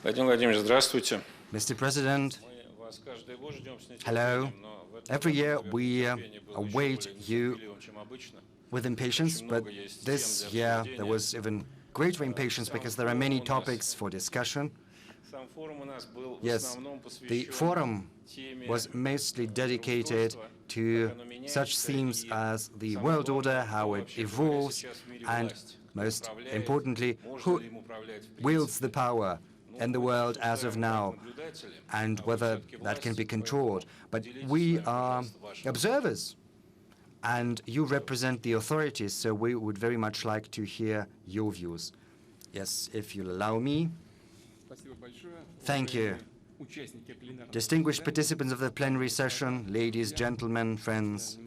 Vladimir Vladimirovич, здравствуйте. Mr. President, hello. Every year we await you with impatience, but this year there was even greater impatience because there are many topics for discussion. Yes, the forum was mostly dedicated to such themes as the world order, how it evolves, and most importantly, who wields the power in the world as of now, and whether that can be controlled. But we are observers, and you represent the authorities, so we would very much like to hear your views. Yes, if you'll allow me. Thank you. Distinguished participants of the plenary session, ladies, gentlemen, friends,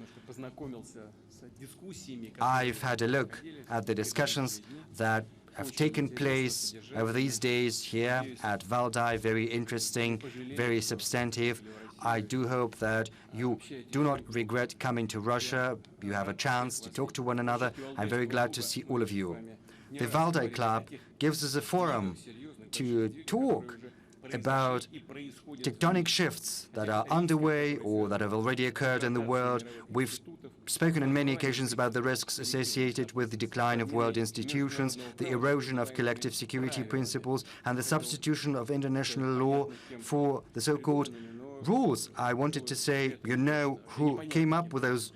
I've had a look at the discussions that have taken place over these days here at Valdai. Very interesting, very substantive. I do hope that you do not regret coming to Russia. You have a chance to talk to one another. I'm very glad to see all of you. The Valdai Club gives us a forum to talk about tectonic shifts that are underway or that have already occurred in the world. We've spoken on many occasions about the risks associated with the decline of world institutions, the erosion of collective security principles, and the substitution of international law for the so-called rules. I wanted to say, you know who came up with those,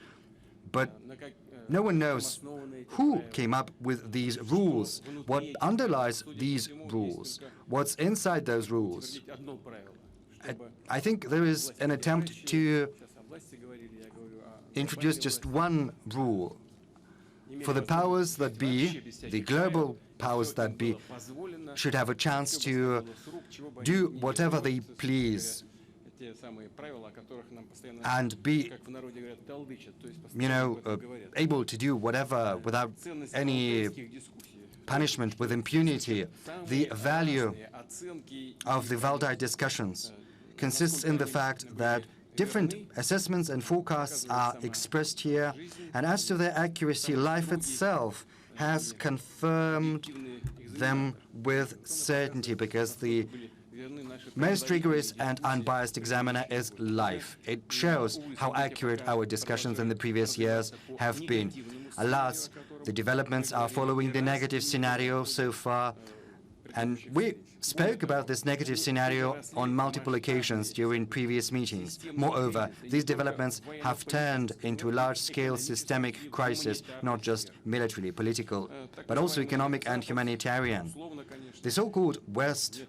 but no one knows who came up with these rules, what underlies these rules, what's inside those rules. I think there is an attempt to introduce just one rule. For the powers that be, the global powers that be, should have a chance to do whatever they please and be, able to do whatever without any punishment, with impunity. The value of the Valdai discussions consists in the fact that different assessments and forecasts are expressed here, and as to their accuracy, life itself has confirmed them with certainty, because the most rigorous and unbiased examiner is life. It shows how accurate our discussions in the previous years have been. Alas, the developments are following the negative scenario so far, and we spoke about this negative scenario on multiple occasions during previous meetings. Moreover, these developments have turned into a large-scale systemic crisis, not just militarily, political, but also economic and humanitarian. The so-called West,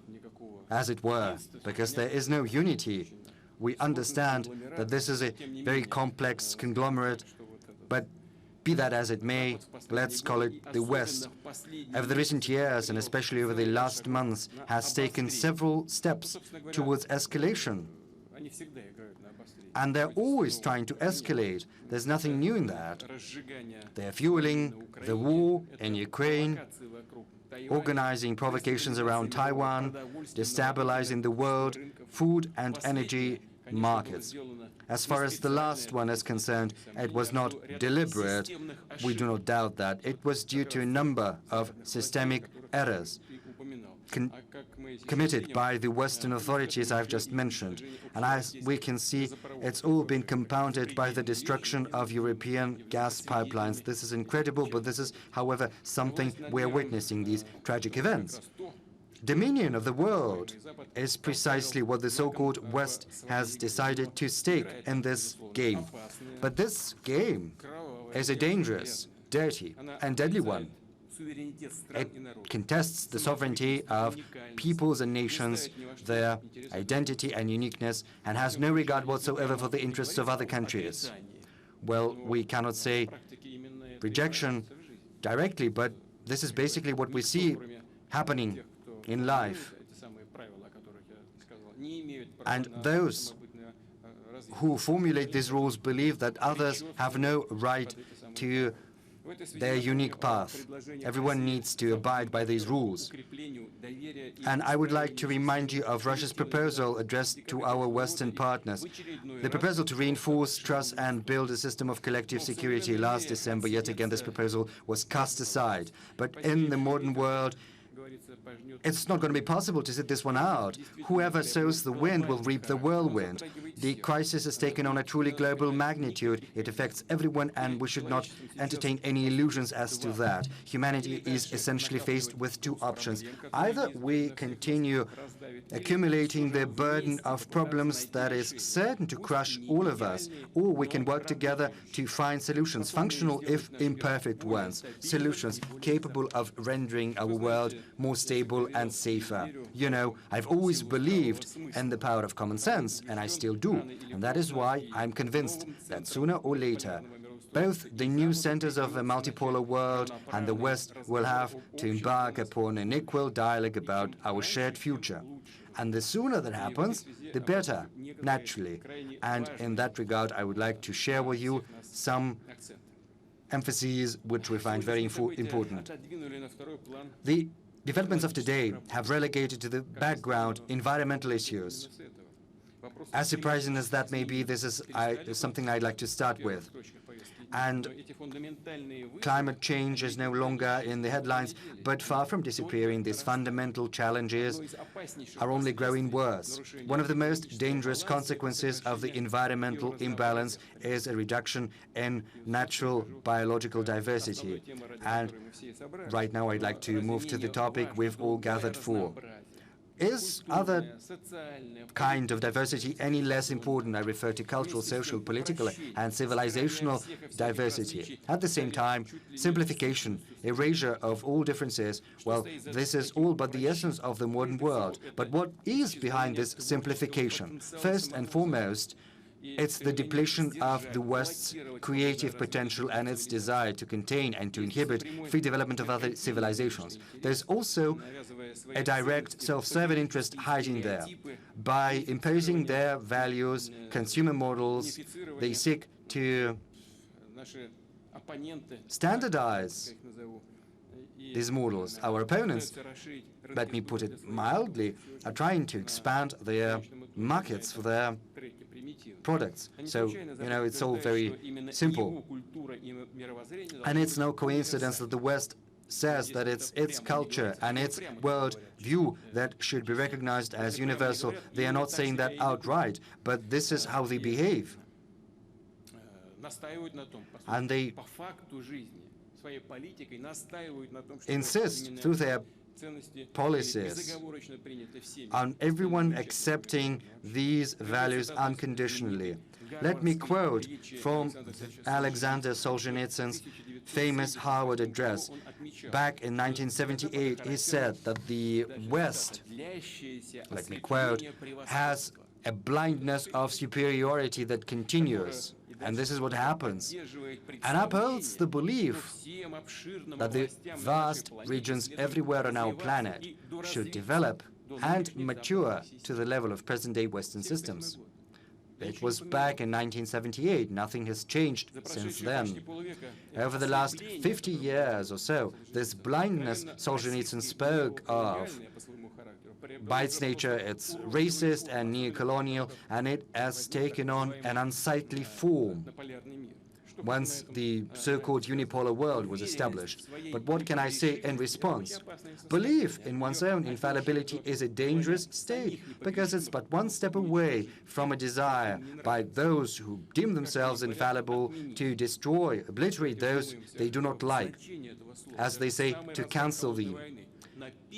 as it were, because there is no unity. We understand that this is a very complex conglomerate, but be that as it may, let's call it the West. Over the recent years, and especially over the last months, has taken several steps towards escalation. And they're always trying to escalate. There's nothing new in that. They're fueling the war in Ukraine, organizing provocations around Taiwan, destabilizing the world food and energy markets. As far as the last one is concerned, it was not deliberate. We do not doubt that. It was due to a number of systemic errors committed by the Western authorities I've just mentioned. And as we can see, it's all been compounded by the destruction of European gas pipelines. This is incredible, but this is, however, something we're witnessing, these tragic events. Dominion of the world is precisely what the so-called West has decided to stake in this game. But this game is a dangerous, dirty, and deadly one. It contests the sovereignty of peoples and nations, their identity and uniqueness, and has no regard whatsoever for the interests of other countries. Well, we cannot say rejection directly, but this is basically what we see happening in life. And those who formulate these rules believe that others have no right to their unique path. Everyone needs to abide by these rules. And I would like to remind you of Russia's proposal addressed to our Western partners. The proposal to reinforce, trust, and build a system of collective security. Last December, yet again, this proposal was cast aside. But in the modern world, it's not going to be possible to sit this one out. Whoever sows the wind will reap the whirlwind. The crisis has taken on a truly global magnitude. It affects everyone, and we should not entertain any illusions as to that. Humanity is essentially faced with two options. Either we continue accumulating the burden of problems that is certain to crush all of us, or we can work together to find solutions, functional if imperfect ones, solutions capable of rendering our world more stable and safer. You know, I've always believed in the power of common sense, and I still do. And that is why I'm convinced that sooner or later, both the new centers of a multipolar world and the West will have to embark upon an equal dialogue about our shared future. And the sooner that happens, the better, naturally. And in that regard, I would like to share with you some emphases which we find very important. The developments of today have relegated to the background environmental issues. As surprising as that may be, this is something I'd like to start with. And climate change is no longer in the headlines, but far from disappearing, these fundamental challenges are only growing worse. One of the most dangerous consequences of the environmental imbalance is a reduction in natural biological diversity. And right now I'd like to move to the topic we've all gathered for. Is other kind of diversity any less important? I refer to cultural, social, political, and civilizational diversity. At the same time, simplification, erasure of all differences, well, this is all but the essence of the modern world. But what is behind this simplification? First and foremost, it's the depletion of the West's creative potential and its desire to contain and to inhibit free development of other civilizations. There's also a direct self-serving interest hiding there. By imposing their values, consumer models, they seek to standardize these models. Our opponents, let me put it mildly, are trying to expand their markets for their products. So, you know, it's all very simple. And it's no coincidence that the West says that it's its culture and its world view that should be recognized as universal. They are not saying that outright, but this is how they behave. And they insist through their policies on everyone accepting these values unconditionally. Let me quote from Alexander Solzhenitsyn's famous Harvard address. Back in 1978, he said that the West, let me quote, has a blindness of superiority that continues. And this is what happens, and upholds the belief that the vast regions everywhere on our planet should develop and mature to the level of present-day Western systems. It was back in 1978. Nothing has changed since then. Over the last 50 years or so, this blindness Solzhenitsyn spoke of, by its nature, it's racist and neo-colonial, and it has taken on an unsightly form once the so-called unipolar world was established. But what can I say in response? Belief in one's own infallibility is a dangerous state, because it's but one step away from a desire by those who deem themselves infallible to destroy, obliterate those they do not like, as they say, to cancel thee.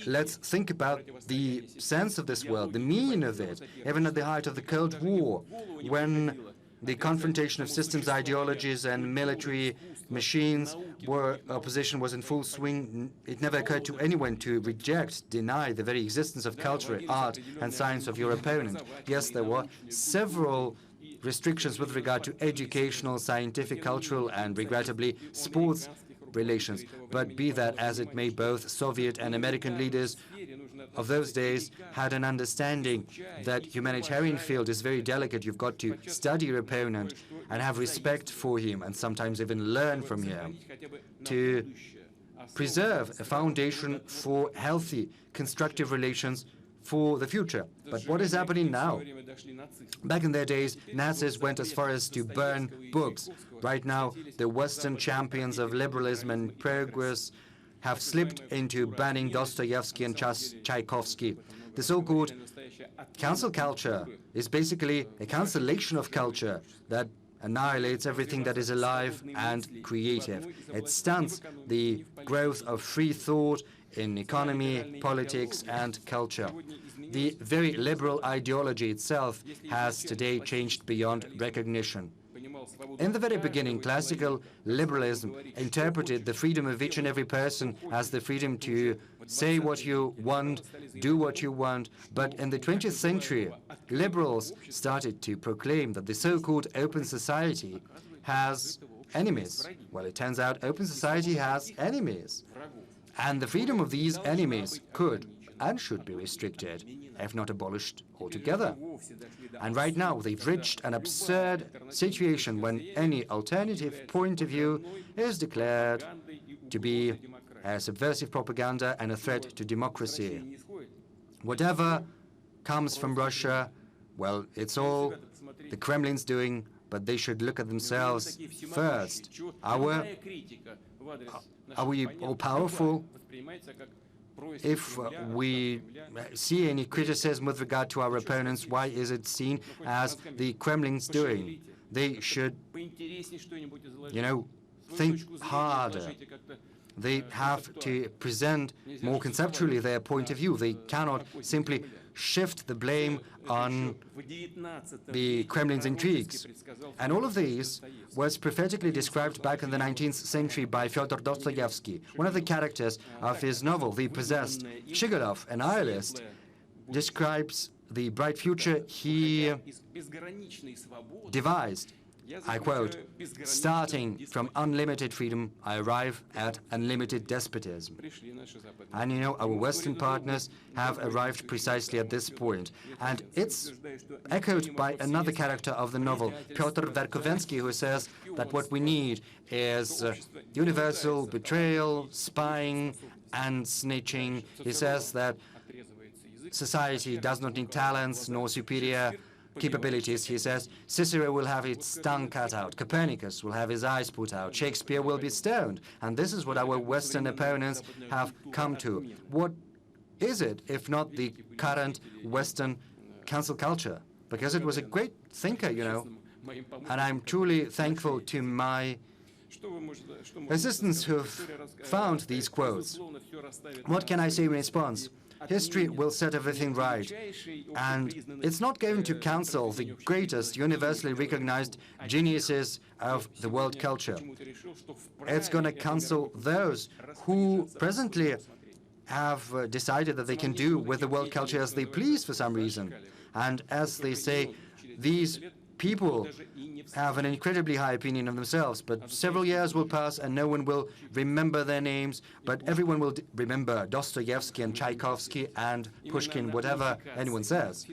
Let's think about the sense of this world, the meaning of it, even at the height of the Cold War, when the confrontation of systems, ideologies, and military machines where opposition was in full swing. It never occurred to anyone to reject, deny the very existence of culture, art, and science of your opponent. Yes, there were several restrictions with regard to educational, scientific, cultural, and regrettably sports relations. But be that as it may, both Soviet and American leaders of those days had an understanding that humanitarian field is very delicate. You've got to study your opponent and have respect for him, and sometimes even learn from him, to preserve a foundation for healthy, constructive relations for the future. But what is happening now? Back in their days, Nazis went as far as to burn books. Right now, the Western champions of liberalism and progress have slipped into banning Dostoevsky and Tchaikovsky. The so-called cancel culture is basically a cancellation of culture that annihilates everything that is alive and creative. It stunts the growth of free thought in economy, politics, and culture. The very liberal ideology itself has today changed beyond recognition. In the very beginning, classical liberalism interpreted the freedom of each and every person as the freedom to say what you want, do what you want. But in the 20th century, liberals started to proclaim that the so-called open society has enemies. Well, it turns out open society has enemies. And the freedom of these enemies could and should be restricted, if not abolished altogether. And right now, they've reached an absurd situation when any alternative point of view is declared to be a subversive propaganda and a threat to democracy. Whatever comes from Russia, well, it's all the Kremlin's doing, but they should look at themselves first. Are we all powerful? If we see any criticism with regard to our opponents, why is it seen as the Kremlin's doing? They should, think harder. They have to present more conceptually their point of view. They cannot simply shift the blame on the Kremlin's intrigues. And all of this was prophetically described back in the 19th century by Fyodor Dostoevsky. One of the characters of his novel, The Possessed, Shigurov, a nihilist, describes the bright future he devised. I quote, "Starting from unlimited freedom, I arrive at unlimited despotism." And our Western partners have arrived precisely at this point. And it's echoed by another character of the novel, Pyotr Verkovensky, who says that what we need is universal betrayal, spying, and snitching. He says that society does not need talents nor superior capabilities. He says Cicero will have its tongue cut out, Copernicus will have his eyes put out, Shakespeare will be stoned. And this is what our Western opponents have come to. What is it if not the current Western cancel culture? Because it was a great thinker, and I'm truly thankful to my assistants who've found these quotes. What can I say in response? History will set everything right, and it's not going to cancel the greatest universally recognized geniuses of the world culture. It's going to cancel those who presently have decided that they can do with the world culture as they please for some reason. And as they say, these people have an incredibly high opinion of themselves, but several years will pass and no one will remember their names, but everyone will remember Dostoevsky and Tchaikovsky and Pushkin, whatever anyone says.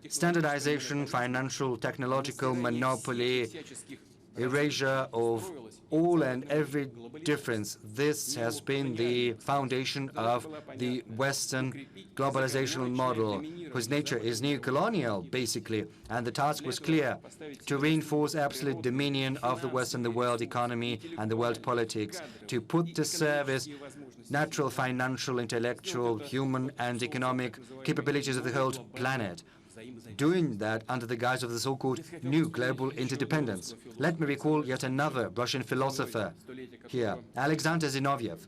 Standardization, financial, technological monopoly, erasure of all and every difference. This has been the foundation of the Western globalizational model, whose nature is neo-colonial, basically. And the task was clear: to reinforce absolute dominion of the West and the world economy and the world politics, to put to service natural, financial, intellectual, human, and economic capabilities of the whole planet, doing that under the guise of the so-called new global interdependence. Let me recall yet another Russian philosopher here, Alexander Zinoviev.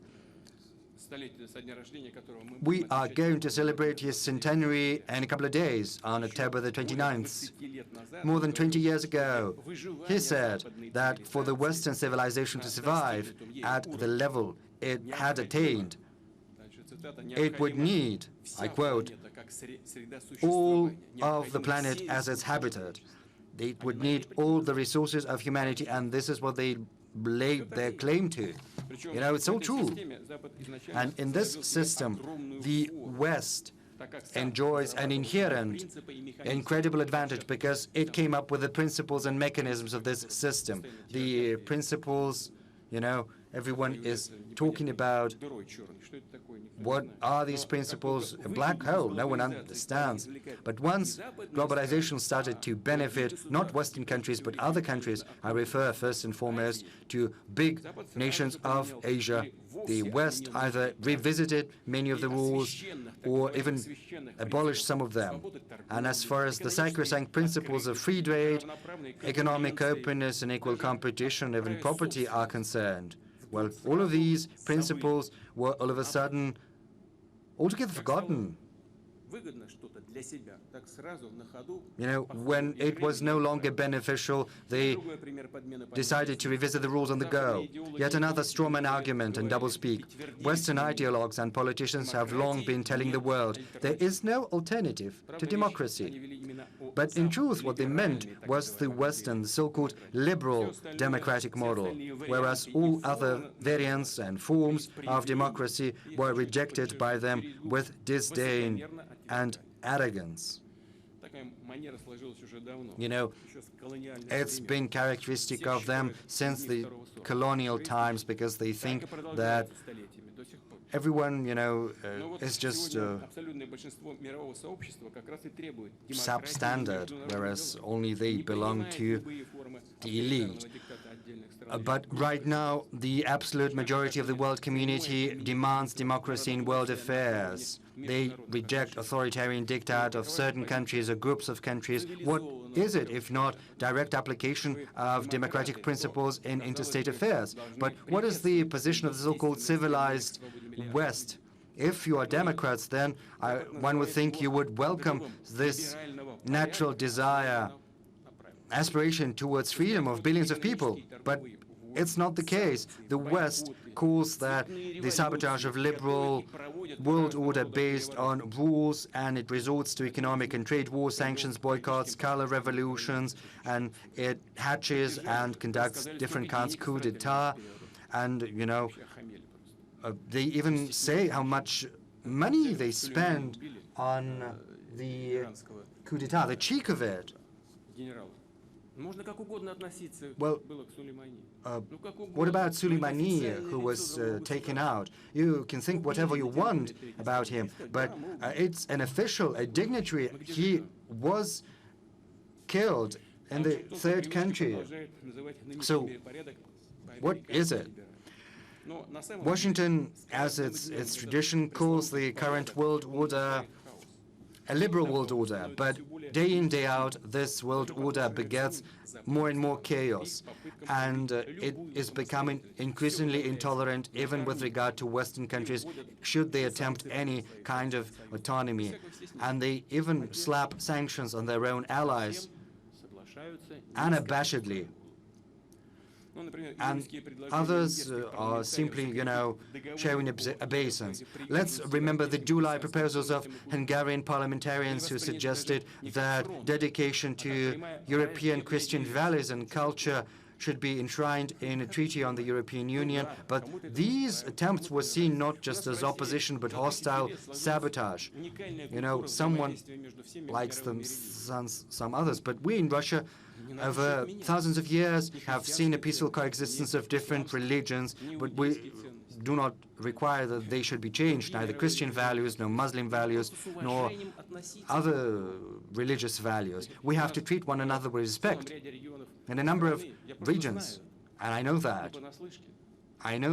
We are going to celebrate his centenary in a couple of days, on October the 29th. More than 20 years ago, he said that for the Western civilization to survive at the level it had attained, it would need, I quote, all of the planet as its habitat. It would need all the resources of humanity, and this is what they laid their claim to. It's all true. And in this system, the West enjoys an inherent, incredible advantage because it came up with the principles and mechanisms of this system. The principles, Everyone is talking about what are these principles, a black hole, no one understands. But once globalization started to benefit not Western countries but other countries, I refer first and foremost to big nations of Asia, the West either revisited many of the rules or even abolished some of them. And as far as the sacrosanct principles of free trade, economic openness and equal competition, even property are concerned, well, all of these principles were all of a sudden altogether forgotten. You know, when it was no longer beneficial, they decided to revisit the rules on the go. Yet another strawman argument and doublespeak. Western ideologues and politicians have long been telling the world there is no alternative to democracy. But in truth, what they meant was the Western, so-called liberal democratic model, whereas all other variants and forms of democracy were rejected by them with disdain and arrogance. You know, it's been characteristic of them since the colonial times because they think that everyone, you know, is just substandard, whereas only they belong to the elite. But right now, the absolute majority of the world community demands democracy in world affairs. They reject authoritarian diktat of certain countries or groups of countries. What is it if not direct application of democratic principles in interstate affairs? But what is the position of the so-called civilized West? If you are Democrats, then one would think you would welcome this natural desire, aspiration towards freedom of billions of people. But it's not the case. The West calls that the sabotage of liberal world order based on rules, and it resorts to economic and trade war sanctions, boycotts, color revolutions, and it hatches and conducts different kinds of coup d'etat. And, you know, they even say how much money they spend on the coup d'etat, the cheek of it. Well, what about Soleimani, who was taken out? You can think whatever you want about him, but it's an official, a dignitary. He was killed in the third country. So what is it? Washington, as its tradition, calls the current world order a liberal world order, but day in, day out, this world order begets more and more chaos, and it is becoming increasingly intolerant even with regard to Western countries should they attempt any kind of autonomy. And they even slap sanctions on their own allies unabashedly. And others are simply, you know, showing obeisance. Let's remember the July proposals of Hungarian parliamentarians who suggested that dedication to European Christian values and culture should be enshrined in a treaty on the European Union. But these attempts were seen not just as opposition, but hostile sabotage. You know, someone likes them, some others. But we in Russia, over thousands of years, have seen a peaceful coexistence of different religions, but we do not require that they should be changed, neither Christian values, nor Muslim values, nor other religious values. We have to treat one another with respect. In a number of regions, and I know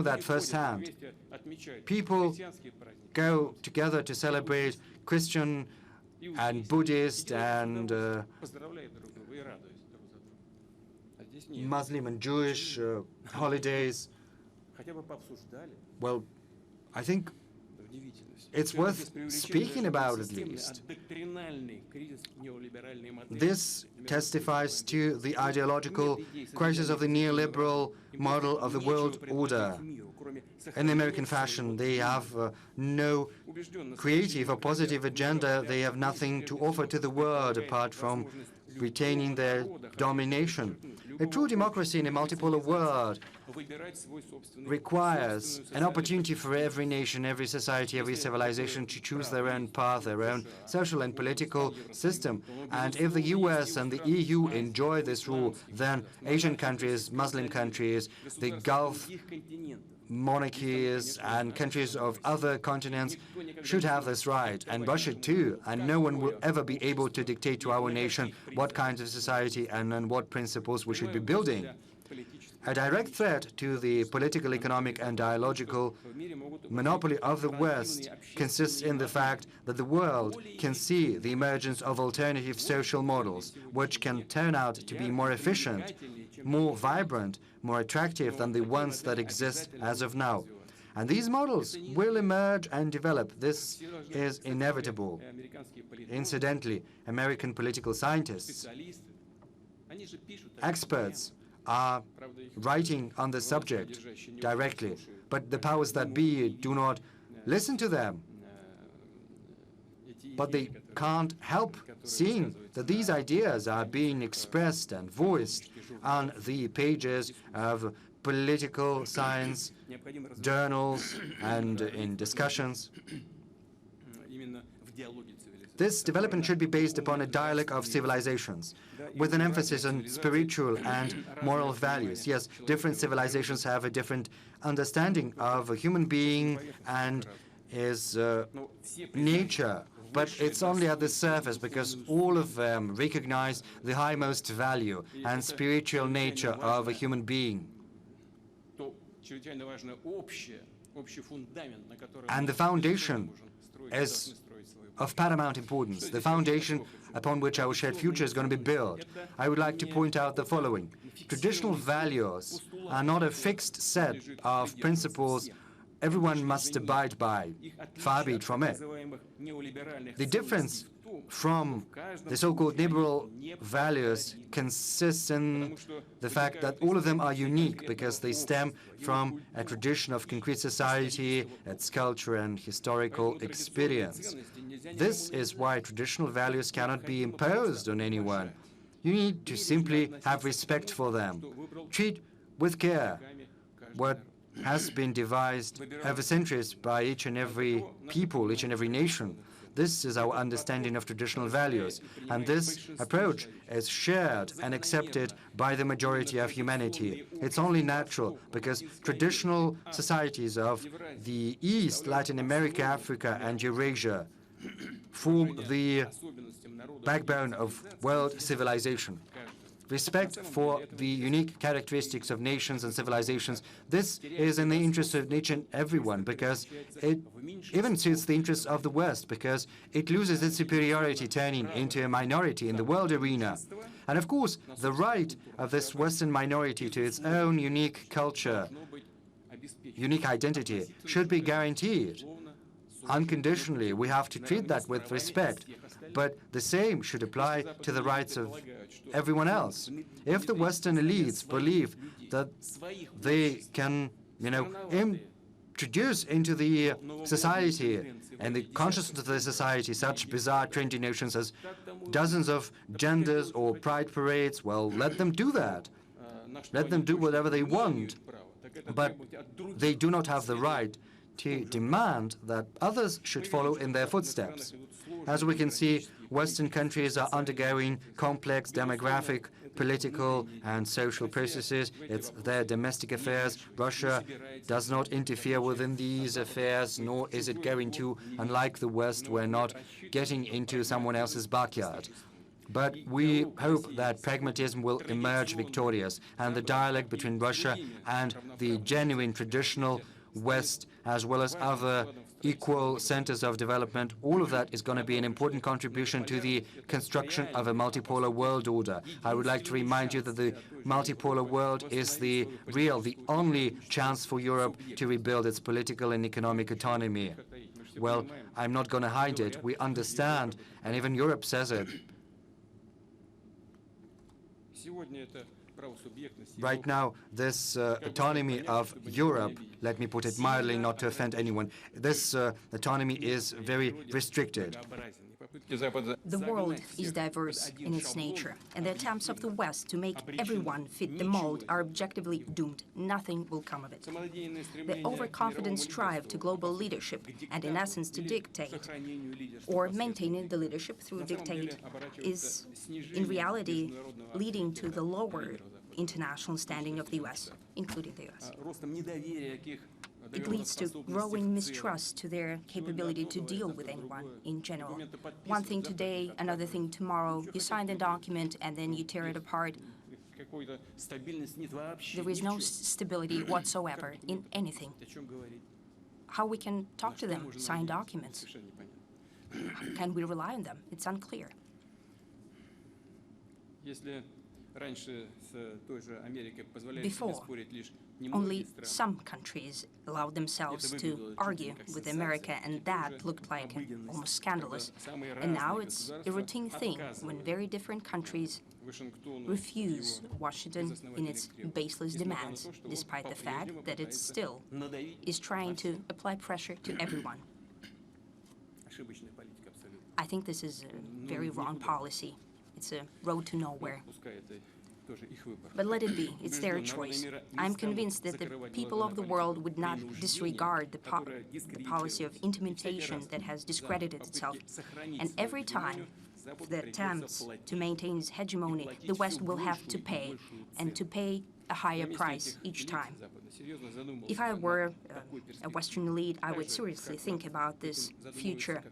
that firsthand, people go together to celebrate Christian and Buddhist and Muslim and Jewish holidays. Well, I think it's worth speaking about at least. This testifies to the ideological crisis of the neoliberal model of the world order. In the American fashion, they have no creative or positive agenda. They have nothing to offer to the world apart from retaining their domination. A true democracy in a multipolar world requires an opportunity for every nation, every society, every civilization to choose their own path, their own social and political system. And if the US and the EU enjoy this rule, then Asian countries, Muslim countries, the Gulf monarchies and countries of other continents should have this right, and Russia too, and no one will ever be able to dictate to our nation what kinds of society and on what principles we should be building. A direct threat to the political, economic, and ideological monopoly of the West consists in the fact that the world can see the emergence of alternative social models, which can turn out to be more efficient, more vibrant, more attractive than the ones that exist as of now. And these models will emerge and develop. This is inevitable. Incidentally, American political scientists, experts, are writing on the subject directly, but the powers that be do not listen to them. But they can't help seeing that these ideas are being expressed and voiced on the pages of political science journals and in discussions. This development should be based upon a dialogue of civilizations, with an emphasis on spiritual and moral values. Yes, different civilizations have a different understanding of a human being and his nature, but it's only at the surface, because all of them recognize the highmost value and spiritual nature of a human being. And the foundation is of paramount importance, the foundation upon which our shared future is going to be built. I would like to point out the following. Traditional values are not a fixed set of principles everyone must abide by, far be it from it. The difference from the so-called liberal values consists in the fact that all of them are unique because they stem from a tradition of concrete society, its culture and historical experience. This is why traditional values cannot be imposed on anyone. You need to simply have respect for them. Treat with care what has been devised over centuries by each and every people, each and every nation. This is our understanding of traditional values, and this approach is shared and accepted by the majority of humanity. It's only natural because traditional societies of the East, Latin America, Africa, and Eurasia form the backbone of world civilization. Respect for the unique characteristics of nations and civilizations, this is in the interest of each and everyone, because it even suits the interests of the West, because it loses its superiority, turning into a minority in the world arena. And of course, the right of this Western minority to its own unique culture, unique identity, should be guaranteed. Unconditionally, we have to treat that with respect. But the same should apply to the rights of everyone else. If the Western elites believe that they can, introduce into the society and the consciousness of the society such bizarre, trendy notions as dozens of genders or pride parades, well, let them do that. Let them do whatever they want. But they do not have the right to demand that others should follow in their footsteps. As we can see, Western countries are undergoing complex demographic, political, and social processes. It's their domestic affairs. Russia does not interfere within these affairs, nor is it going to. Unlike the West, we're not getting into someone else's backyard. But we hope that pragmatism will emerge victorious, and the dialogue between Russia and the genuine traditional West, as well as other equal centers of development, all of that is going to be an important contribution to the construction of a multipolar world order. I would like to remind you that the multipolar world is the only chance for Europe to rebuild its political and economic autonomy. Well, I'm not going to hide it. We understand, and even Europe says it. Right now, this autonomy of Europe, let me put it mildly, not to offend anyone, this autonomy is very restricted. The world is diverse in its nature, and the attempts of the West to make everyone fit the mold are objectively doomed. Nothing will come of it. The overconfident strive to global leadership, and in essence to dictate, or maintaining the leadership through dictate, is in reality leading to the lower international standing of the U.S., including the U.S. It leads to growing mistrust to their capability to deal with anyone in general. One thing today, another thing tomorrow. You sign the document and then you tear it apart. There is no stability whatsoever in anything. How we can talk to them, sign documents? Can we rely on them? It's unclear. Before, only some countries allowed themselves to argue with America, and that looked like almost scandalous. And now it's a routine thing when very different countries refuse Washington in its baseless demands, despite the fact that it still is trying to apply pressure to everyone. I think this is a very wrong policy. It's a road to nowhere. But let it be, it's their choice. I'm convinced that the people of the world would not disregard the policy of intimidation that has discredited itself. And every time the attempts to maintain its hegemony, the West will have to pay, and to pay a higher price each time. If I were a Western elite, I would seriously think about this future.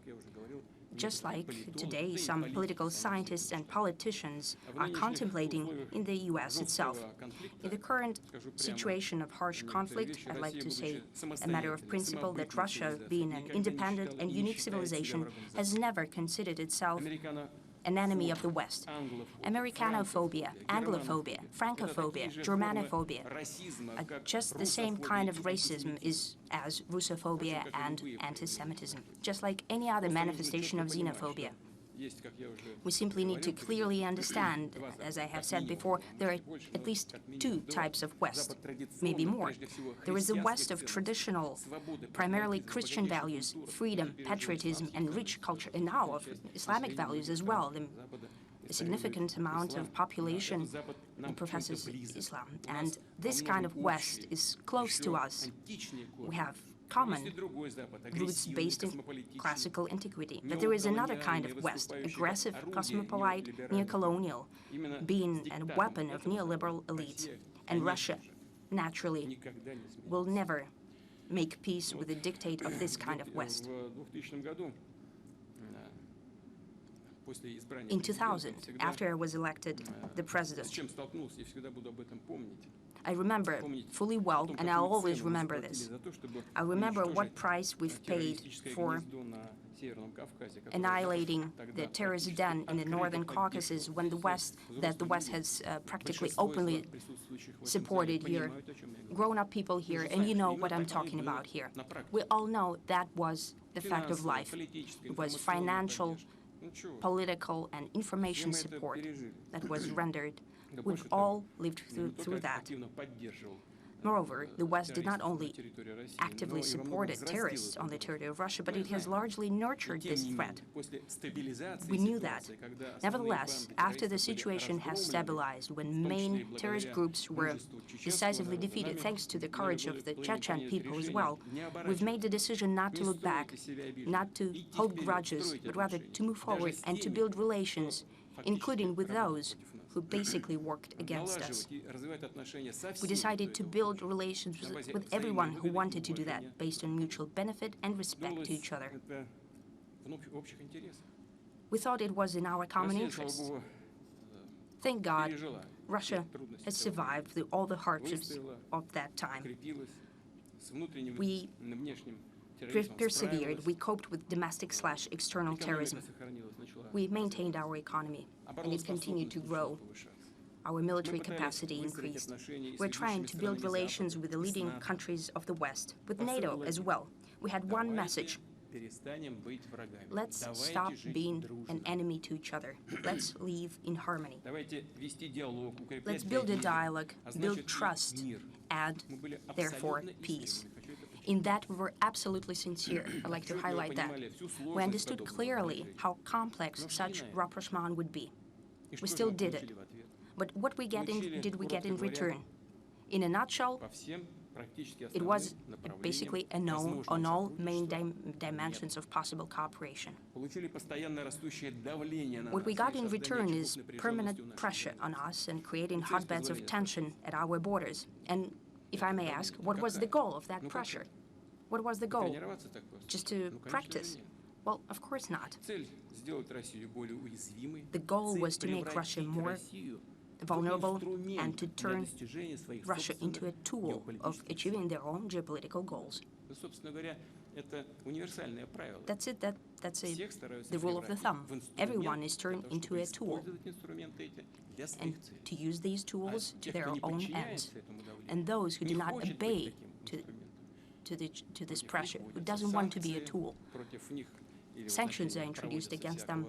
Just like today, some political scientists and politicians are contemplating in the U.S. itself. In the current situation of harsh conflict, I'd like to say a matter of principle that Russia, being an independent and unique civilization, has never considered itself an enemy of the West. Americanophobia, Anglophobia, Francophobia, Germanophobia are just the same kind of racism as Russophobia and anti-Semitism, just like any other manifestation of xenophobia. We simply need to clearly understand, as I have said before, there are at least two types of West, maybe more. There is a West of traditional, primarily Christian values, freedom, patriotism, and rich culture, and now of Islamic values as well. A significant amount of population professes Islam, and this kind of West is close to us. We have common roots based in classical antiquity. But there is another kind of West, aggressive, cosmopolite, neo-colonial, being a weapon of neoliberal elites. And Russia, naturally, will never make peace with the dictate of this kind of West. In 2000, after I was elected the president, I remember fully well, and I'll always remember this. I remember what price we've paid for annihilating the terrorist den in the Northern Caucasus when the West has practically openly supported here. Grown-up people here, and you know what I'm talking about here. We all know that was the fact of life. It was financial, political, and information support that was rendered. We've all lived through that. Moreover, the West did not only actively support terrorists on the territory of Russia, but it has largely nurtured this threat. We knew that. Nevertheless, after the situation has stabilized, when main terrorist groups were decisively defeated, thanks to the courage of the Chechen people as well, we've made the decision not to look back, not to hold grudges, but rather to move forward and to build relations, including with those who basically worked against us. We decided to build relations with everyone who wanted to do that, based on mutual benefit and respect to each other. We thought it was in our common interest. Thank God, Russia has survived through all the hardships of that time. We persevered, we coped with domestic/external terrorism. We maintained our economy, and it continued to grow. Our military capacity increased. We're trying to build relations with the leading countries of the West, with NATO as well. We had one message. Let's stop being an enemy to each other. Let's live in harmony. Let's build a dialogue, build trust, and therefore peace. In that, we were absolutely sincere. I'd like to highlight that. We understood clearly how complex such rapprochement would be. We still did it. But what did we get in return? In a nutshell, it was basically a no on all main dimensions of possible cooperation. What we got in return is permanent pressure on us and creating hotbeds of tension at our borders. And if I may ask, what was the goal of that pressure? What was the goal? Just to practice? Well, of course not. The goal was to make Russia more vulnerable and to turn Russia into a tool of achieving their own geopolitical goals. That's it. That's the rule of the thumb. Everyone is turned into a tool, and to use these tools to their own ends. And those who do not obey to this pressure, who doesn't want to be a tool, sanctions are introduced against them.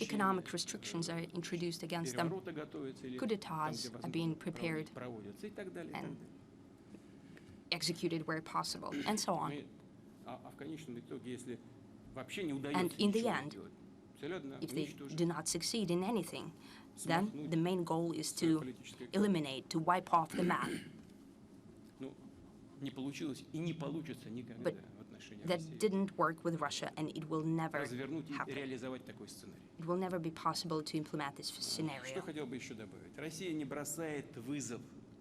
Economic restrictions are introduced against them. Coup d'etats are being prepared and executed where possible, and so on. And in the end, if they do not succeed in anything, then the main goal is to eliminate, to wipe off the map. But that didn't work with Russia, and it will never happen. It will never be possible to implement this scenario.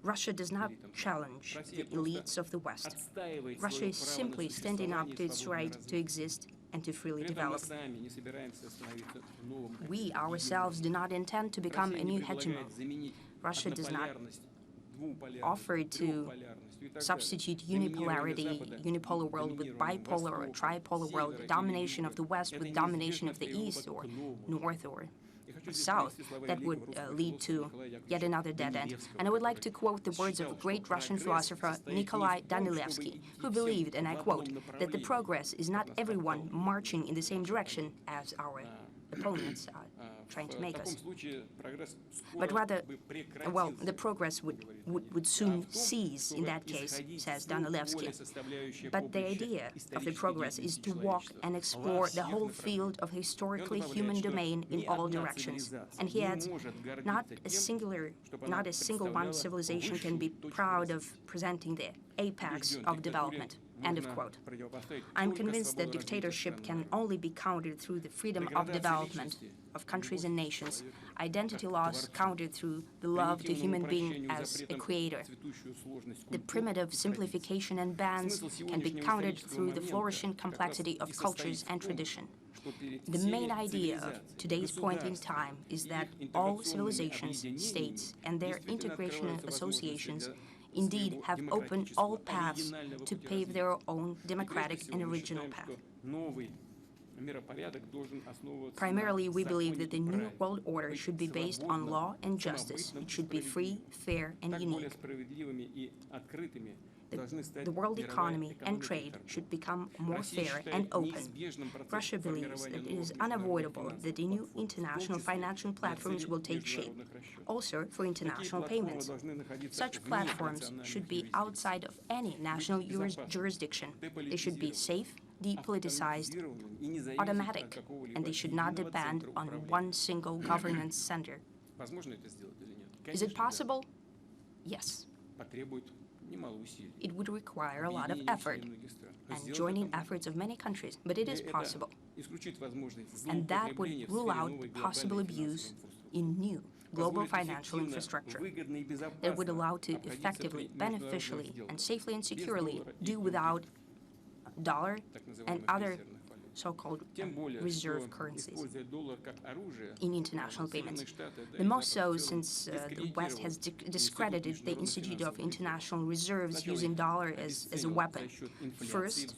Russia does not challenge the elites of the West. Russia is simply standing up to its right to exist and to freely develop. We ourselves do not intend to become a new hegemon. Russia does not offer to substitute unipolar world with bipolar or tripolar world, domination of the West with domination of the East or North or South. That would lead to yet another dead end. And I would like to quote the words of a great Russian philosopher Nikolai Danilevsky, who believed, and I quote, that the progress is not everyone marching in the same direction as our opponents are trying to make us, but rather, well, the progress would soon cease in that case, says Danilevsky. But the idea of the progress is to walk and explore the whole field of historically human domain in all directions. And he adds, not a single one civilization can be proud of presenting the apex of development. End of quote. I'm convinced that dictatorship can only be countered through the freedom of development of countries and nations, identity loss countered through the love to human being as a creator. The primitive simplification and bans can be countered through the flourishing complexity of cultures and tradition. The main idea of today's point in time is that all civilizations, states, and their integration associations indeed have opened all paths to pave their own democratic and original path. Primarily, we believe that the new world order should be based on law and justice. It should be free, fair, and unique. The world economy and trade should become more fair and open. Russia believes that it is unavoidable that the new international financial platforms will take shape, also for international payments. Such platforms should be outside of any national jurisdiction. They should be safe, depoliticized, automatic, and they should not depend on one single governance center. Is it possible? Yes. It would require a lot of effort and joining efforts of many countries, but it is possible. And that would rule out possible abuse in new global financial infrastructure that would allow to effectively, beneficially, and safely and securely do without dollar and other so-called reserve currencies in international payments. The most so since the West has discredited the Institute of International Reserves using dollar as a weapon. First,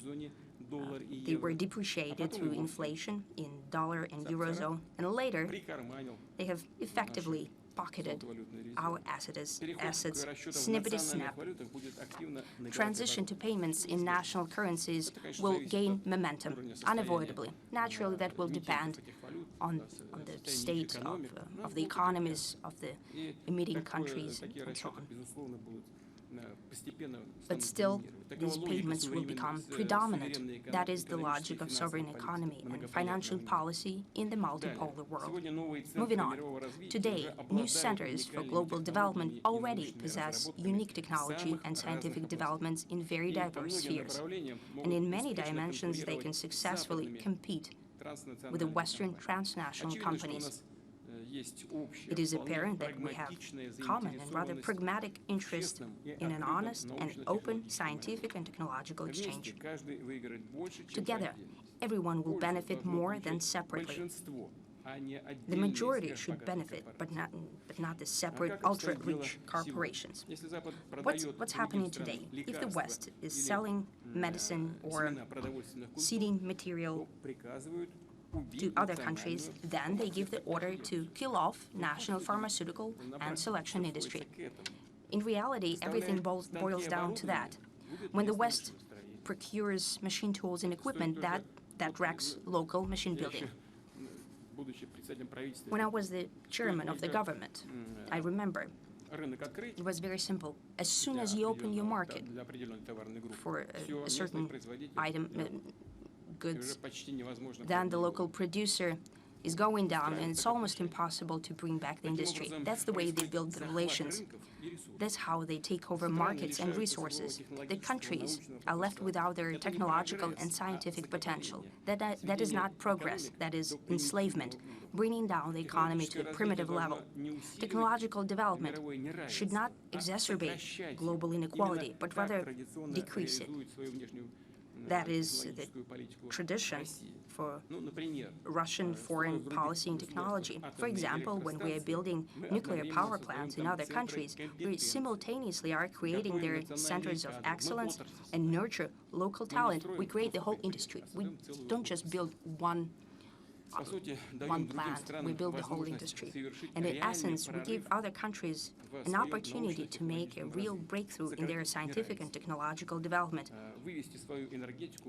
they were depreciated through inflation in dollar and eurozone, and later they have effectively pocketed our assets snippety-snap. Transition to payments in national currencies will gain momentum, unavoidably. Naturally, that will depend on the state of the economies of the emitting countries and so on. But still, these payments will become predominant. That is the logic of sovereign economy and financial policy in the multipolar world. Moving on. Today, new centers for global development already possess unique technology and scientific developments in very diverse spheres. And in many dimensions, they can successfully compete with the Western transnational companies. It is apparent that we have common and rather pragmatic interest in an honest and open scientific and technological exchange. Together, everyone will benefit more than separately. The majority should benefit, but not the separate ultra-rich corporations. What's happening today? If the West is selling medicine or seeding material to other countries, then they give the order to kill off national pharmaceutical and selection industry. In reality, everything boils down to that. When the West procures machine tools and equipment, that wrecks local machine building. When I was the chairman of the government, I remember it was very simple. As soon as you open your market for a certain item, goods, then the local producer is going down, and it's almost impossible to bring back the industry. That's the way they build the relations. That's how they take over markets and resources. The countries are left without their technological and scientific potential. That is not progress, that is enslavement, bringing down the economy to a primitive level. Technological development should not exacerbate global inequality, but rather decrease it. That is the tradition for Russian foreign policy and technology. For example, when we are building nuclear power plants in other countries, we simultaneously are creating their centers of excellence and nurture local talent. We create the whole industry. We don't just build one plant, we build the whole industry. And in essence, we give other countries an opportunity to make a real breakthrough in their scientific and technological development,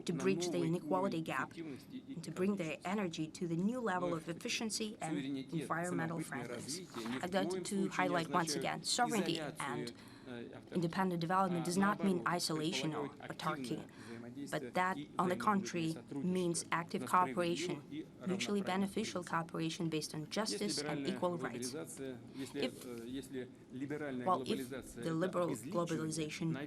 to bridge the inequality gap, and to bring their energy to the new level of efficiency and environmental friendliness. I'd like to highlight once again, sovereignty and independent development does not mean isolation or autarky, but that, on the contrary, means active cooperation, mutually beneficial cooperation based on justice and equal rights. If the liberal globalization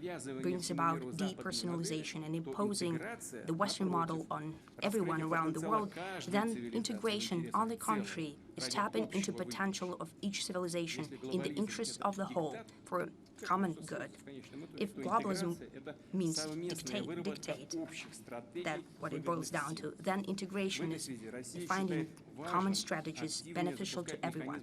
brings about depersonalization and imposing the Western model on everyone around the world, then integration, on the contrary, is tapping into potential of each civilization in the interests of the whole for common good. If globalism means dictate, that what it boils down to, then integration is finding common strategies beneficial to everyone.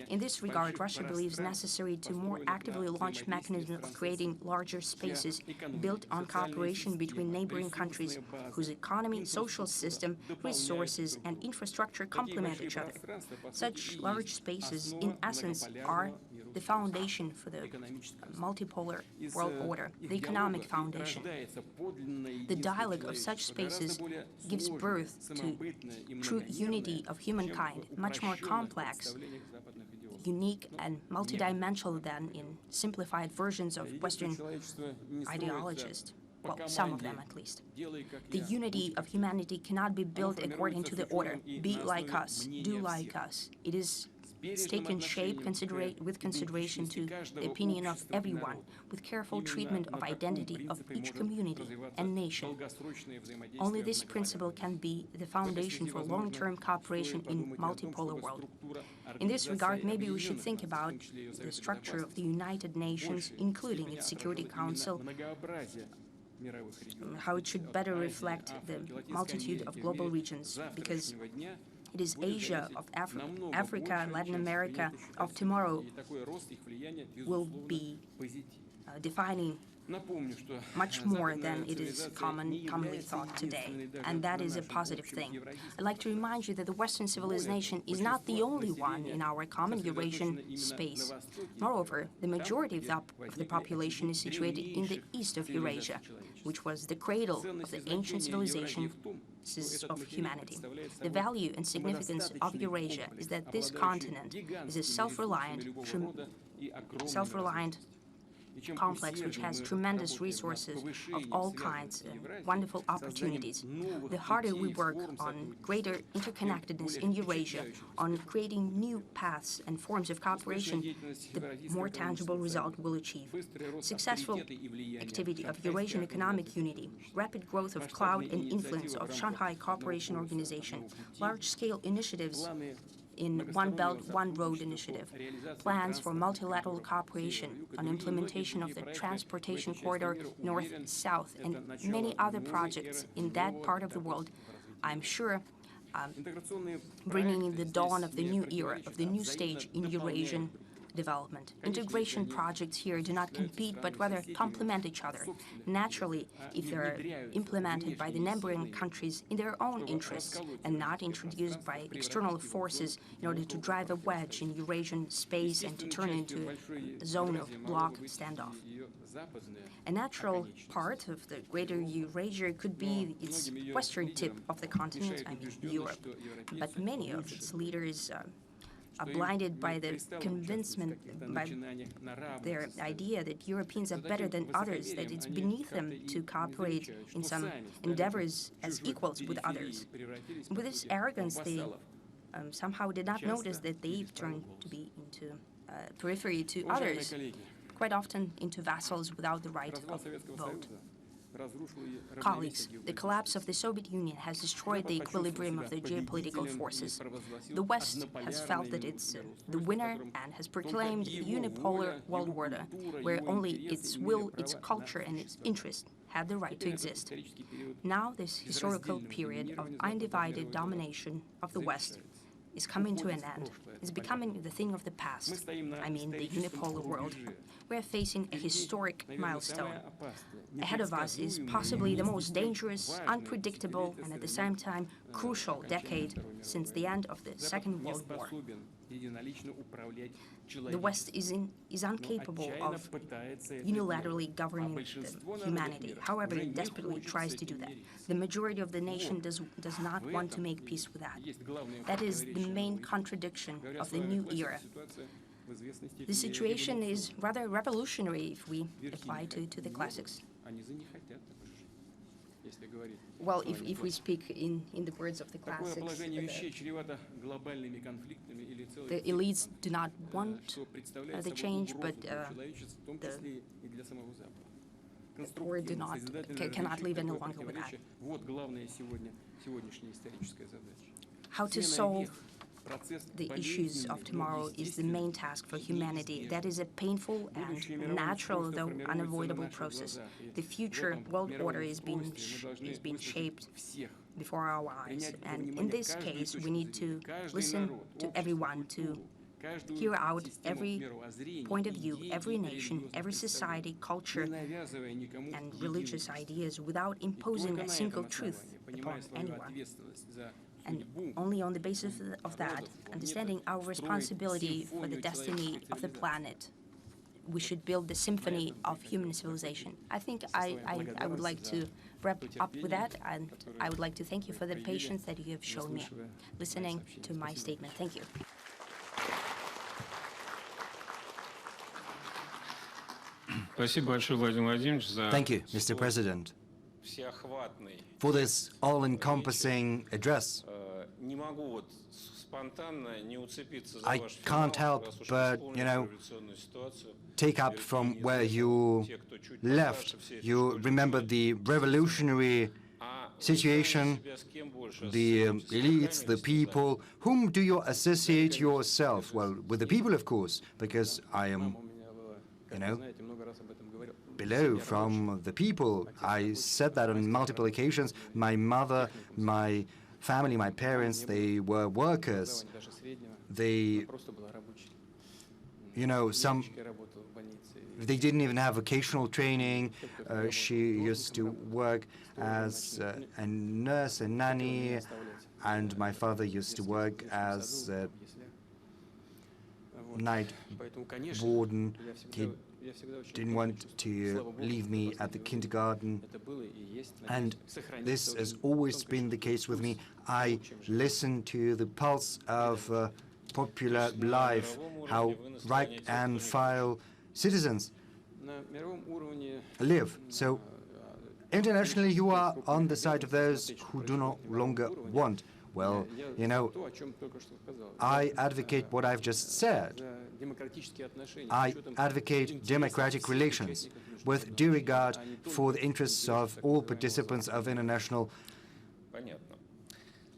In this regard, Russia believes necessary to more actively launch mechanisms of creating larger spaces built on cooperation between neighboring countries whose economy, social system, resources, and infrastructure complement each other. Such large spaces, in essence, are the foundation for the multipolar world order, the economic foundation. The dialogue of such spaces gives birth to true unity of humankind, much more complex, unique, and multidimensional than in simplified versions of Western ideologists. Well, some of them at least. The unity of humanity cannot be built according to the order, be like us, do like us. It's taken shape with consideration to the opinion of everyone, with careful treatment of identity of each community and nation. Only this principle can be the foundation for long-term cooperation in multipolar world. In this regard, maybe we should think about the structure of the United Nations, including its Security Council, how it should better reflect the multitude of global regions, because it is Asia, of Africa, Latin America of tomorrow will be defining much more than it is commonly thought today, and that is a positive thing. I'd like to remind you that the Western civilization is not the only one in our common Eurasian space. Moreover, the majority of the population is situated in the east of Eurasia, which was the cradle of the ancient civilization of humanity. The value and significance of Eurasia is that this continent is a self-reliant complex which has tremendous resources of all kinds and wonderful opportunities. The harder we work on greater interconnectedness in Eurasia, on creating new paths and forms of cooperation, the more tangible result we'll achieve. Successful activity of Eurasian economic unity, rapid growth of clout and influence of Shanghai Cooperation Organization, large-scale initiatives in One Belt, One Road initiative, plans for multilateral cooperation on implementation of the transportation corridor north-south, and many other projects in that part of the world, I'm sure bringing in the dawn of the new era, of the new stage in Eurasian development. Integration projects here do not compete, but rather complement each other. Naturally, if they're implemented by the neighboring countries in their own interests and not introduced by external forces in order to drive a wedge in Eurasian space and to turn into a zone of bloc standoff. A natural part of the greater Eurasia could be its western tip of the continent, I mean Europe. But many of its leaders are blinded by the convincement, by their idea that Europeans are better than others, that it's beneath them to cooperate in some endeavors as equals with others. With this arrogance, they somehow did not notice that they've turned to be into periphery to others, quite often into vassals without the right of vote. Colleagues, the collapse of the Soviet Union has destroyed the equilibrium of the geopolitical forces. The West has felt that it's the winner and has proclaimed a unipolar world order, where only its will, its culture, and its interest had the right to exist. Now, this historical period of undivided domination of the West is coming to an end. It's becoming the thing of the past. I mean, the unipolar world. We're facing a historic milestone. Ahead of us is possibly the most dangerous, unpredictable, and at the same time crucial decade since the end of the Second World War. The West is incapable of unilaterally governing humanity. However, it desperately tries to do that. The majority of the nation does not want to make peace with that. That is the main contradiction of the new era. The situation is rather revolutionary if we apply to the classics. Well, if we speak in the words of the classics, the elites do not want the change, but or cannot live any longer with that. How to solve the issues of tomorrow is the main task for humanity. That is a painful and natural, though unavoidable process. The future world order is being shaped before our eyes. And in this case, we need to listen to everyone, to hear out every point of view, every nation, every society, culture, and religious ideas without imposing a single truth upon anyone. And only on the basis of that, understanding our responsibility for the destiny of the planet, we should build the symphony of human civilization. I think I would like to wrap up with that, and I would like to thank you for the patience that you have shown me listening to my statement. Thank you. Thank you, Mr. President, for this all-encompassing address. I can't help but, take up from where you left. You remember the revolutionary situation, the elites, the people. Whom do you associate yourself? Well, with the people, of course, because I am, below from the people. I said that on multiple occasions. My mother, my family, my parents, they were workers. They, they didn't even have vocational training. She used to work as a nurse, a nanny, and my father used to work as a night warden. He didn't want to leave me at the kindergarten, and this has always been the case with me. I listen to the pulse of popular life, how rank and file citizens live. So internationally, you are on the side of those who do not longer want. Well, you know, I advocate what I've just said. I advocate democratic relations with due regard for the interests of all participants of international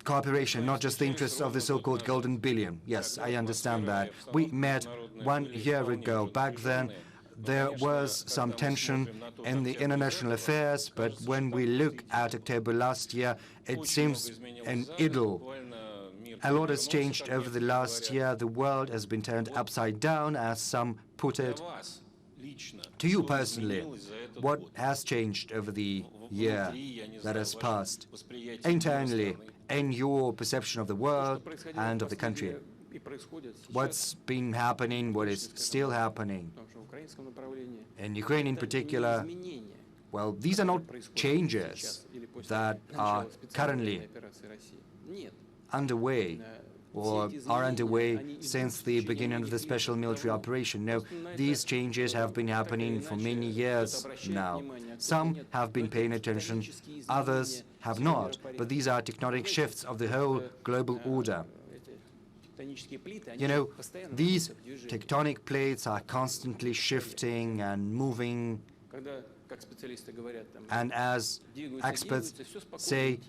cooperation, not just the interests of the so-called golden billion. Yes, I understand that. We met 1 year ago. Back then, there was some tension in the international affairs, but when we look at October last year, it seems an idyll. A lot has changed over the last year. The world has been turned upside down, as some put it. To you personally, what has changed over the year that has passed? Internally, in your perception of the world and of the country, what's been happening, what is still happening? In Ukraine in particular, well, these are not changes that are currently underway or are underway since the beginning of the special military operation. No, these changes have been happening for many years now. Some have been paying attention, others have not, but these are tectonic shifts of the whole global order. You know, these tectonic plates are constantly shifting and moving, and as experts say,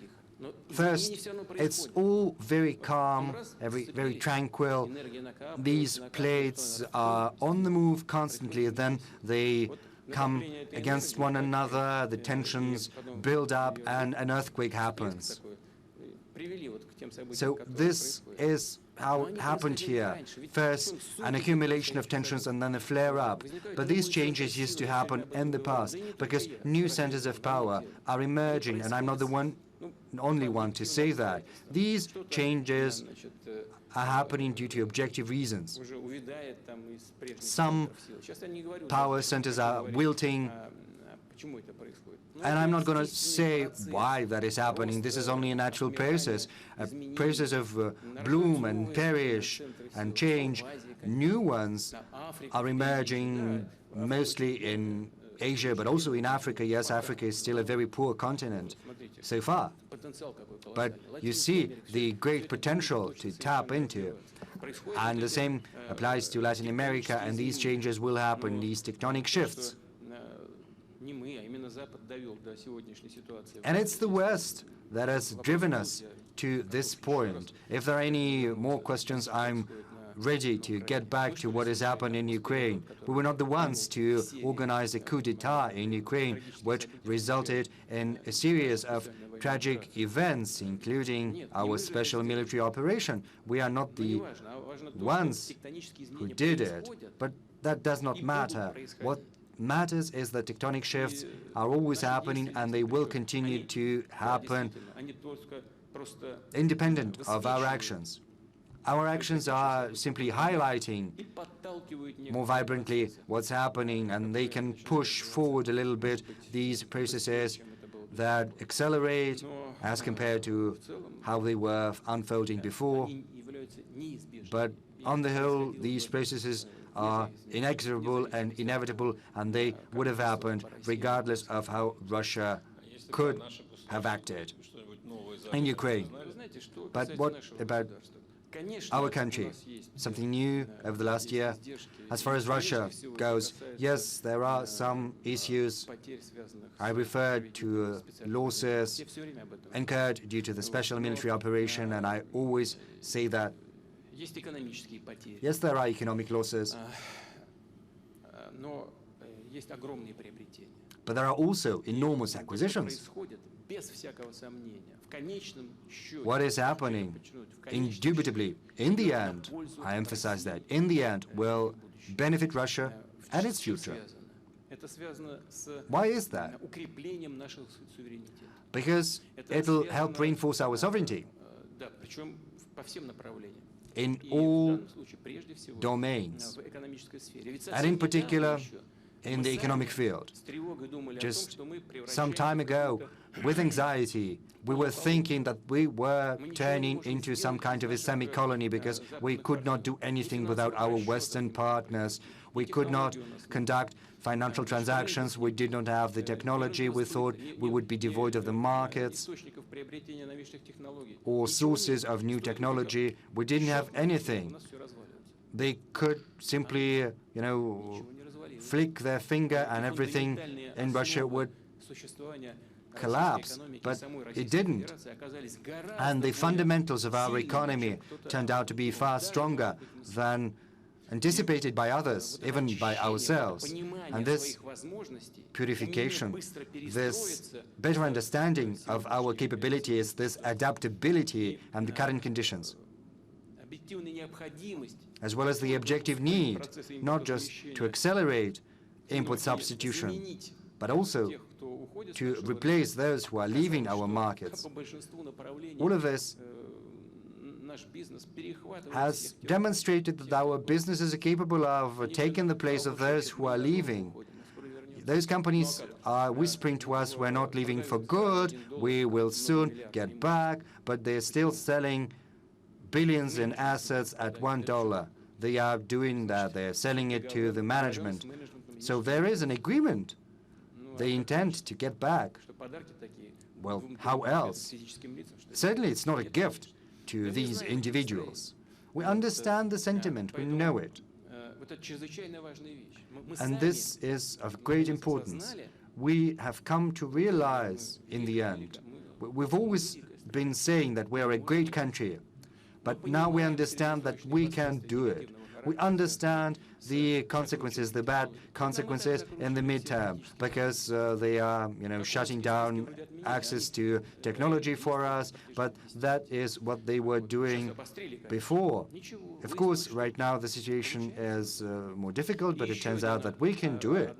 first, it's all very calm, very tranquil. These plates are on the move constantly, then they come against one another, the tensions build up, and an earthquake happens. So this is how it happened here. First, an accumulation of tensions and then a flare-up. But these changes used to happen in the past because new centers of power are emerging, and I'm not the only one to say that. These changes are happening due to objective reasons. Some power centers are wilting, and I'm not going to say why that is happening. This is only a natural process, a process of bloom and perish and change. New ones are emerging mostly in Asia, but also in Africa. Yes, Africa is still a very poor continent so far. But you see the great potential to tap into. And the same applies to Latin America, and these changes will happen, these tectonic shifts. And it's the West that has driven us to this point. If there are any more questions, I'm ready to get back to what has happened in Ukraine. We were not the ones to organize a coup d'etat in Ukraine, which resulted in a series of tragic events, including our special military operation. We are not the ones who did it, but that does not matter. What matters is that tectonic shifts are always happening, and they will continue to happen independent of our actions. Our actions are simply highlighting more vibrantly what's happening, and they can push forward a little bit these processes that accelerate as compared to how they were unfolding before. But on the whole, these processes are inexorable and inevitable, and they would have happened regardless of how Russia could have acted in Ukraine. But what about our country? Something new over the last year? As far as Russia goes, yes, there are some issues. I referred to losses incurred due to the special military operation, and I always say that yes, there are economic losses, but there are also enormous acquisitions. What is happening, indubitably, in the end, I emphasize that, in the end, will benefit Russia and its future. Why is that? Because it'll help reinforce our sovereignty in all domains, and in particular in the economic field. Just some time ago, with anxiety, we were thinking that we were turning into some kind of a semi-colony because we could not do anything without our Western partners. We could not conduct financial transactions. We did not have the technology. We thought we would be devoid of the markets or sources of new technology. We didn't have anything. They could simply, flick their finger and everything in Russia would collapse, but it didn't. And the fundamentals of our economy turned out to be far stronger than anticipated by others, even by ourselves. And this purification, this better understanding of our capabilities, this adaptability and the current conditions, as well as the objective need, not just to accelerate import substitution, but also to replace those who are leaving our markets. All of this has demonstrated that our businesses are capable of taking the place of those who are leaving. Those companies are whispering to us, we're not leaving for good, we will soon get back, but they're still selling billions in assets at $1. They are doing that, they're selling it to the management. So there is an agreement. They intend to get back. Well, how else? Certainly it's not a gift to these individuals. We understand the sentiment, we know it. And this is of great importance. We have come to realize in the end, we've always been saying that we are a great country, but now we understand that we can do it. We understand the consequences, the bad consequences in the midterm, because they are, shutting down access to technology for us, but that is what they were doing before. Of course, right now the situation is more difficult, but it turns out that we can do it.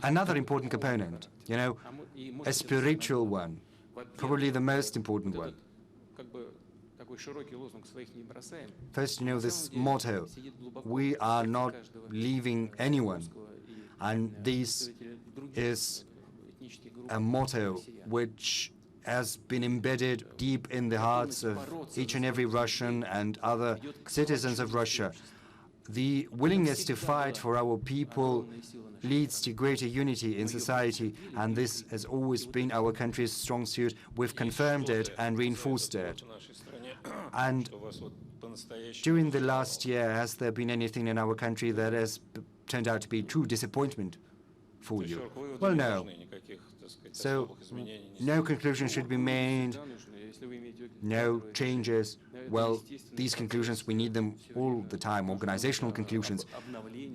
Another important component, a spiritual one, probably the most important one. First, this motto, we are not leaving anyone. And this is a motto which has been embedded deep in the hearts of each and every Russian and other citizens of Russia. The willingness to fight for our people leads to greater unity in society, and this has always been our country's strong suit. We've confirmed it and reinforced it. And during the last year, has there been anything in our country that has turned out to be true disappointment for you? Well, no. So, no conclusion should be made, no changes. Well, these conclusions, we need them all the time, organizational conclusions,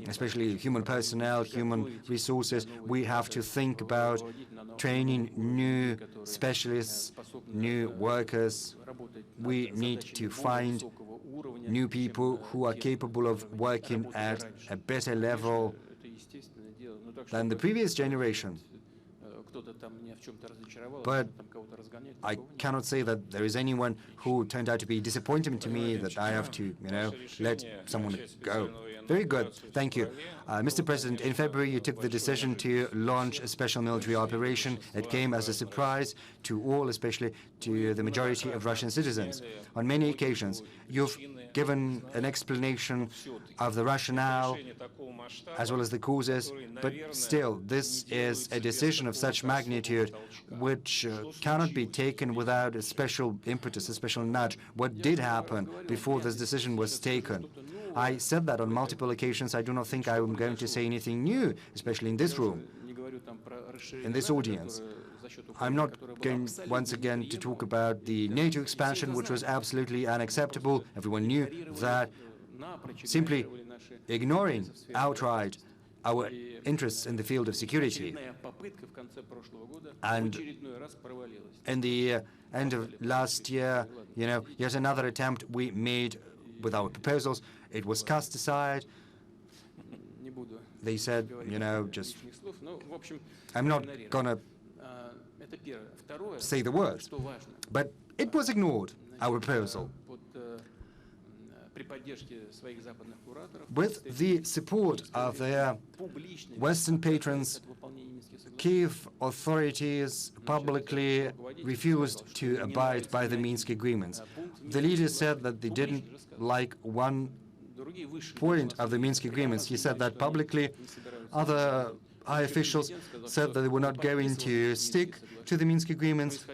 especially human personnel, human resources. We have to think about training new specialists, new workers. We need to find new people who are capable of working at a better level than the previous generation. But I cannot say that there is anyone who turned out to be disappointing to me that I have to, let someone go. Very good. Thank you. Mr. President, in February, you took the decision to launch a special military operation. It came as a surprise to all, especially to the majority of Russian citizens. On many occasions, you've given an explanation of the rationale as well as the causes, but still, this is a decision of such magnitude which cannot be taken without a special impetus, a special nudge. What did happen before this decision was taken? I said that on multiple occasions. I do not think I am going to say anything new, especially in this room, in this audience. I'm not going once again to talk about the NATO expansion, which was absolutely unacceptable. Everyone knew that. Simply ignoring outright our interests in the field of security. And in the end of last year, yet another attempt we made with our proposals. It was cast aside. They said, just, I'm not gonna say the words, but it was ignored, our proposal. With the support of their Western patrons, Kiev authorities publicly refused to abide by the Minsk agreements. The leader said that they didn't like one point of the Minsk agreements. He said that publicly. Other high officials said that they were not going to stick to the Minsk agreements.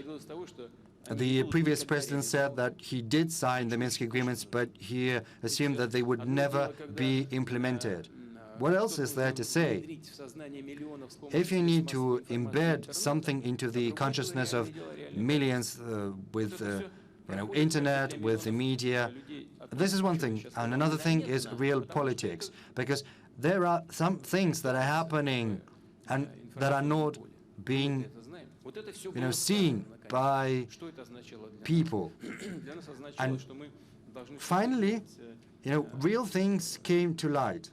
The previous president said that he did sign the Minsk agreements, but he assumed that they would never be implemented. What else is there to say? If you need to embed something into the consciousness of millions with internet, with the media, this is one thing. And another thing is real politics, because there are some things that are happening and that are not being seen by people. And finally, real things came to light,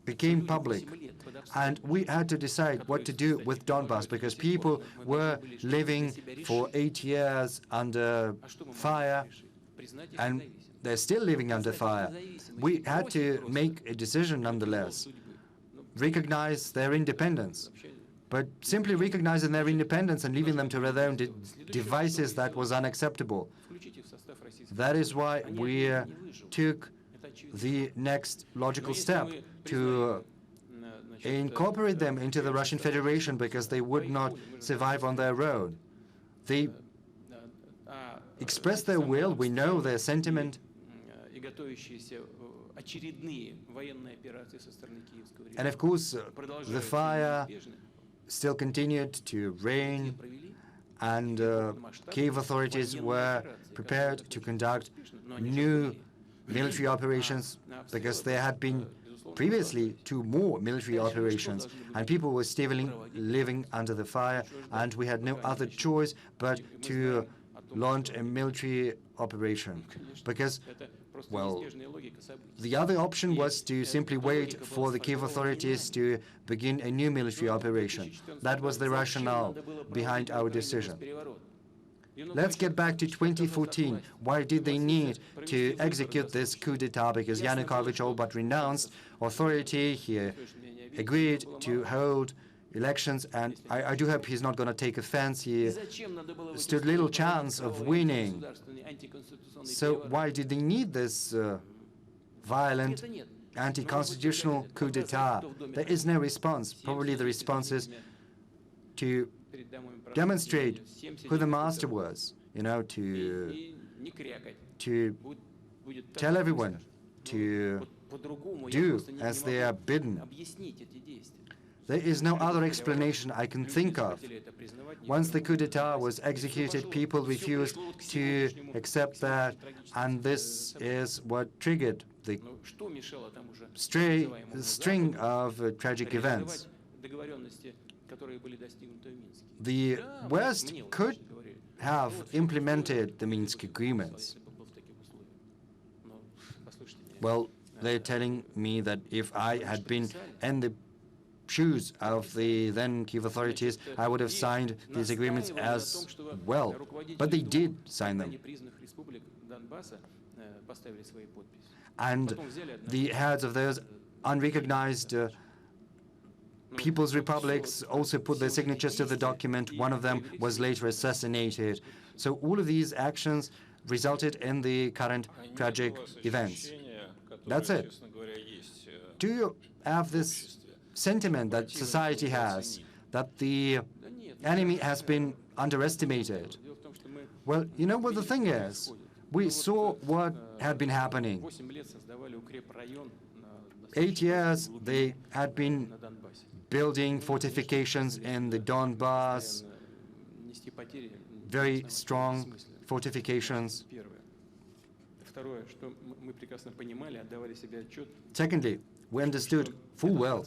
became public, and we had to decide what to do with Donbass, because people were living for 8 years under fire, and they're still living under fire. We had to make a decision nonetheless, recognize their independence. But simply recognizing their independence and leaving them to their own devices, that was unacceptable. That is why we took the next logical step to incorporate them into the Russian Federation, because they would not survive on their own. They expressed their will, we know their sentiment, and of course the fire still continued to reign, and Kiev authorities were prepared to conduct new military operations, because there had been previously 2 more military operations, and people were still living under the fire, and we had no other choice but to launch a military operation, because, well, the other option was to simply wait for the Kiev authorities to begin a new military operation. That was the rationale behind our decision. Let's get back to 2014. Why did they need to execute this coup d'etat? Because Yanukovych all but renounced authority. He agreed to hold elections, and I do hope he's not going to take offense. He stood little chance of winning. So why did they need this violent, anti-constitutional coup d'etat? There is no response. Probably the response is to demonstrate who the master was, to tell everyone to do as they are bidden. There is no other explanation I can think of. Once the coup d'etat was executed, people refused to accept that, and this is what triggered the string of tragic events. The West could have implemented the Minsk agreements. Well, they're telling me that if I had been in the shoes of the then Kiev authorities, I would have signed these agreements as well. But they did sign them. And the heads of those unrecognized People's Republics also put their signatures to the document. One of them was later assassinated. So all of these actions resulted in the current tragic events. That's it. Do you have this sentiment that society has, that the enemy has been underestimated? Well, you know what the thing is? We saw what had been happening. 8 years they had been building fortifications in the Donbass, very strong fortifications. Secondly, we understood full well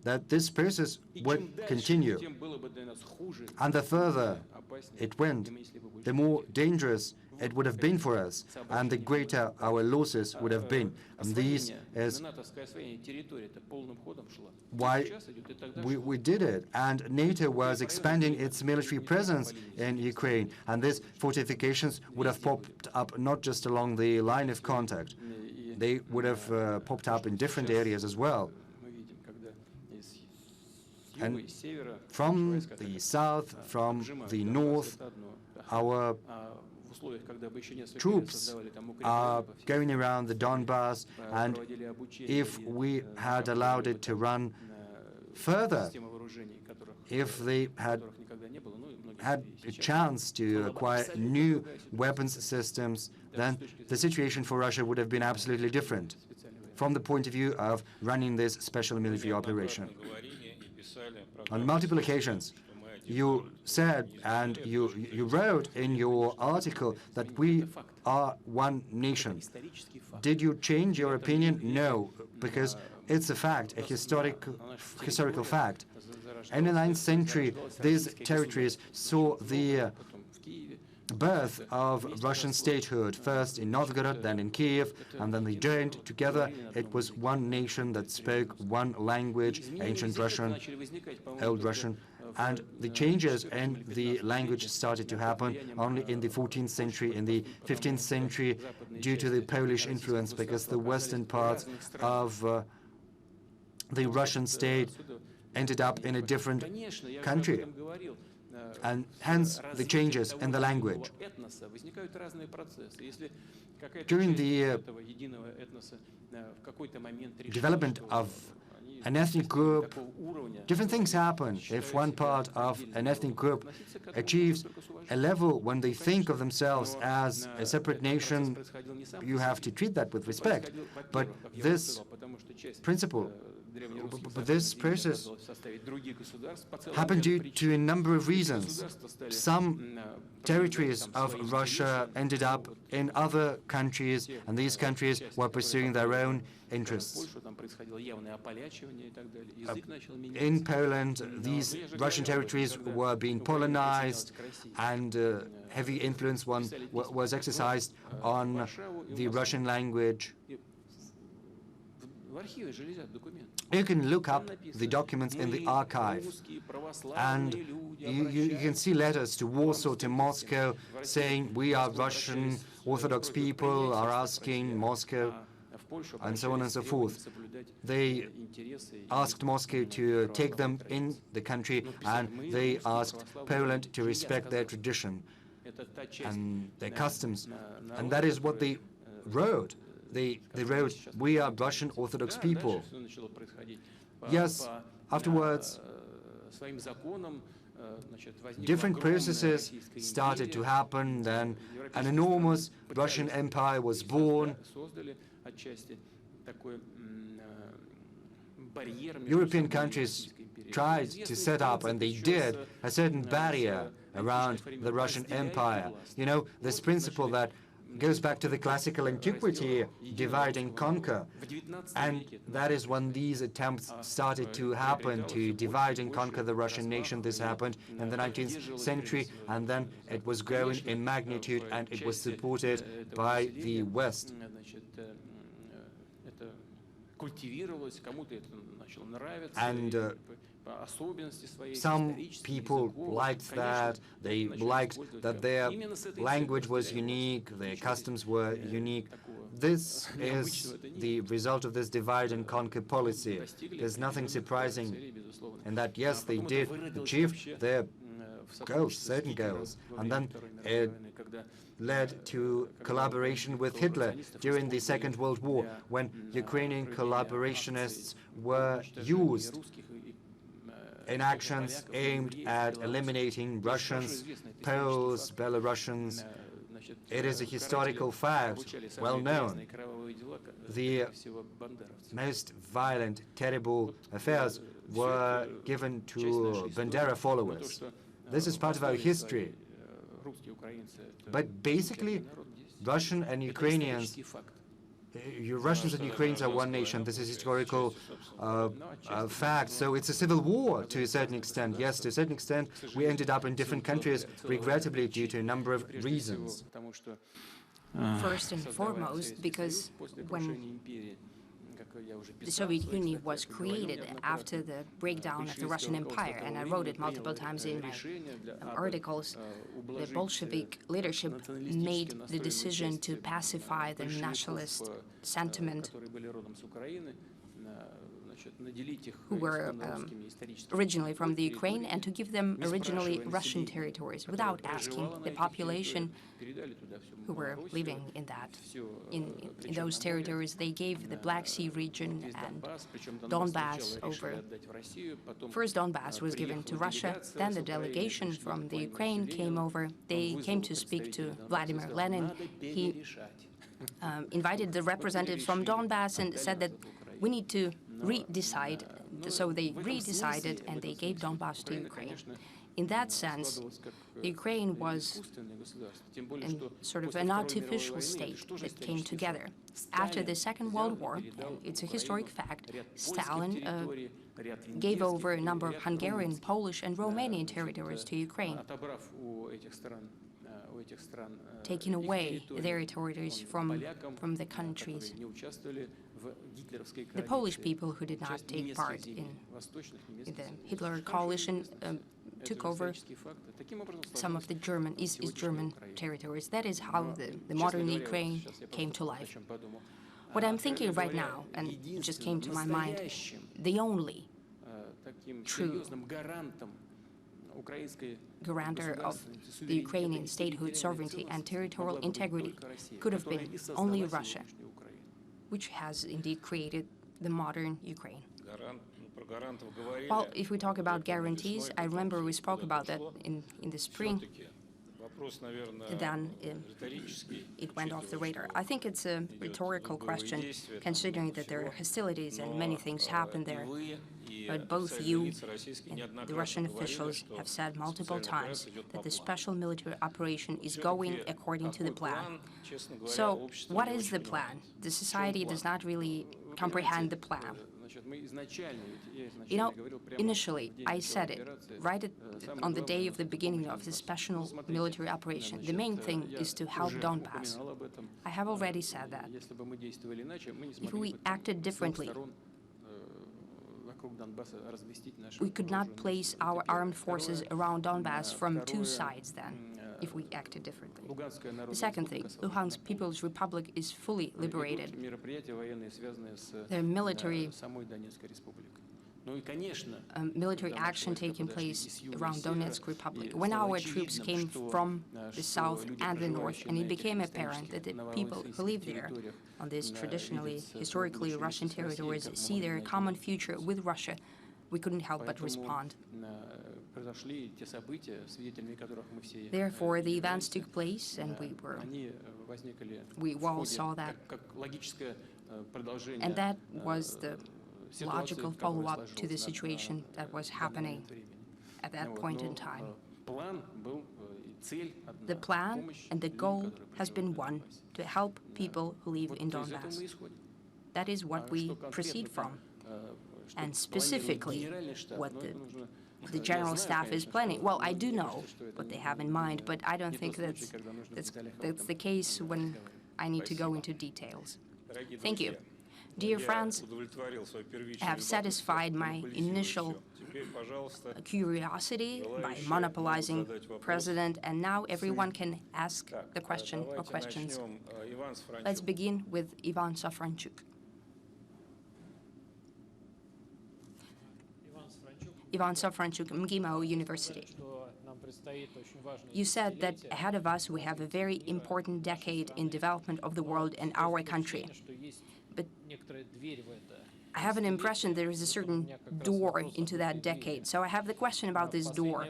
that this process would continue. And the further it went, the more dangerous it would have been for us, and the greater our losses would have been. And this is why we did it. And NATO was expanding its military presence in Ukraine, and these fortifications would have popped up not just along the line of contact. They would have popped up in different areas as well. And from the south, from the north, our troops are going around the Donbass, and if we had allowed it to run further, if they had a chance to acquire new weapons systems, then the situation for Russia would have been absolutely different from the point of view of running this special military operation. On multiple occasions, you said and you wrote in your article that we are one nation. Did you change your opinion? No, because it's a fact, a historical fact. In the 9th century, these territories saw the birth of Russian statehood, first in Novgorod, then in Kiev, and then they joined together. It was one nation that spoke one language, ancient Russian, Old Russian, and the changes in the language started to happen only in the 14th century, in the 15th century, due to the Polish influence, because the western parts of the Russian state ended up in a different country, and hence the changes in the language. During the development of an ethnic group, different things happen. If one part of an ethnic group achieves a level when they think of themselves as a separate nation, you have to treat that with respect. But this principle, this process happened due to a number of reasons. Some territories of Russia ended up in other countries, and these countries were pursuing their own interests. In Poland, these Russian territories were being Polonized, and heavy influence was exercised on the Russian language. You can look up the documents in the archive, and you can see letters to Warsaw, to Moscow, saying we are Russian Orthodox people, are asking Moscow, and so on and so forth. They asked Moscow to take them in the country, and they asked Poland to respect their tradition and their customs. And that is what they wrote. They wrote, we are Russian Orthodox people. Yes, afterwards, different processes started to happen. Then an enormous Russian Empire was born. European countries tried to set up, and they did, a certain barrier around the Russian Empire. You know, this principle that goes back to the classical antiquity, divide and conquer. And that is when these attempts started to happen, to divide and conquer the Russian nation. This happened in the 19th century, and then it was growing in magnitude, and it was supported by the West. And some people liked that. They liked that their language was unique, their customs were unique. This is the result of this divide and conquer policy. There's nothing surprising in that. Yes, they did achieve their goals, certain goals, and then it led to collaboration with Hitler during the Second World War, when Ukrainian collaborationists were used in actions aimed at eliminating Russians, Poles, Belarusians. It is a historical fact, well known. The most violent, terrible affairs were given to Bandera followers. This is part of our history. But basically, Russian and Ukrainians Russians and Ukrainians are one nation. This is historical fact. So it's a civil war to a certain extent. Yes, to a certain extent, we ended up in different countries, regrettably, due to a number of reasons. First and foremost, because when the Soviet Union was created after the breakdown of the Russian Empire, and I wrote it multiple times in my articles, the Bolshevik leadership made the decision to pacify the nationalist sentiment who were originally from the Ukraine and to give them originally Russian territories without asking the population who were living in those territories. They gave the Black Sea region and Donbass over. First Donbass was given to Russia, then the delegation from the Ukraine came over. They came to speak to Vladimir Lenin. He invited the representatives from Donbass and said that we need to redecide. So they redecided and they gave Donbass to Ukraine. In that sense, the Ukraine was sort of an artificial state that came together. After the Second World War, and it's a historic fact, Stalin gave over a number of Hungarian, Polish, and Romanian territories to Ukraine, taking away their territories from the countries. The Polish people who did not take part in the Hitler coalition took over some of the East German territories. That is how the modern Ukraine came to life. What I'm thinking right now, and it just came to my mind, the only true guarantor of the Ukrainian statehood, sovereignty, and territorial integrity could have been only Russia, which has indeed created the modern Ukraine. Well, if we talk about guarantees, I remember we spoke about that in the spring. Then it went off the radar. I think it's a rhetorical question, considering that there are hostilities and many things happen there. But both you and the Russian officials have said multiple times that the special military operation is going according to the plan. So what is the plan? The society does not really comprehend the plan. You know, initially, I said it right on the day of the beginning of the special military operation. The main thing is to help Donbass. I have already said that. If we acted differently, we could not place our armed forces around Donbass from two sides then, if we acted differently. The second thing, Luhansk People's Republic is fully liberated. The military action taking place around Donetsk Republic. When our troops came from the south and the north, and it became apparent that the people who live there on these traditionally, historically Russian territories see their common future with Russia, we couldn't help but respond. Therefore, the events took place, and we all saw that. And that was the logical follow-up to the situation that was happening at that point in time. The plan and the goal has been one, to help people who live in Donbass. That is what we proceed from. And specifically, what the General Staff is planning. Well, I do know what they have in mind, but I don't think that's the case when I need to go into details. Thank you. Dear friends, I have satisfied my initial curiosity by monopolizing President, and now everyone can ask the question or questions. Let's begin with Ivan Safranchuk. Ivan Safranchuk, MGIMO University. You said that ahead of us we have a very important decade in development of the world and our country. But I have an impression there is a certain door into that decade. So I have the question about this door.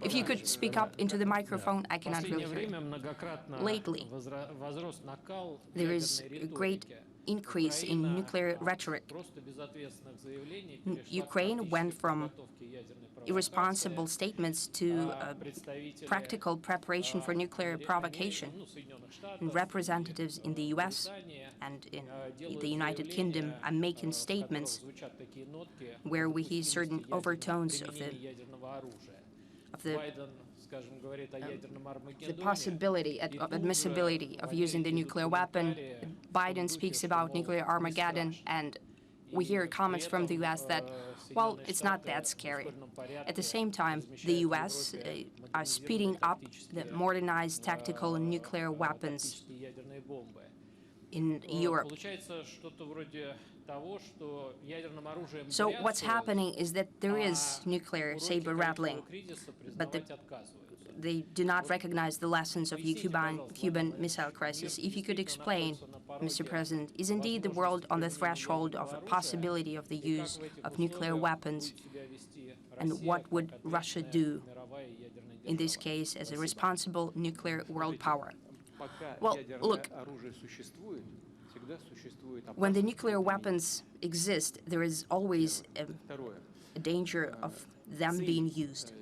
If you could speak up into the microphone, I cannot really hear you. Lately, there is a great increase in nuclear rhetoric. Ukraine went from irresponsible statements to practical preparation for nuclear provocation. And representatives in the US and in the United Kingdom are making statements where we hear certain overtones of the possibility of admissibility of using the nuclear weapon. Biden speaks about nuclear Armageddon, and we hear comments from the US that, well, it's not that scary. At the same time, the US are speeding up the modernized tactical nuclear weapons in Europe. So what's happening is that there is nuclear saber rattling, but they do not recognize the lessons of the Cuban Missile Crisis. If you could explain, Mr. President, is indeed the world on the threshold of a possibility of the use of nuclear weapons, and what would Russia do in this case as a responsible nuclear world power? Well, look, when the nuclear weapons exist, there is always a danger of them being used.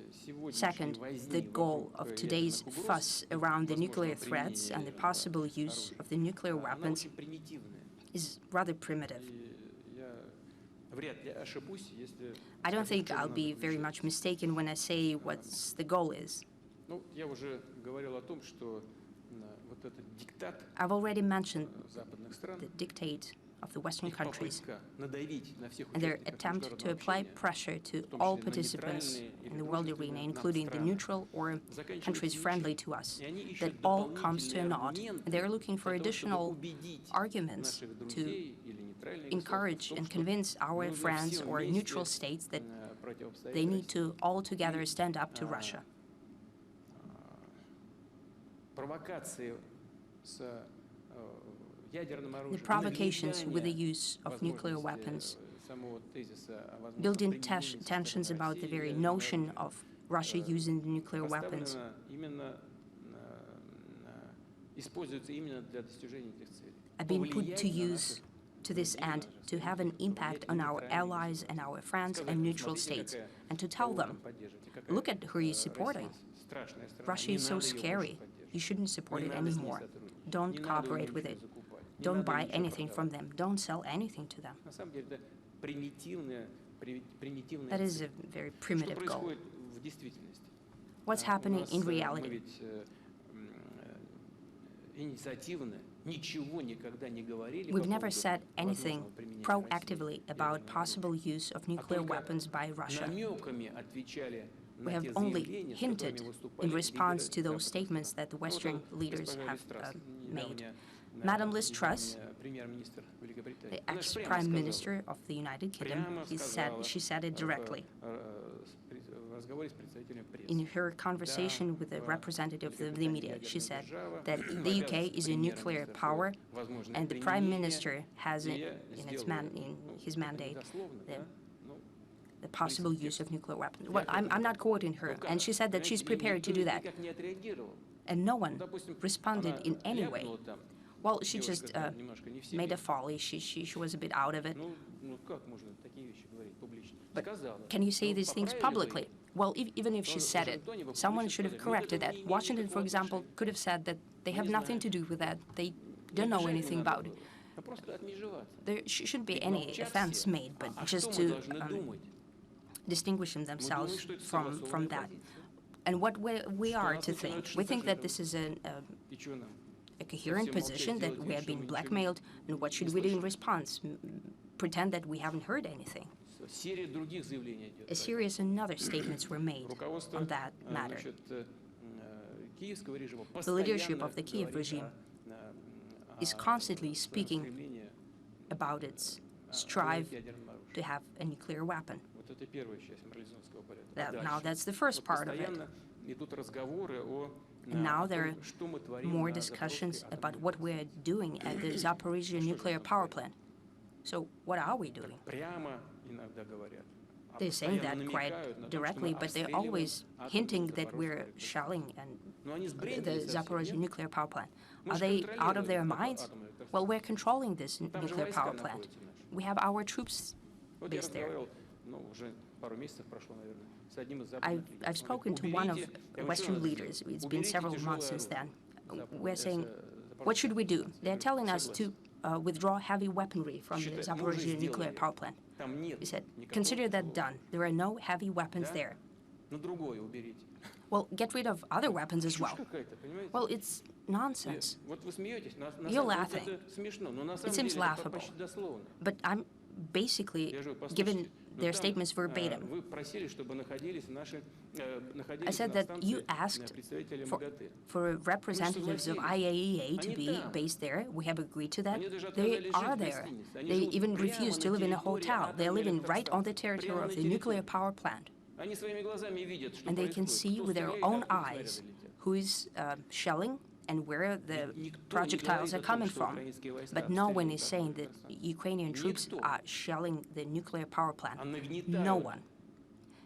Second, the goal of today's fuss around the nuclear threats and the possible use of the nuclear weapons is rather primitive. I don't think I'll be very much mistaken when I say what the goal is. I've already mentioned the dictate of the Western countries and their attempt to apply pressure to all participants in the world arena, including the neutral or countries friendly to us, that all comes to a naught. They're looking for additional arguments to encourage and convince our friends or neutral states that they need to all together stand up to Russia. The provocations with the use of nuclear weapons, building tensions about the very notion of Russia using the nuclear weapons, are being put to use to this end to have an impact on our allies and our friends and neutral states, and to tell them, look at who you're supporting. Russia is so scary. You shouldn't support it anymore. Don't cooperate with it. Don't buy anything from them. Don't sell anything to them. That is a very primitive goal. What's happening in reality? We've never said anything proactively about possible use of nuclear weapons by Russia. We have only hinted in response to those statements that the Western leaders have made. Madam Liz Truss, the ex-Prime Minister of the United Kingdom, she said it directly. In her conversation with a representative of the media, she said that the UK is a nuclear power, and the Prime Minister has in his mandate the possible use of nuclear weapons. Well, I'm not quoting her, and she said that she's prepared to do that. And no one responded in any way. Well, she just made a folly. She was a bit out of it. But can you say these things publicly? Well, even if she said it, someone should have corrected that. Washington, for example, could have said that they have nothing to do with that. They don't know anything about it. There shouldn't be any offense made, but just to distinguish themselves from that. And what we are to think. We think that this is a coherent position, that we have been blackmailed, and what should we do in response? Pretend that we haven't heard anything. A series and other statements were made on that matter. The leadership of the Kiev regime is constantly speaking about its strive to have a nuclear weapon. Now that's the first part of it. And now there are more discussions about what we're doing at the Zaporizhzhia nuclear power plant. So what are we doing? They're saying that quite directly, but they're always hinting that we're shelling and the Zaporizhzhia nuclear power plant. Are they out of their minds? Well, we're controlling this nuclear power plant. We have our troops based there. I've spoken to one of the Western leaders. It's been several months since then. We're saying, what should we do? They're telling us to withdraw heavy weaponry from the Zaporizhzhia nuclear power plant. He said, consider that done. There are no heavy weapons there. Well, get rid of other weapons as well. Well, it's nonsense. You're laughing. It seems laughable. But I'm basically giving their statements verbatim. I said that you asked for representatives of IAEA to be based there. We have agreed to that. They are there. They even refuse to live in a hotel. They're living right on the territory of the nuclear power plant. And they can see with their own eyes who is shelling and where the projectiles are coming from. But no one is saying that Ukrainian troops are shelling the nuclear power plant. No one.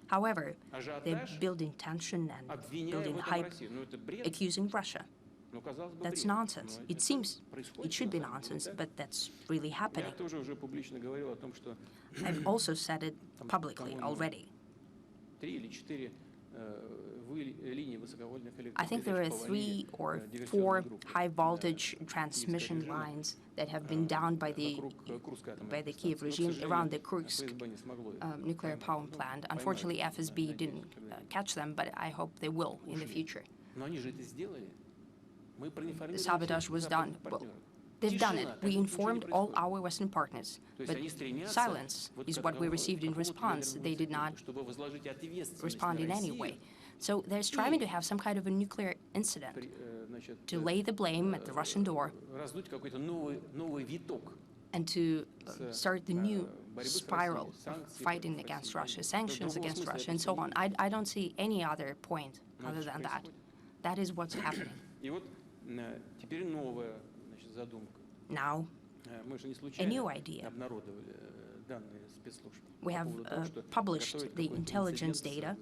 However, they're building tension and building hype, accusing Russia. That's nonsense. It seems it should be nonsense, but that's really happening. I've also said it publicly already. I think there are 3 or 4 high-voltage transmission lines that have been downed by the Kiev regime around the Kursk nuclear power plant. Unfortunately, FSB didn't catch them, but I hope they will in the future. The sabotage was done. Well, they've done it. We informed all our Western partners. But silence is what we received in response. They did not respond in any way. So they're striving to have some kind of a nuclear incident, to lay the blame at the Russian door, and to start the new spiral of fighting against Russia, sanctions against Russia, and so on. I don't see any other point other than that. That is what's happening. Now, a new idea. We have published the intelligence data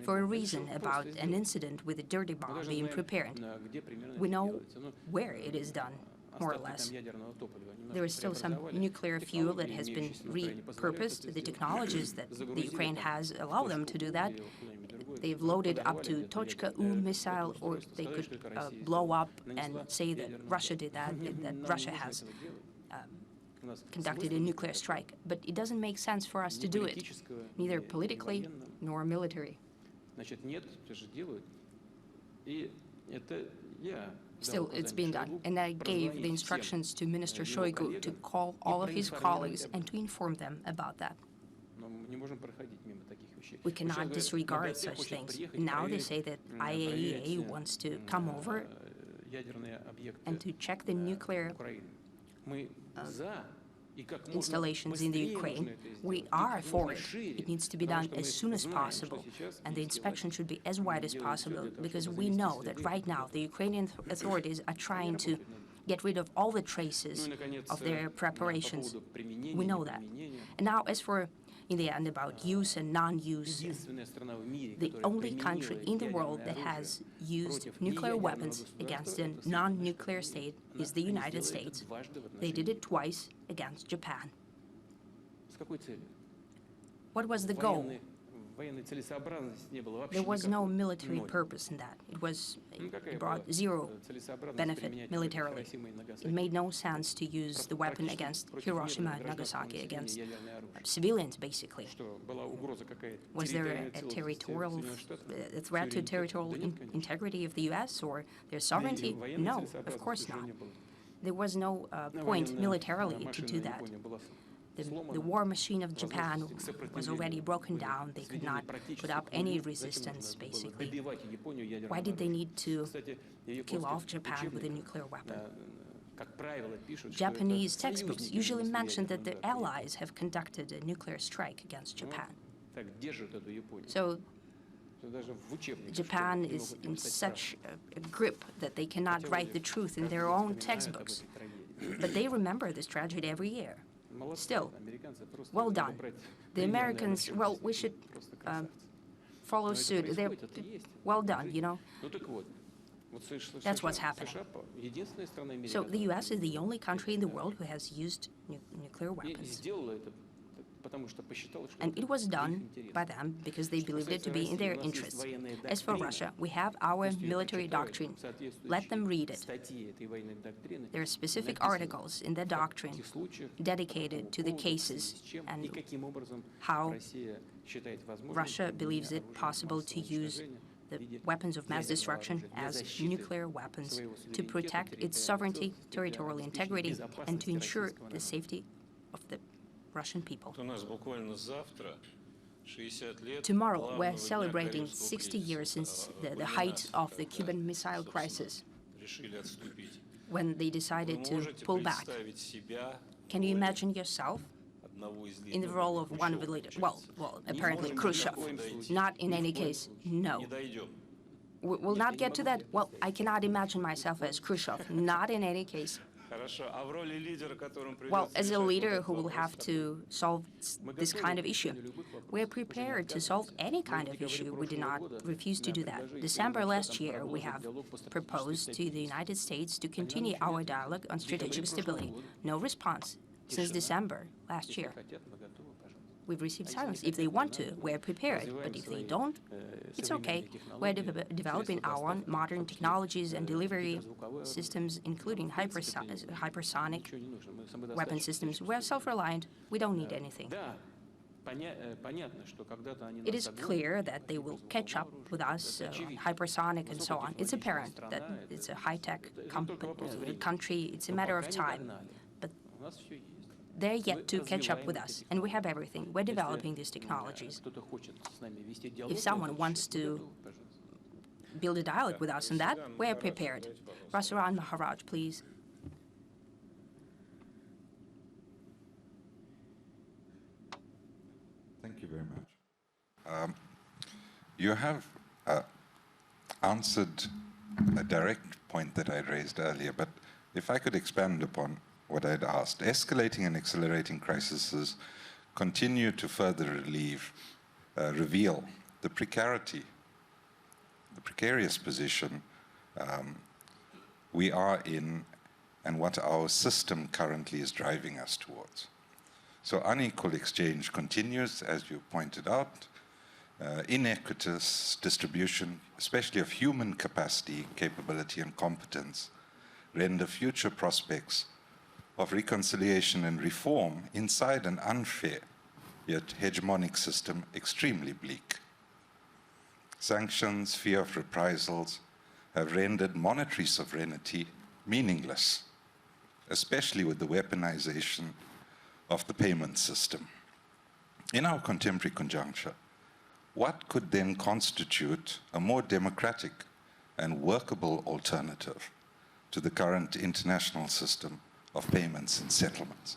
for a reason about an incident with a dirty bomb being prepared. We know where it is done, more or less. There is still some nuclear fuel that has been repurposed. The technologies that the Ukraine has allow them to do that. They've loaded up to Tochka-U missile, or they could blow up and say that Russia did that, that Russia has conducted a nuclear strike. But it doesn't make sense for us to do it, neither politically nor military. Still, it's been done. And I gave the instructions to Minister Shoigu to call all of his colleagues and to inform them about that. We cannot disregard such things. Now they say that IAEA wants to come over and to check the nuclear installations in the Ukraine. We are for it. It needs to be done as soon as possible, and the inspection should be as wide as possible, because we know that right now the Ukrainian authorities are trying to get rid of all the traces of their preparations. We know that. And now, as for, in the end, about use and non-use, the only country in the world that has used nuclear weapons against a non-nuclear state is the United States. They did it twice against Japan. What was the goal? There was no military purpose in that. It brought zero benefit militarily. It made no sense to use the weapon against Hiroshima and Nagasaki, against civilians, basically. Was there a territorial threat to territorial integrity of the U.S. or their sovereignty? No, of course not. There was no point militarily to do that. The war machine of Japan was already broken down. They could not put up any resistance, basically. Why did they need to kill off Japan with a nuclear weapon? Japanese textbooks usually mention that the Allies have conducted a nuclear strike against Japan. So Japan is in such a grip that they cannot write the truth in their own textbooks. But they remember this tragedy every year. Still, well done. The Americans, well, we should follow suit. They're well done, you know. That's what's happening. So the U.S. is the only country in the world who has used nuclear weapons. And it was done by them because they believed it to be in their interests. As for Russia, we have our military doctrine. Let them read it. There are specific articles in the doctrine dedicated to the cases and how Russia believes it possible to use the weapons of mass destruction as nuclear weapons to protect its sovereignty, territorial integrity, and to ensure the safety of the Russian people. Tomorrow, we're celebrating 60 years since the height of the Cuban Missile Crisis, when they decided to pull back. Can you imagine yourself in the role of one of the leaders? Well, apparently Khrushchev. Not in any case, no. We'll not get to that. Well, I cannot imagine myself as Khrushchev. Not in any case. Well, as a leader who will have to solve this kind of issue, we're prepared to solve any kind of issue. We do not refuse to do that. December last year, we have proposed to the United States to continue our dialogue on strategic stability. No response since December last year. We've received silence. If they want to, we're prepared. But if they don't, it's okay. We're developing our own modern technologies and delivery systems, including hypersonic weapon systems. We're self-reliant. We don't need anything. It is clear that they will catch up with us on hypersonic and so on. It's apparent that it's a high-tech country. It's a matter of time. But they're yet to catch up with us, and we have everything. We're developing these technologies. If someone wants to build a dialogue with us on that, we're prepared. Rasaran Maharaj, please. Thank you very much. You have answered a direct point that I raised earlier, but if I could expand upon what I'd asked. Escalating and accelerating crises continue to further reveal the precarity, the precarious position we are in and what our system currently is driving us towards. So unequal exchange continues, as you pointed out, inequitous distribution, especially of human capacity, capability, and competence, render future prospects of reconciliation and reform inside an unfair yet hegemonic system extremely bleak. Sanctions, fear of reprisals have rendered monetary sovereignty meaningless, especially with the weaponization of the payment system. In our contemporary conjuncture, what could then constitute a more democratic and workable alternative to the current international system of payments and settlements?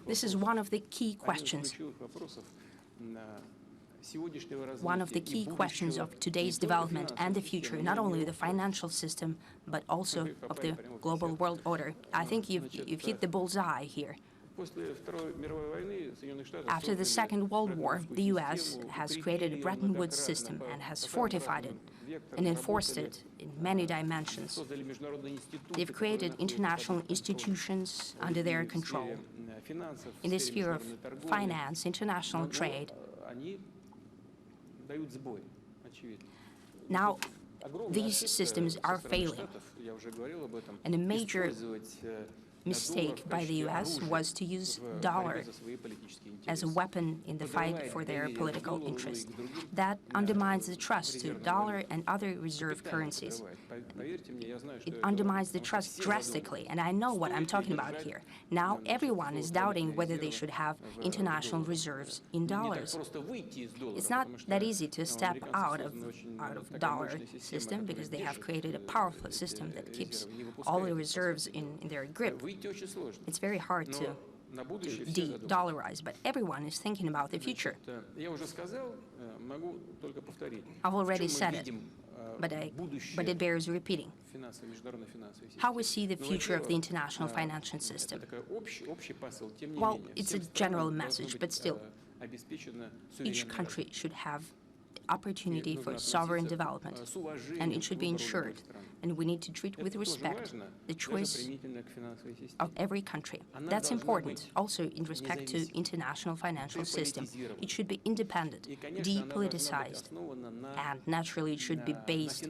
This is one of the key questions. One of the key questions of today's development and the future, not only the financial system, but also of the global world order. I think you've hit the bullseye here. After the Second World War, the U.S. has created a Bretton Woods system and has fortified it and enforced it in many dimensions. They've created international institutions under their control. In the sphere of finance, international trade, now these systems are failing. And a major mistake by the U.S. was to use dollar as a weapon in the fight for their political interest. That undermines the trust to dollar and other reserve currencies. It undermines the trust drastically, and I know what I'm talking about here. Now everyone is doubting whether they should have international reserves in dollars. It's not that easy to step out of dollar system because they have created a powerful system that keeps all the reserves in their grip. It's very hard to de-dollarize, but everyone is thinking about the future. I've already said it, but it bears repeating. How we see the future of the international financial system. Well, it's a general message, but still, Each country should have opportunity for sovereign development, and it should be ensured. And we need to treat with respect the choice of every country. That's important also in respect to international financial system. It should be independent, depoliticized, and naturally it should be based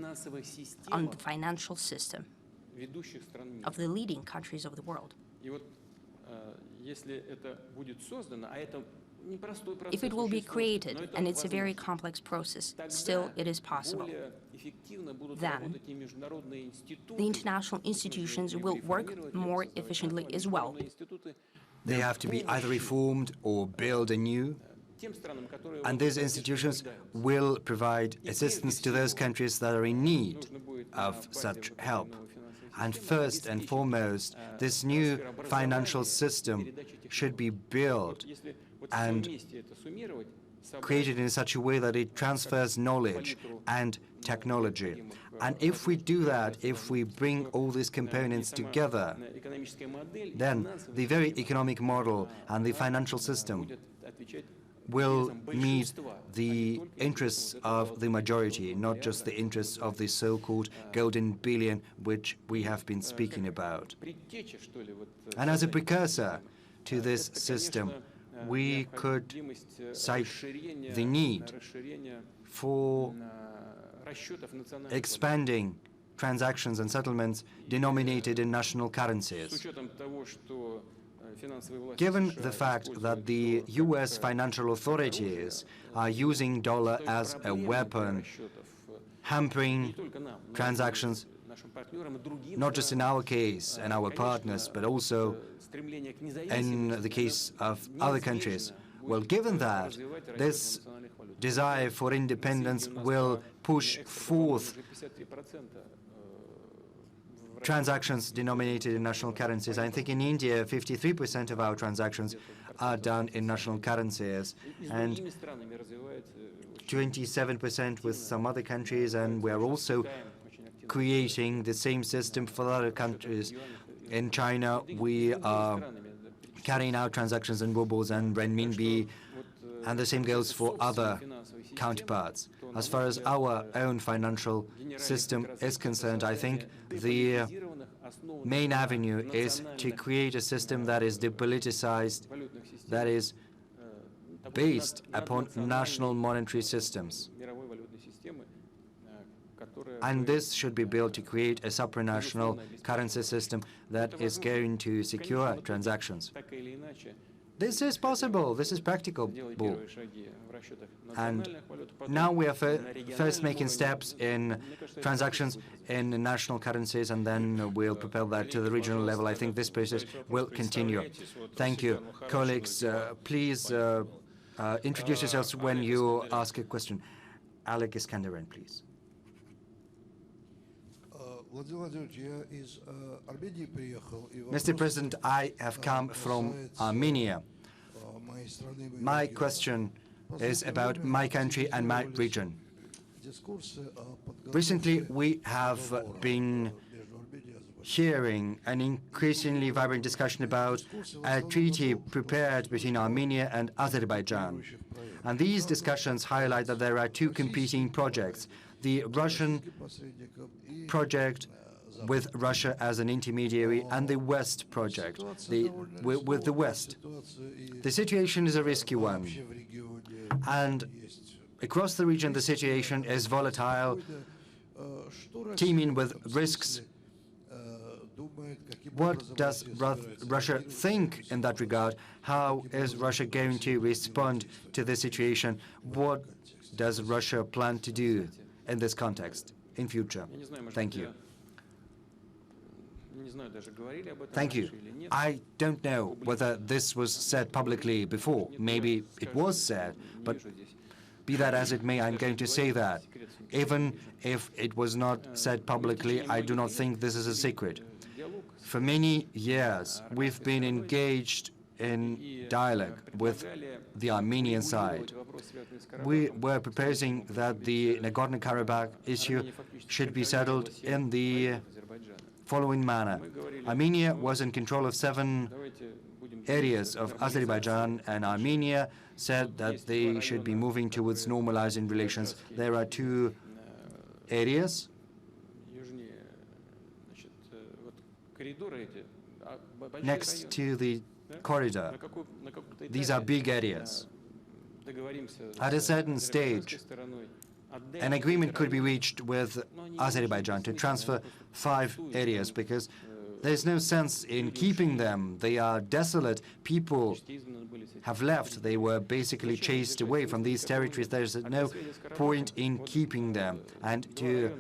on the financial system of the leading countries of the world. If it will be created, and it's a very complex process, still it is possible, then the international institutions will work more efficiently as well. They have to be either reformed or built anew, and these institutions will provide assistance to those countries that are in need of such help. And first and foremost, this new financial system should be built and created in such a way that it transfers knowledge and technology. And if we do that, if we bring all these components together, then the very economic model and the financial system will meet the interests of the majority, not just the interests of the so-called golden billion, which we have been speaking about. And as a precursor to this system, we could cite the need for expanding transactions and settlements denominated in national currencies. Given the fact that the US financial authorities are using dollar as a weapon, hampering transactions, not just in our case and our partners, but also in the case of other countries. Well, given that, this desire for independence will push forth transactions denominated in national currencies. I think in India, 53% of our transactions are done in national currencies, and 27% with some other countries, and we are also creating the same system for other countries. In China, we are carrying out transactions in rubles and renminbi, and the same goes for other counterparts. As far as our own financial system is concerned, I think the main avenue is to create a system that is depoliticized, that is based upon national monetary systems. And this should be built to create a supranational currency system that is going to secure transactions. This is possible, this is practicable. And now we are first making steps in transactions in national currencies, and then we'll propel that to the regional level. I think this process will continue. Thank you. Colleagues, please introduce yourselves when you ask a question. Alec Iskandaran, please. Mr. President, I have come from Armenia. My question is about my country and my region. Recently, we have been hearing an increasingly vibrant discussion about a treaty prepared between Armenia and Azerbaijan. And these discussions highlight that there are two competing projects: the Russian project with Russia as an intermediary, and the West project with the West. The situation is a risky one, and across the region the situation is volatile, teeming with risks. What does Russia think in that regard? How is Russia going to respond to this situation? What does Russia plan to do in this context in future? Thank you. Thank you. I don't know whether this was said publicly before. Maybe it was said, but be that as it may, I'm going to say that. Even if it was not said publicly, I do not think this is a secret. For many years, we've been engaged in dialogue with the Armenian side. We were proposing that the Nagorno-Karabakh issue should be settled in the following manner. Armenia was in control of 7 areas of Azerbaijan and Armenia said that they should be moving towards normalizing relations. There are two areas. Next to the corridor. These are big areas. At a certain stage, an agreement could be reached with Azerbaijan to transfer 5 areas because there's no sense in keeping them. They are desolate. People have left. They were basically chased away from these territories. There's no point in keeping them. And to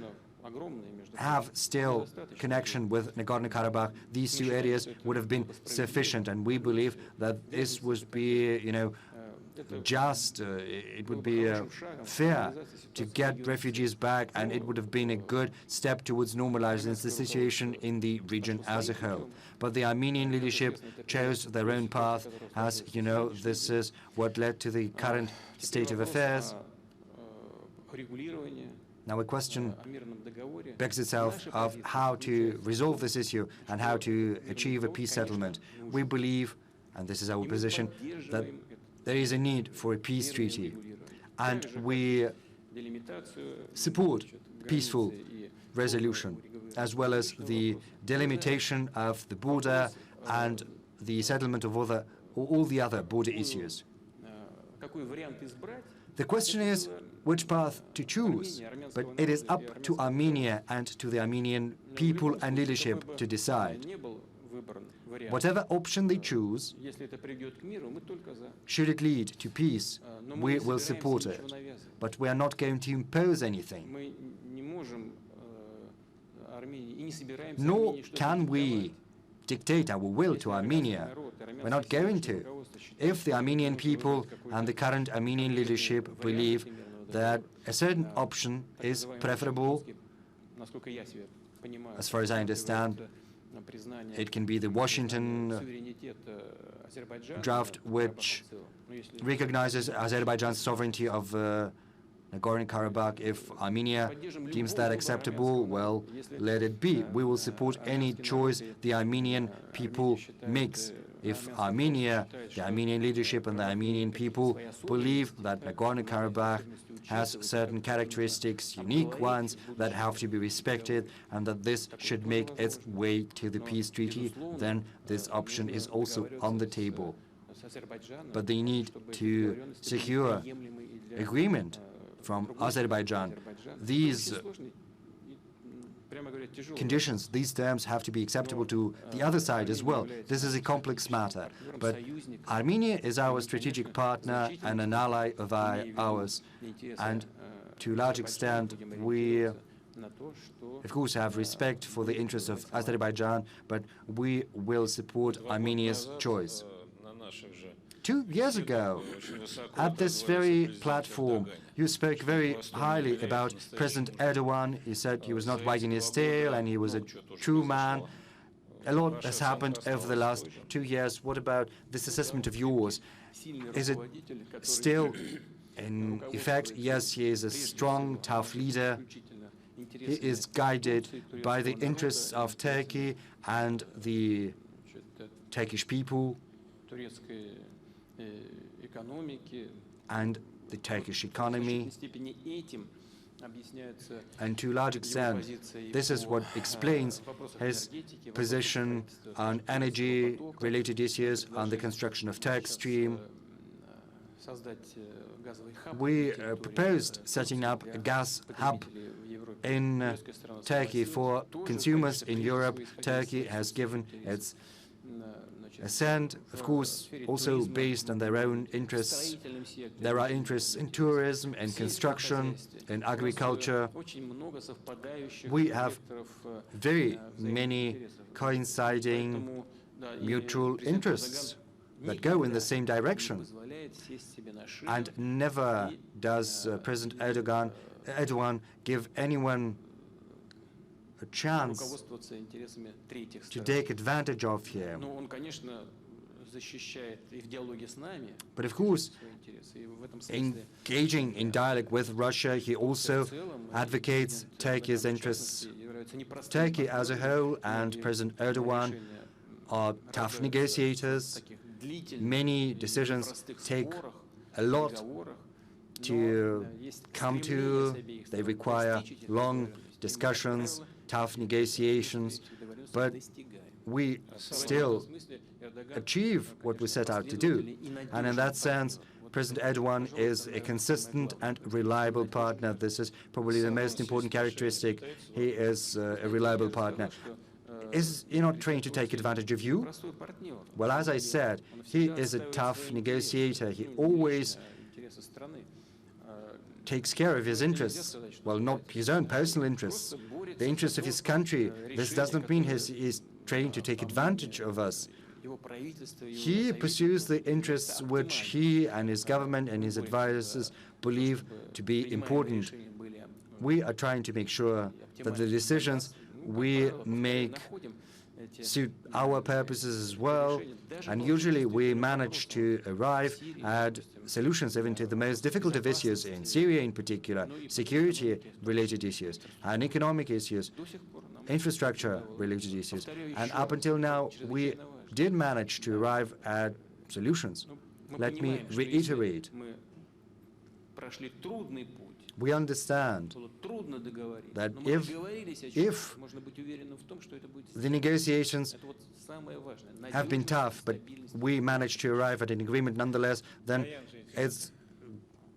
have still connection with Nagorno-Karabakh, these 2 areas would have been sufficient. And we believe that this would be, just, it would be fair to get refugees back, and it would have been a good step towards normalizing the situation in the region as a whole. But the Armenian leadership chose their own path. As you know, this is what led to the current state of affairs. Now a question begs itself of how to resolve this issue and how to achieve a peace settlement. We believe, and this is our position, that there is a need for a peace treaty, and we support peaceful resolution, as well as the delimitation of the border and the settlement of all the other border issues. The question is which path to choose, but it is up to Armenia and to the Armenian people and leadership to decide. Whatever option they choose, should it lead to peace, we will support it. But we are not going to impose anything. Nor can we dictate our will to Armenia. We're not going to. If the Armenian people and the current Armenian leadership believe that a certain option is preferable, as far as I understand, it can be the Washington draft, which recognizes Azerbaijan's sovereignty of Nagorno-Karabakh. If Armenia deems that acceptable, well, let it be. We will support any choice the Armenian people makes. If Armenia, the Armenian leadership and the Armenian people believe that Nagorno-Karabakh has certain characteristics, unique ones, that have to be respected, and that this should make its way to the peace treaty, then this option is also on the table. But they need to secure agreement from Azerbaijan. These conditions, these terms have to be acceptable to the other side as well. This is a complex matter. But Armenia is our strategic partner and an ally of ours. And to a large extent, we, of course, have respect for the interests of Azerbaijan, but we will support Armenia's choice. 2 years ago, at this very platform, you spoke very highly about President Erdogan. You said he was not wagging his tail and he was a true man. A lot has happened over the last 2 years. What about this assessment of yours? Is it still in effect? Yes, he is a strong, tough leader. He is guided by the interests of Turkey and the Turkish people and the Turkish economy. And to a large extent, this is what explains his position on energy-related issues, on the construction of Turk Stream. We proposed setting up a gas hub in Turkey for consumers in Europe. Turkey has given its assent, of course, also based on their own interests. There are interests in tourism, in construction, in agriculture. We have very many coinciding mutual interests that go in the same direction. And never does President Erdogan give anyone a chance to take advantage of him. But of course, engaging in dialogue with Russia, he also advocates Turkey's interests. Turkey as a whole and President Erdogan are tough negotiators. Many decisions take a lot to come to. They require long discussions, tough negotiations, but we still achieve what we set out to do. And in that sense, President Erdogan is a consistent and reliable partner. This is probably the most important characteristic. He is a reliable partner. Is he not trying to take advantage of you? Well, as I said, he is a tough negotiator. He always takes care of his interests. Well, not his own personal interests, the interests of his country. This doesn't mean he's trying to take advantage of us. He pursues the interests which he and his government and his advisors believe to be important. We are trying to make sure that the decisions we make suit our purposes as well, and usually we manage to arrive at solutions even to the most difficult of issues, in Syria in particular, security-related issues, and economic issues, infrastructure-related issues. And up until now, we did manage to arrive at solutions. Let me reiterate. We understand that if the negotiations have been tough, but we managed to arrive at an agreement nonetheless, then it's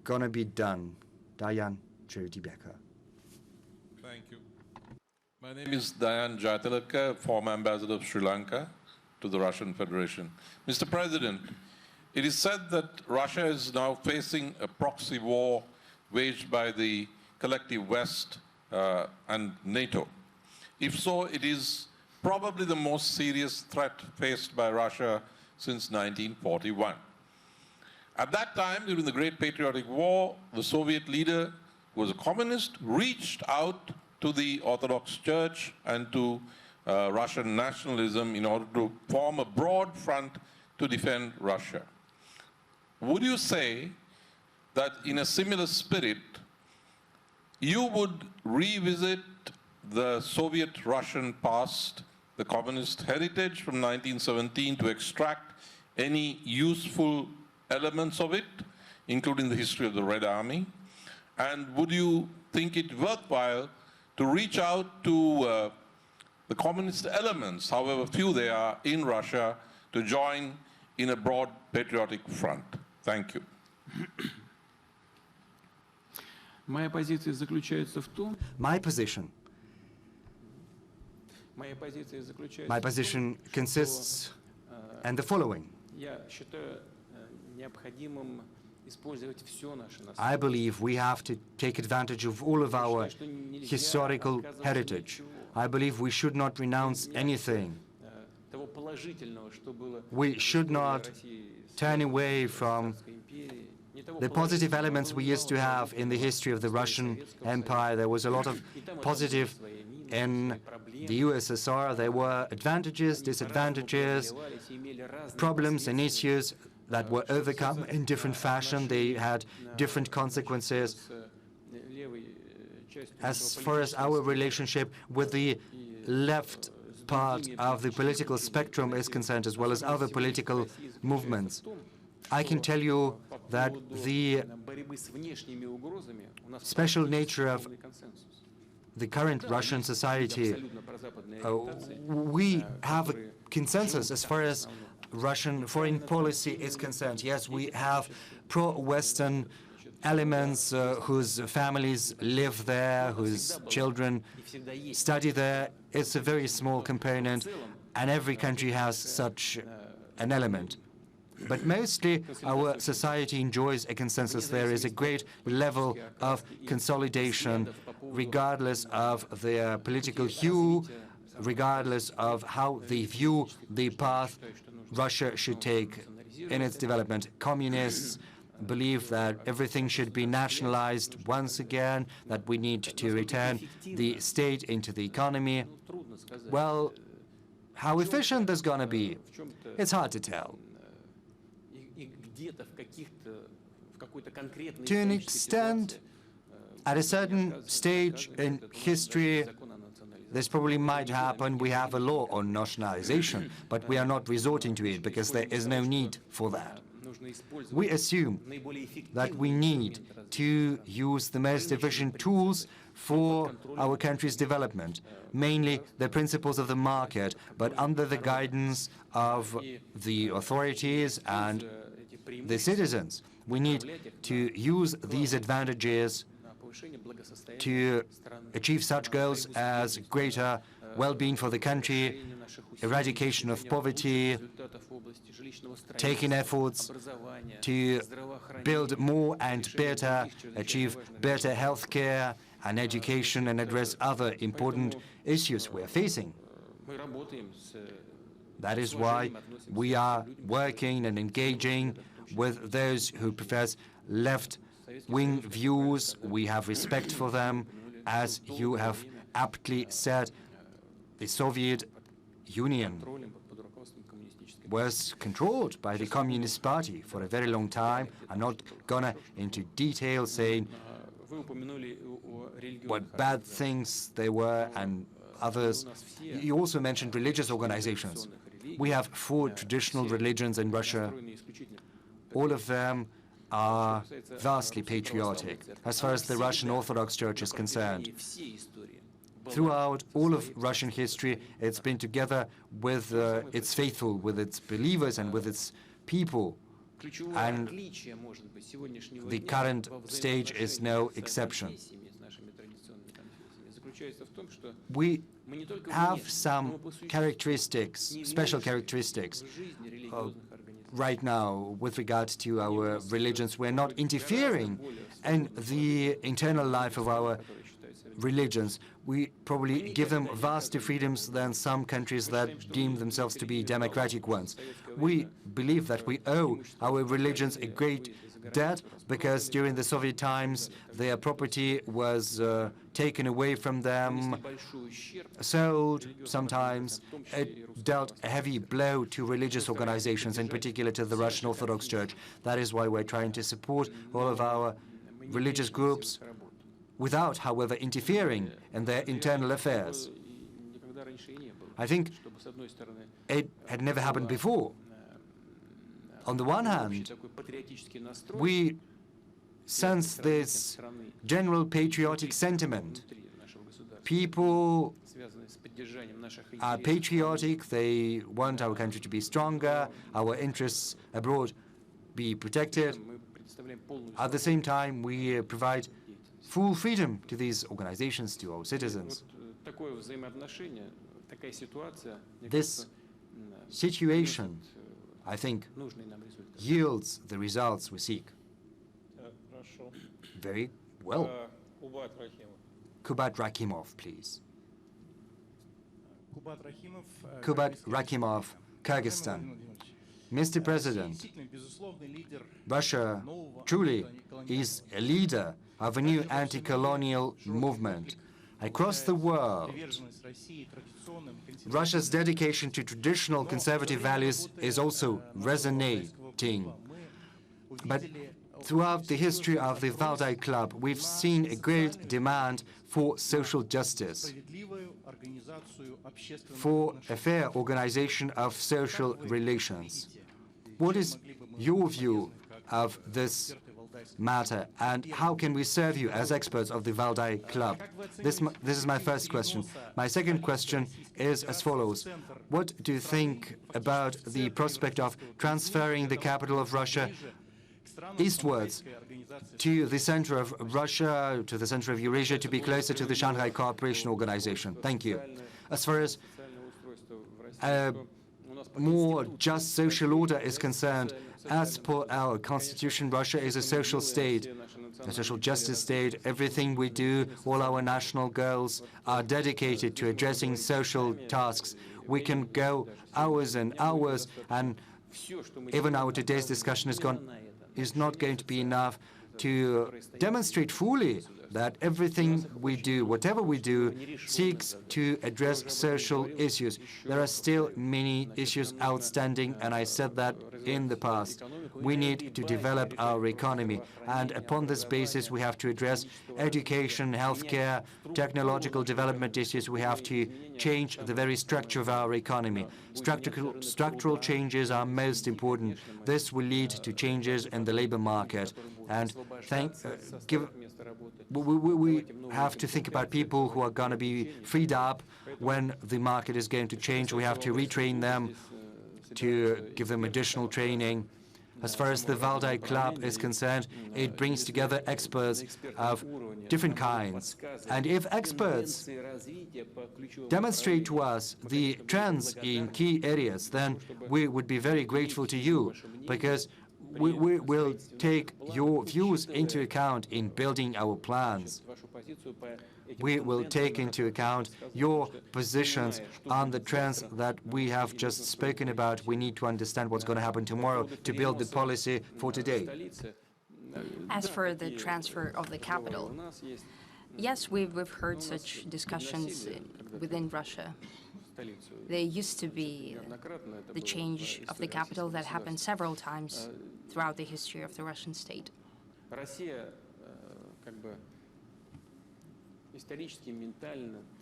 going to be done. Dayan Chiriti-Becker. Thank you. My name is Dayan Jatilaka, former ambassador of Sri Lanka to the Russian Federation. Mr. President, it is said that Russia is now facing a proxy war waged by the collective West and NATO. If so, it is probably the most serious threat faced by Russia since 1941. At that time, during the Great Patriotic War, the Soviet leader, who was a communist, reached out to the Orthodox Church and to Russian nationalism in order to form a broad front to defend Russia. Would you say that in a similar spirit, you would revisit the Soviet-Russian past, the communist heritage from 1917, to extract any useful elements of it, including the history of the Red Army? And would you think it worthwhile to reach out to the communist elements, however few they are, in Russia, to join in a broad patriotic front? Thank you. My position consists in the following. I believe we have to take advantage of all of our historical heritage. I believe we should not renounce anything. We should not turn away from the positive elements we used to have in the history of the Russian Empire. There was a lot of positive in the USSR. There were advantages, disadvantages, problems and issues that were overcome in different fashion. They had different consequences. As far as our relationship with the left part of the political spectrum is concerned, as well as other political movements, I can tell you that the special nature of the current Russian society, we have a consensus as far as Russian foreign policy is concerned. Yes, we have pro-Western elements whose families live there, whose children study there. It's a very small component, and every country has such an element. But mostly our society enjoys a consensus. There is a great level of consolidation, regardless of their political hue, regardless of how they view the path Russia should take in its development. Communists believe that everything should be nationalized once again, that we need to return the state into the economy. Well, how efficient this is going to be, it's hard to tell. To an extent, at a certain stage in history, this probably might happen. We have a law on nationalization, but we are not resorting to it because there is no need for that. We assume that we need to use the most efficient tools for our country's development, mainly the principles of the market, but under the guidance of the authorities and the citizens. We need to use these advantages to achieve such goals as greater well-being for the country, eradication of poverty, taking efforts to build more and better, achieve better health care and education, and address other important issues we are facing. That is why we are working and engaging with those who profess left-wing views. We have respect for them. As you have aptly said, the Soviet Union was controlled by the Communist Party for a very long time. I'm not gonna into detail saying what bad things they were and others. You also mentioned religious organizations. We have 4 traditional religions in Russia. All of them are vastly patriotic. As far as the Russian Orthodox Church is concerned, throughout all of Russian history, it's been together with its faithful, with its believers and with its people. And the current stage is no exception. We have some characteristics, special characteristics right now with regard to our religions. We're not interfering in the internal life of our religions. We probably give them vaster freedoms than some countries that deem themselves to be democratic ones. We believe that we owe our religions a great debt because during the Soviet times their property was taken away from them, sold sometimes. It dealt a heavy blow to religious organizations, in particular to the Russian Orthodox Church. That is why we're trying to support all of our religious groups without, however, interfering in their internal affairs. I think it had never happened before. On the one hand, we sense this general patriotic sentiment. People are patriotic, they want our country to be stronger, our interests abroad be protected. At the same time, we provide full freedom to these organizations, to our citizens. This situation, I think, yields the results we seek. Very well. Kubat Rakimov, please. Kubat Rakimov, Kyrgyzstan. Mr. President, Russia truly is a leader of a new anti-colonial movement. Across the world, Russia's dedication to traditional conservative values is also resonating. But throughout the history of the Valdai Club, we've seen a great demand for social justice, for a fair organization of social relations. What is your view of this matter, and how can we serve you as experts of the Valdai Club? This is my first question. My second question is as follows. What do you think about the prospect of transferring the capital of Russia eastwards to the center of Russia, to the center of Eurasia, to be closer to the Shanghai Cooperation Organization? Thank you. As far as more just social order is concerned, as per our constitution, Russia is a social state, a social justice state. Everything we do, all our national goals are dedicated to addressing social tasks. We can go hours and hours, and even our today's discussion is not going to be enough to demonstrate fully that everything we do, whatever we do, seeks to address social issues. There are still many issues outstanding, and I said that in the past. we need to develop our economy. And upon this basis, we have to address education, healthcare, technological development issues. We have to change the very structure of our economy. Structural changes are most important. This will lead to changes in the labor market. And we have to think about people who are going to be freed up when the market is going to change. We have to retrain them, to give them additional training. As far as the Valdai Club is concerned, it brings together experts of different kinds. And if experts demonstrate to us the trends in key areas, then we would be very grateful to you, because we will take your views into account in building our plans. We will take into account your positions on the trends that we have just spoken about. We need to understand what's going to happen tomorrow to build the policy for today. As for the transfer of the capital, yes, we've heard such discussions within Russia. There used to be the change of the capital that happened several times throughout the history of the Russian state.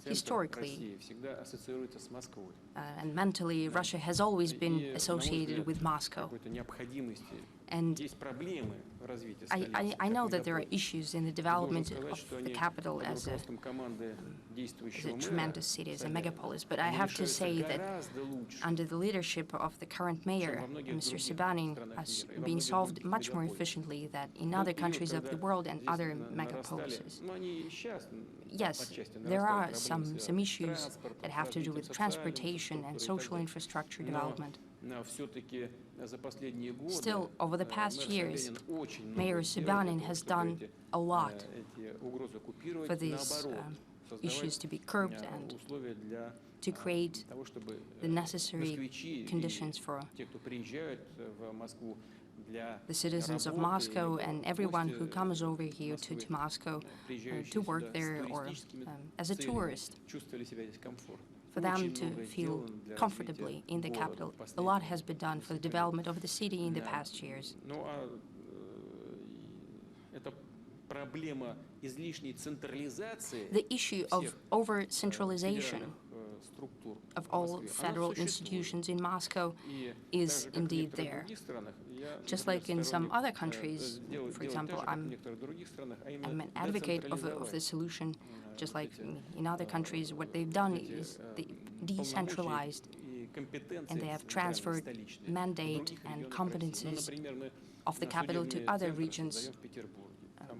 Historically and mentally, Russia has always been associated with Moscow. And I know that there are issues in the development of the capital as a tremendous city, as a megapolis, but I have to say that under the leadership of the current mayor, Mr. Sobyanin, has been solved much more efficiently than in other countries of the world and other megapolises. Yes, there are some issues that have to do with transportation and social infrastructure development. Still, over the past years, Mayor Sobyanin has done a lot for these issues to be curbed and to create the necessary conditions for the citizens of Moscow and everyone who comes over here to Moscow to work there or as a tourist, for them to feel comfortably in the capital. A lot has been done for the development of the city in the past years. The issue of over-centralization of all federal institutions in Moscow is indeed there. Just like in some other countries, for example, I'm an advocate of the solution. Just like in other countries, what they've done is they decentralized and they have transferred mandate and competences of the capital to other regions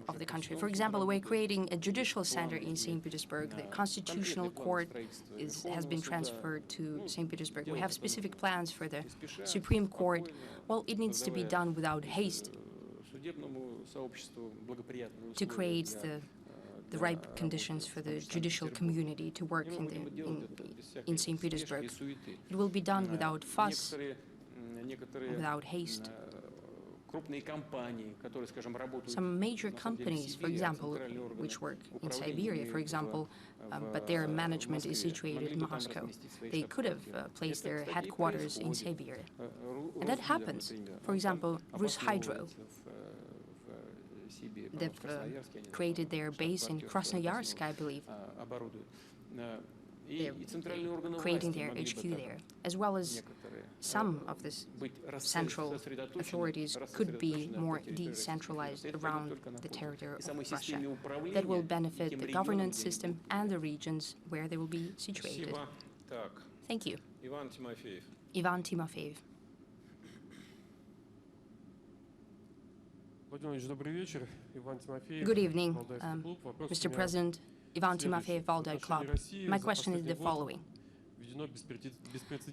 of the country. For example, we're creating a judicial center in St. Petersburg. The Constitutional Court has been transferred to St. Petersburg. We have specific plans for the Supreme Court. Well, it needs to be done without haste to create the right conditions for the judicial community to work in St. Petersburg. It will be done without fuss, without haste. Some major companies, for example, which work in Siberia, for example, but their management is situated in Moscow. They could have placed their headquarters in Siberia. And that happens. For example, Rushydro. They've created their base in Krasnoyarsk, I believe. They're creating their HQ there, as well as some of the central authorities could be more decentralized around the territory of Russia. That will benefit the governance system and the regions where they will be situated. Thank you. Ivan Timofeyev. Good evening, Mr. President. Ivan Timofeyev, Valdai Club. My question is the following.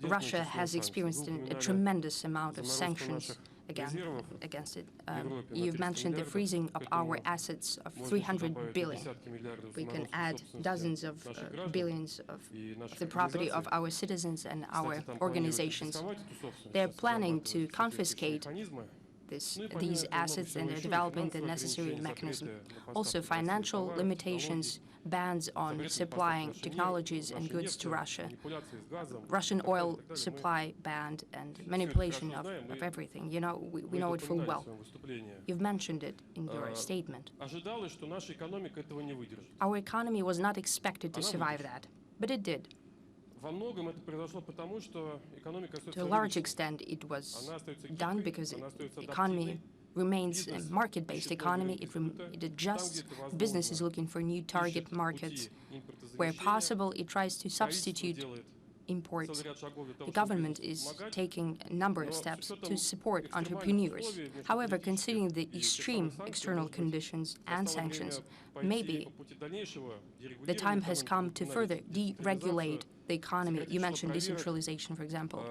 Russia has experienced a tremendous amount of sanctions against it. You've mentioned the freezing of our assets of 300 billion. We can add dozens of billions of the property of our citizens and our organizations. They're planning to confiscate these assets and developing the necessary mechanism. Also, financial limitations, bans on supplying technologies and goods to Russia, Russian oil supply banned, and manipulation of everything. You know, we know it full well. You've mentioned it in your statement. Our economy was not expected to survive that, but it did. To a large extent, it was done because the economy remains a market-based economy. It adjusts. Business is looking for new target markets. Where possible, it tries to substitute imports. The government is taking a number of steps to support entrepreneurs. However, considering the extreme external conditions and sanctions, maybe the time has come to further deregulate the economy. You mentioned decentralization, for example,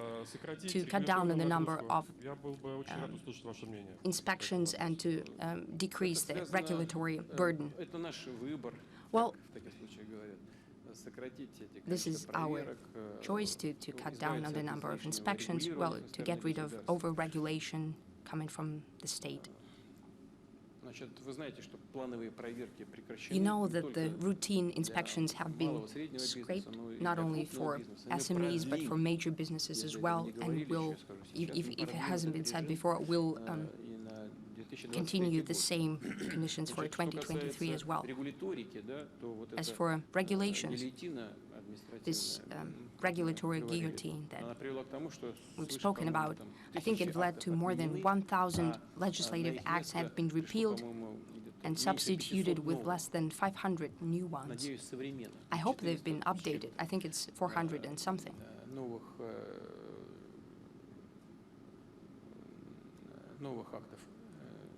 to cut down on the number of inspections and to decrease the regulatory burden. Well, this is our choice to cut down on the number of inspections, well, to get rid of over-regulation coming from the state. You know that the routine inspections have been scrapped, not only for SMEs, but for major businesses as well, and will, if it hasn't been said before, will continue the same conditions for 2023 as well. As for regulations, this regulatory guillotine that we've spoken about, I think it led to more than 1,000 legislative acts have been repealed and substituted with less than 500 new ones. I hope they've been updated. I think it's 400 and something.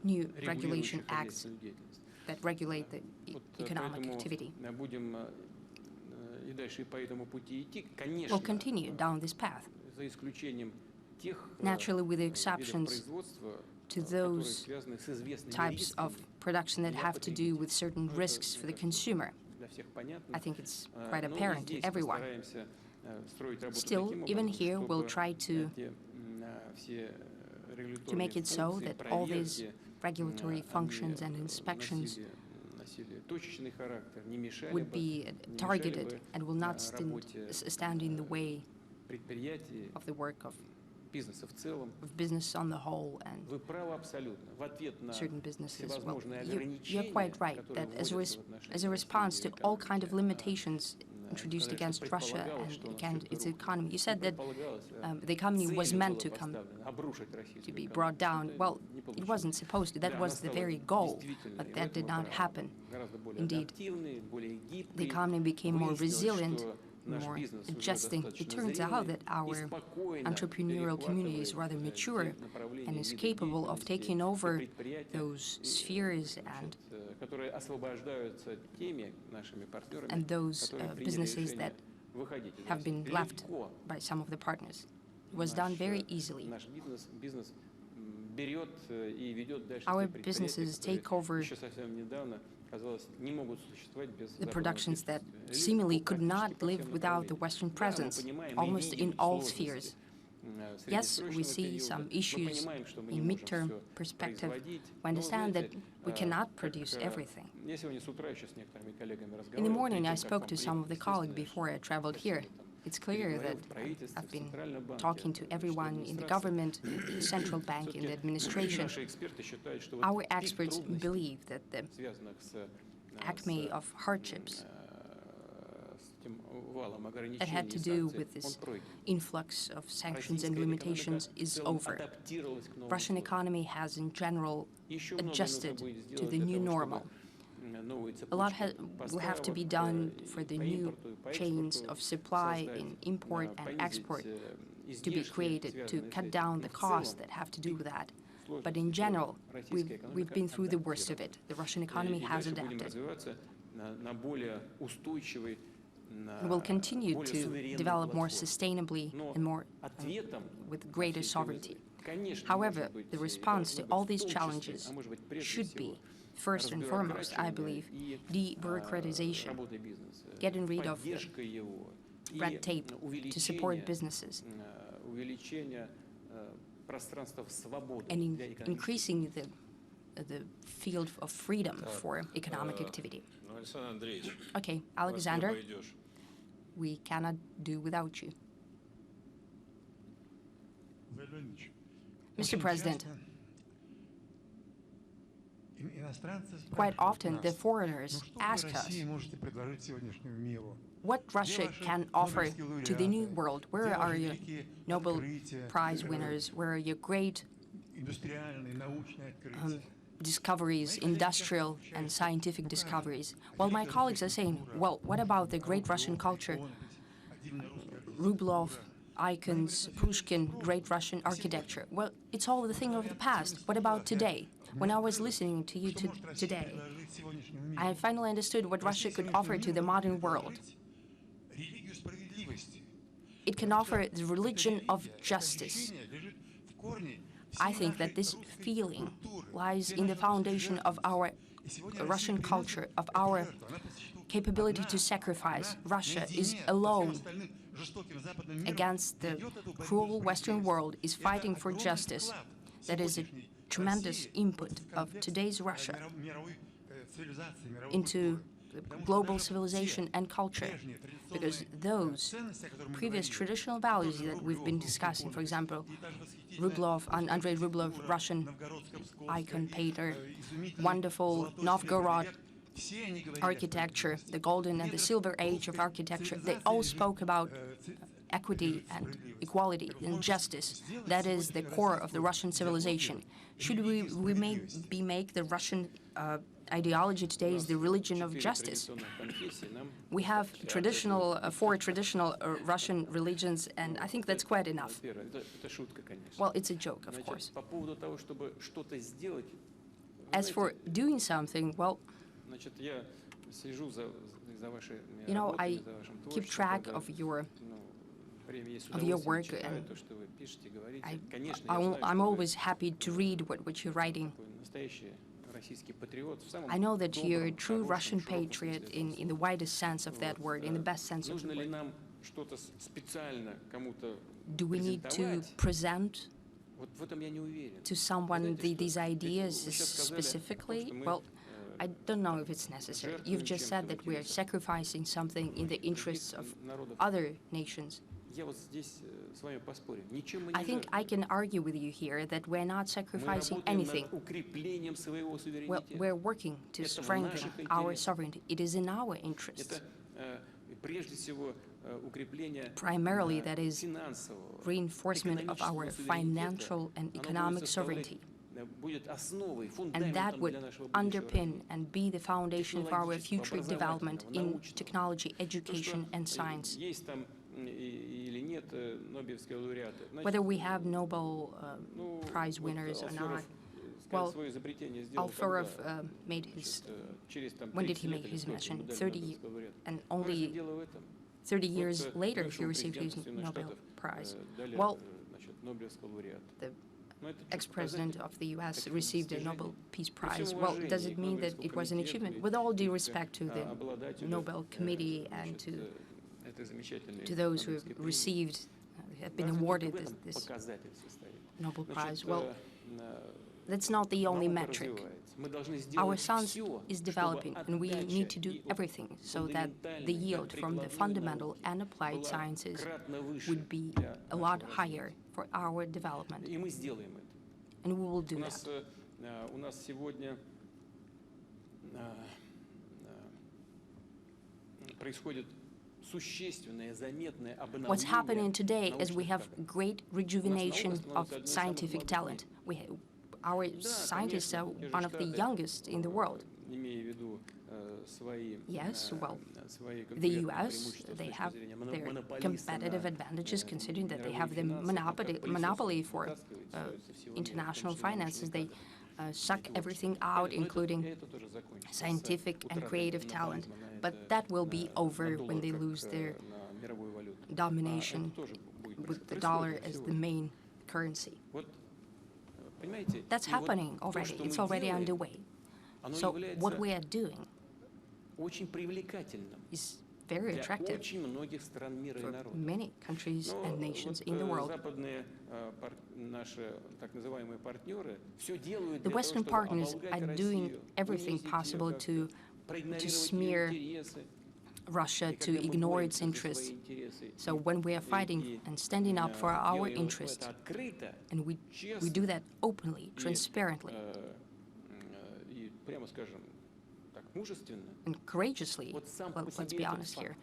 New regulation acts that regulate the economic activity. We'll continue down this path, naturally with the exceptions to those types of production that have to do with certain risks for the consumer. I think it's quite apparent to everyone. Still, even here, we'll try to make it so that all these regulatory functions and inspections would be targeted and will not stand in the way of the work of business on the whole and certain businesses. Well, you're quite right that as a response to all kinds of limitations introduced against Russia and against its economy. You said that the economy was meant to be brought down. Well, it wasn't supposed to. That was the very goal, but that did not happen. Indeed, the economy became more resilient, more adjusting. It turns out that our entrepreneurial community is rather mature and is capable of taking over those spheres and those businesses that have been left by some of the partners. It was done very easily. Our businesses take over the productions that seemingly could not live without the Western presence, almost in all spheres. Yes, we see some issues in midterm perspective. We understand that we cannot produce everything. In the morning, I spoke to some of the colleagues before I traveled here. It's clear that I've been talking to everyone in the government, the central bank, in the administration. Our experts believe that the acme of hardships that had to do with this influx of sanctions and limitations is over. Russian economy has, in general, adjusted to the new normal. A lot will have to be done for the new chains of supply in import and export to be created, to cut down the costs that have to do with that. But in general, we've been through the worst of it. The Russian economy has adapted. We will continue to develop more sustainably and more with greater sovereignty. However, the response to all these challenges should be, first and foremost, I believe, de-bureaucratization, getting rid of red tape to support businesses, and increasing the field of freedom for economic activity. Okay, Alexander, we cannot do without you. Mr. President, quite often the foreigners ask us what Russia can offer to the new world. Where are your Nobel Prize winners? Where are your great discoveries, industrial and scientific discoveries? Well, my colleagues are saying, well, what about the great Russian culture? Rublev, icons, Pushkin, great Russian architecture. Well, it's all the thing of the past. What about today? When I was listening to you today, I finally understood what Russia could offer to the modern world. It can offer the religion of justice. I think that this feeling lies in the foundation of our Russian culture, of our capability to sacrifice. Russia is alone against the cruel Western world, is fighting for justice. That is a tremendous input of today's Russia into global civilization and culture, because those previous traditional values that we've been discussing, for example, Rublev, Andrei Rublev, Russian icon painter, wonderful Novgorod architecture, the golden and the silver age of architecture, they all spoke about equity and equality and justice. That is the core of the Russian civilization. Should we make the Russian ideology today is the religion of justice? We have four traditional Russian religions, and I think that's quite enough. Well, it's a joke, of course. As for doing something, well, you know, I keep track of your work, and I'm always happy to read what you're writing. I know that you're a true Russian patriot in the widest sense of that word, in the best sense of the word. Do we need to present to someone these ideas specifically? Well, I don't know if it's necessary. You've just said that we're sacrificing something in the interests of other nations. I think I can argue with you here that we're not sacrificing anything. Well, we're working to strengthen our sovereignty. It is in our interests. Primarily, that is reinforcement of our financial and economic sovereignty. And that would underpin and be the foundation for our future development in technology, education, and science. Whether we have Nobel Prize winners or not, well, Alferov made his, when did he make his invention? 30, and only 30 years later he received his Nobel Prize. Well, the ex-president of the US received a Nobel Peace Prize. Well, does it mean that it was an achievement? With all due respect to the Nobel Committee and to those who have received, have been awarded this Nobel Prize, well, that's not the only metric. Our science is developing, and we need to do everything so that the yield from the fundamental and applied sciences would be a lot higher for our development. And we will do that. What's happening today is we have great rejuvenation of scientific talent. Our scientists are one of the youngest in the world. Yes, well, the US, they have their competitive advantages considering that they have the monopoly for international finances. They suck everything out, including scientific and creative talent. But that will be over when they lose their domination with the dollar as the main currency. That's happening already. It's already underway. So what we are doing is very attractive for many countries and nations in the world. The Western partners are doing everything possible to smear Russia, to ignore its interests. So when we are fighting and standing up for our interests, and we do that openly, transparently, and courageously, well, let's be honest here,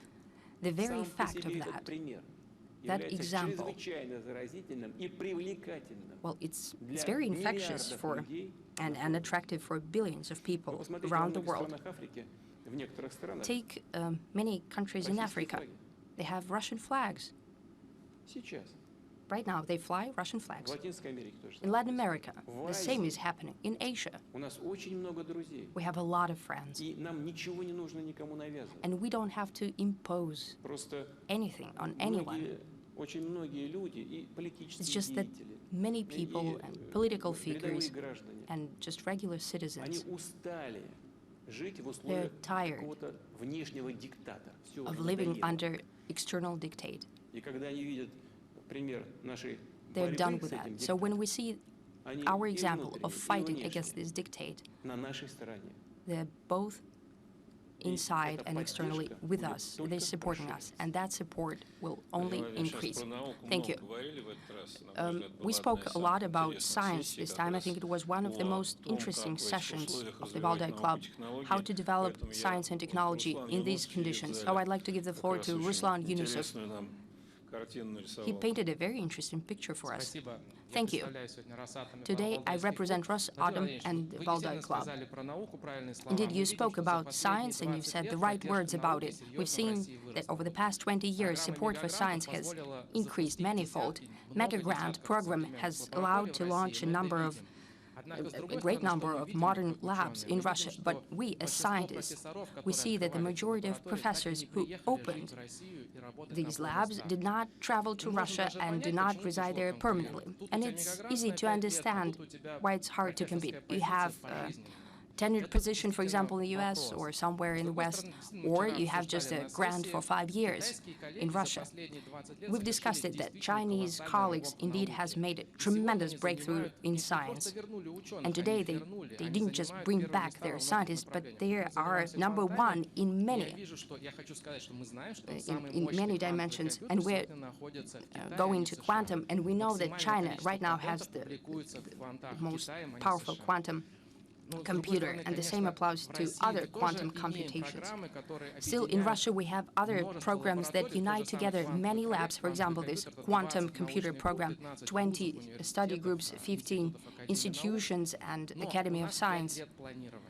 the very fact of that example, well, it's very infectious for and attractive for billions of people around the world. Take many countries in Africa. They have Russian flags. Right now, they fly Russian flags. In Latin America, the same is happening. In Asia, we have a lot of friends. And we don't have to impose anything on anyone. It's just that many people and political figures and just regular citizens, they're tired of living under external dictate. They're done with that. So when we see our example of fighting against this dictate, they're both inside and externally with us. They're supporting us, and that support will only increase. Thank you. We spoke a lot about science this time. I think it was one of the most interesting sessions of the Valdai Club, how to develop science and technology in these conditions. So I'd like to give the floor to Ruslan Yunusov. He painted a very interesting picture for us. Thank you. Today, I represent Rosatom and the Valdai Club. Indeed, you spoke about science and you've said the right words about it. We've seen that over the past 20 years, support for science has increased manifold. Mega Grant program has allowed to launch a great number of modern labs in Russia, but we as scientists, we see that the majority of professors who opened these labs did not travel to Russia and do not reside there permanently. And it's easy to understand why it's hard to compete. You have tenured position, for example, in the US or somewhere in the West, or you have just a grant for 5 years in Russia. We've discussed it that Chinese colleagues indeed has made a tremendous breakthrough in science. And today they didn't just bring back their scientists, but they are number one in many dimensions. And we're going to quantum, and we know that China right now has the most powerful quantum computer, and the same applies to other quantum computations. Still, in Russia, we have other programs that unite together many labs. For example, this quantum computer program, 20 study groups, 15 institutions, and Academy of Science.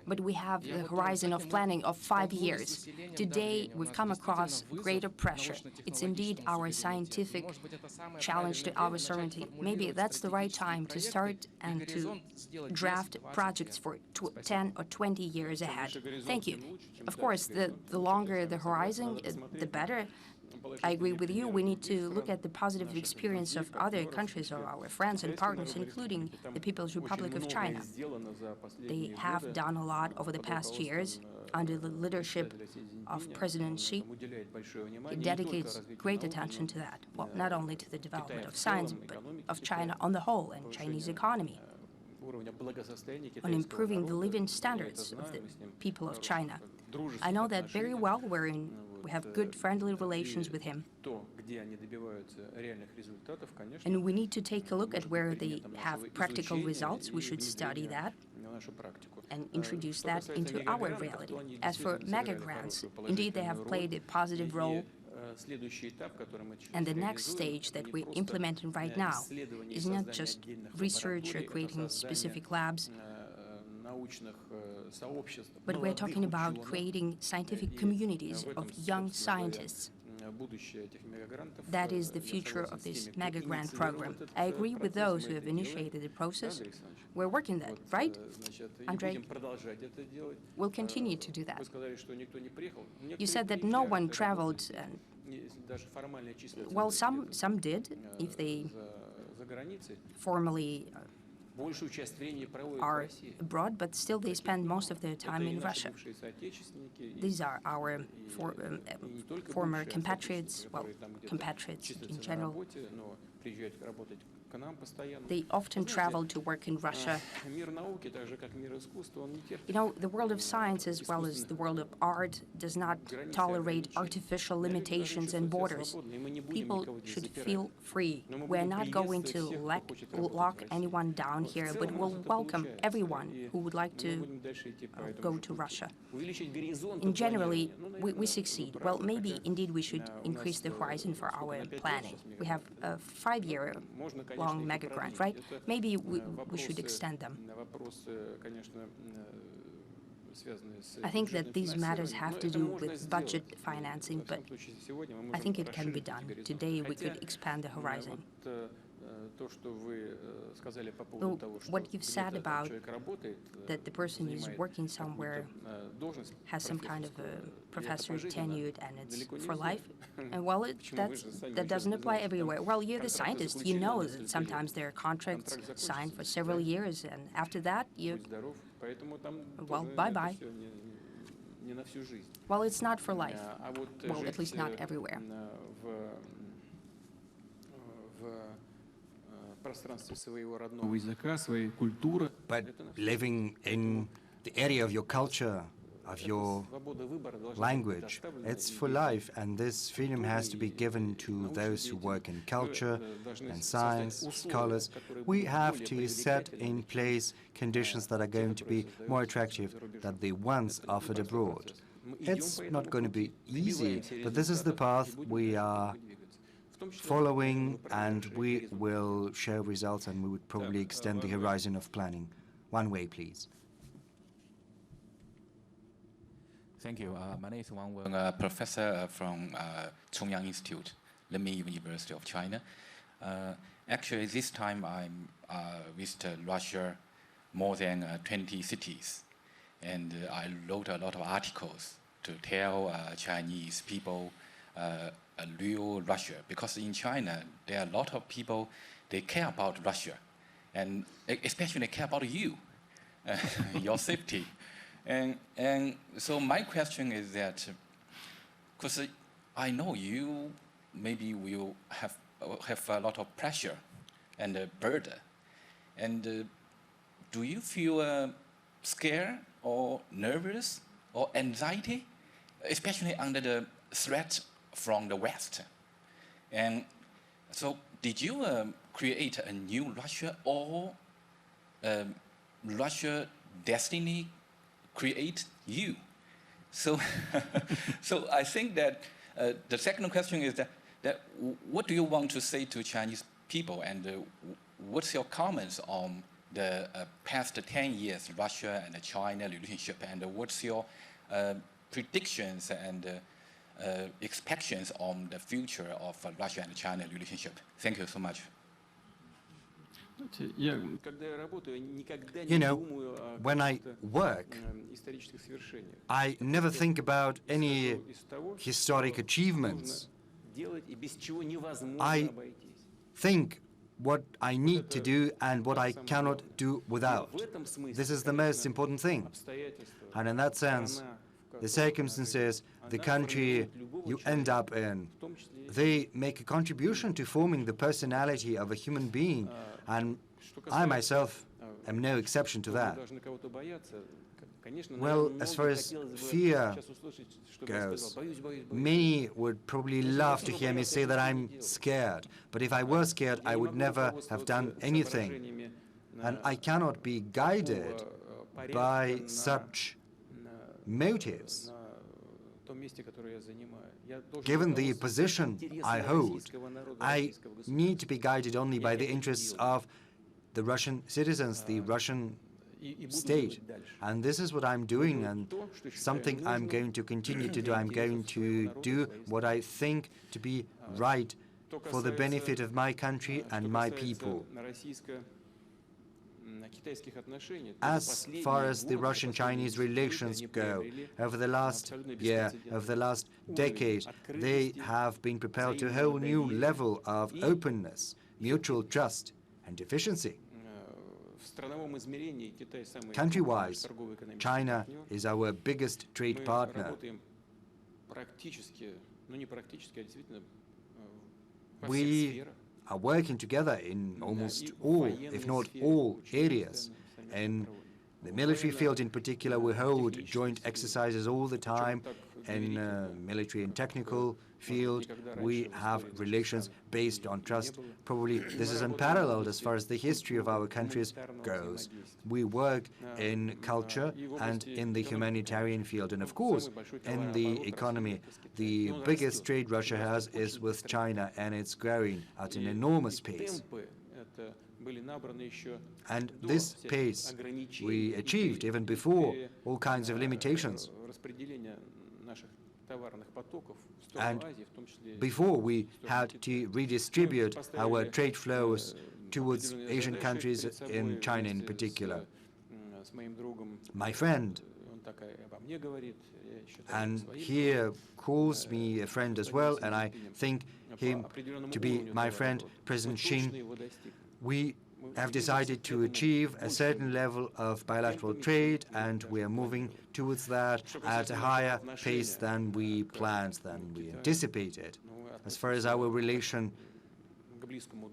But we have the horizon of planning of 5 years. Today, we've come across greater pressure. It's indeed our scientific challenge to our sovereignty. Maybe that's the right time to start and to draft projects for 10 or 20 years ahead. Thank you. Of course, the longer the horizon, the better. I agree with you. We need to look at the positive experience of other countries, or our friends and partners, including the People's Republic of China. They have done a lot over the past years under the leadership of President Xi. He dedicates great attention to that. Well, not only to the development of science, but of China on the whole and Chinese economy, on improving the living standards of the people of China. I know that very well. We have good friendly relations with him. And we need to take a look at where they have practical results. We should study that and introduce that into our reality. As for mega grants, indeed they have played a positive role. And the next stage that we're implementing right now is not just research or creating specific labs, but we're talking about creating scientific communities of young scientists. That is the future of this mega grant program. I agree with those who have initiated the process. We're working that, right, Andrei? We'll continue to do that. You said that no one traveled. Well, some did, if they formally are abroad, but still they spend most of their time in Russia. These are our former compatriots, well, compatriots in general. They often travel to work in Russia. You know, the world of science, as well as the world of art, does not tolerate artificial limitations and borders. People should feel free. We're not going to lock anyone down here, but we'll welcome everyone who would like to go to Russia. And generally, we succeed. Well, maybe indeed we should increase the horizon for our planning. We have a 5-year-long mega grant, right? Maybe we should extend them. I think that these matters have to do with budget financing, but I think it can be done. Today we could expand the horizon. What you've said about that the person is working somewhere has some kind of a professor tenured and it's for life, and well, that doesn't apply everywhere. Well, you're the scientist. You know that sometimes there are contracts signed for several years, and after that, well, bye-bye. Well, it's not for life. Well, at least not everywhere. But living in the area of your culture, of your language, it's for life, and this freedom has to be given to those who work in culture and science, scholars. We have to set in place conditions that are going to be more attractive than the ones offered abroad. It's not going to be easy, but this is the path we are following, and we will show results, and we would probably extend the horizon of planning. One way, please. Thank you. My name is Wang Wen, a professor from Chongyang Institute, Lemay University of China. Actually, this time I'm visited Russia more than 20 cities, and I wrote a lot of articles to tell Chinese people a real Russia, because in China there are a lot of people, they care about Russia, and especially they care about you, your safety. And so my question is that, because I know you maybe will have a lot of pressure and burden, and do you feel scared or nervous or anxiety, especially under the threat from the West? And so did you create a new Russia, or Russia destiny create you? So, so I think that the second question is that what do you want to say to Chinese people, and what's your comments on the past 10 years Russia and China relationship, and what's your predictions and expectations on the future of Russia and China relationship? Thank you so much. You know, when I work, I never think about any historic achievements. I think what I need to do and what I cannot do without. This is the most important thing. And in that sense, the circumstances, the country you end up in, they make a contribution to forming the personality of a human being, and I myself am no exception to that. Well, as far as fear goes, many would probably love to hear me say that I'm scared, but if I were scared, I would never have done anything. And I cannot be guided by such motives. Given the position I hold, I need to be guided only by the interests of the Russian citizens, the Russian state. And this is what I'm doing, and something I'm going to continue to do. I'm going to do what I think to be right for the benefit of my country and my people. As far as the Russian-Chinese relations go, over the last year, over the last decade, they have been propelled to a whole new level of openness, mutual trust, and efficiency. Country-wise, China is our biggest trade partner. We are working together in almost all, if not all, areas. In the military field in particular, we hold joint exercises all the time. In military and technical field, we have relations based on trust. Probably this is unparalleled as far as the history of our countries goes. We work in culture and in the humanitarian field, and of course, in the economy. The biggest trade Russia has is with China, and it's growing at an enormous pace. And this pace we achieved even before all kinds of limitations. And before we had to redistribute our trade flows towards Asian countries, in China in particular. My friend, and here calls me a friend as well, and I think him to be my friend, President Xi, we have decided to achieve a certain level of bilateral trade, and we are moving towards that at a higher pace than we planned, than we anticipated. As far as our relation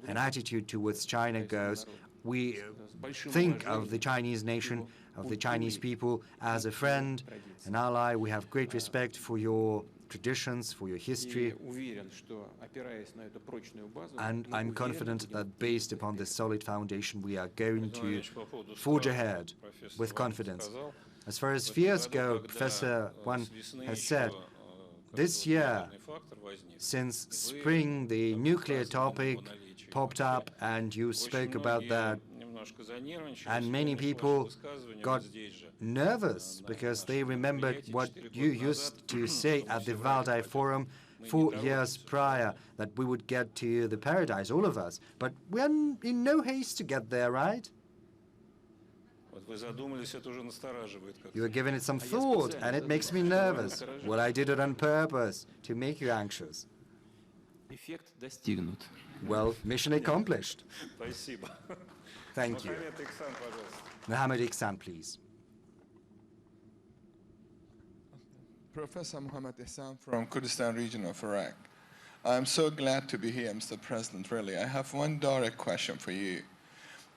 and attitude towards China goes, we think of the Chinese nation, of the Chinese people as a friend, an ally. We have great respect for your traditions, for your history, and I'm confident that based upon this solid foundation we are going to forge ahead with confidence. As far as fears go, Professor Wang has said, this year, since spring, the nuclear topic popped up and you spoke about that, and many people got nervous because they remembered what you used to say at the Valdai Forum 4 years prior, that we would get to the paradise, all of us. But we're in no haste to get there, right? You are giving it some thought, and it makes me nervous. Well, I did it on purpose, to make you anxious. Well, mission accomplished. Thank you. Mohammed Iksan, please. Professor Mohammed Ihsan from Kurdistan region of Iraq. I'm so glad to be here, Mr. President, really. I have one direct question for you.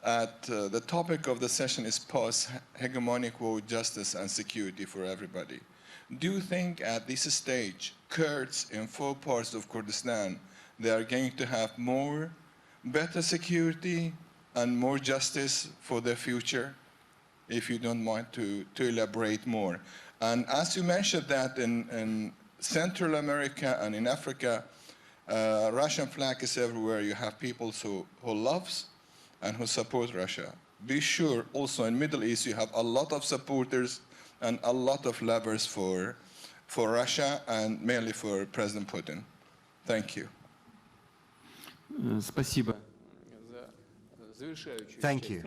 The topic of the session is post-hegemonic war, justice and security for everybody. Do you think at this stage, Kurds in 4 parts of Kurdistan, they are going to have better security and more justice for their future? If you don't mind to elaborate more. And as you mentioned that in Central America and in Africa, Russian flag is everywhere. You have people who loves and who support Russia. Be sure also in Middle East you have a lot of supporters and a lot of lovers for Russia and mainly for President Putin. Thank you. Thank you.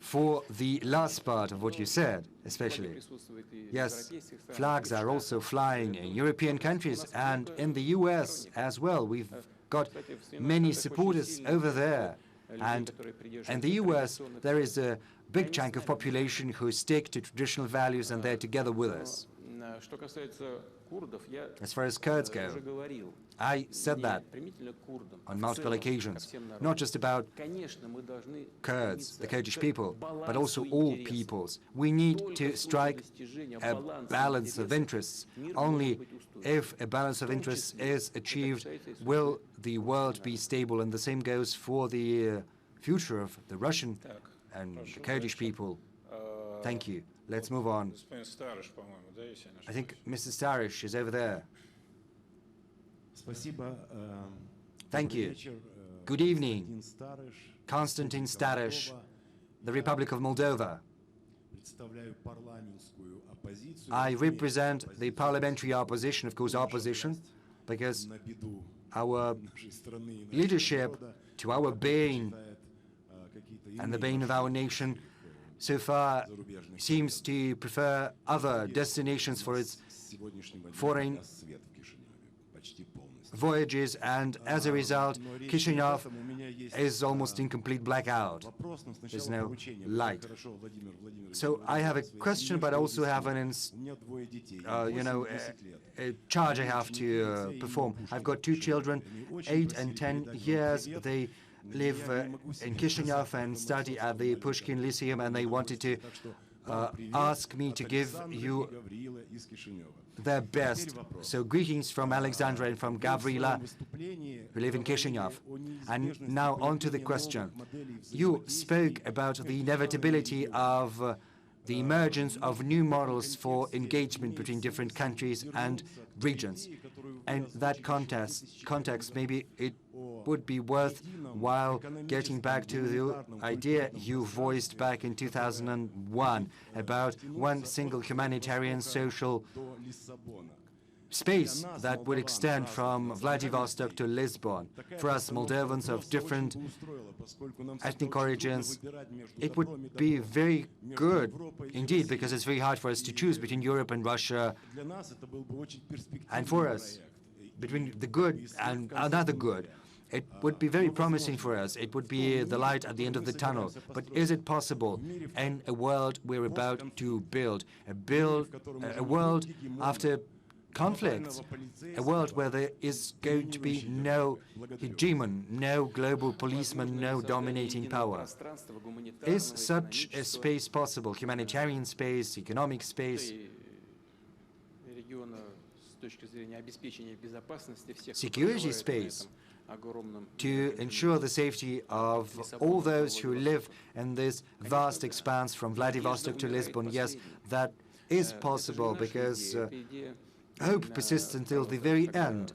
For the last part of what you said, especially. Yes, flags are also flying in European countries and in the US as well. We've got many supporters over there. And in the US, there is a big chunk of population who stick to traditional values, and they're together with us. As far as Kurds go, I said that on multiple occasions, not just about Kurds, the Kurdish people, but also all peoples. We need to strike a balance of interests. Only if a balance of interests is achieved will the world be stable, and the same goes for the future of the Russian and the Kurdish people. Thank you. Let's move on. I think Mr. Starish is over there. Thank you. Good evening. Konstantin Starish, the Republic of Moldova. I represent the parliamentary opposition, of course opposition, because our leadership, to our bane and the bane of our nation, so far seems to prefer other destinations for its foreign voyages, and as a result, Chisinau is almost in complete blackout. There's no light. So I have a question, but I also have a charge I have to perform. I've got two children, 8 and 10 years. They live in Chisinau and study at the Pushkin Lyceum, and they wanted to ask me to give you their best. So greetings from Alexandra and from Gavrila, who live in Chisinau. And now on to the question. You spoke about the inevitability of the emergence of new models for engagement between different countries and regions. And that context, maybe it would be worthwhile getting back to the idea you voiced back in 2001 about one single humanitarian social space that would extend from Vladivostok to Lisbon. For us Moldovans of different ethnic origins, it would be very good indeed, because it's very hard for us to choose between Europe and Russia, and for us, between the good and another good. It would be very promising for us. It would be the light at the end of the tunnel. But is it possible in a world we're about to build, a world after conflicts, a world where there is going to be no hegemon, no global policeman, no dominating power? Is such a space possible? Humanitarian space, economic space, security space, to ensure the safety of all those who live in this vast expanse from Vladivostok to Lisbon? Yes, that is possible, because hope persists until the very end.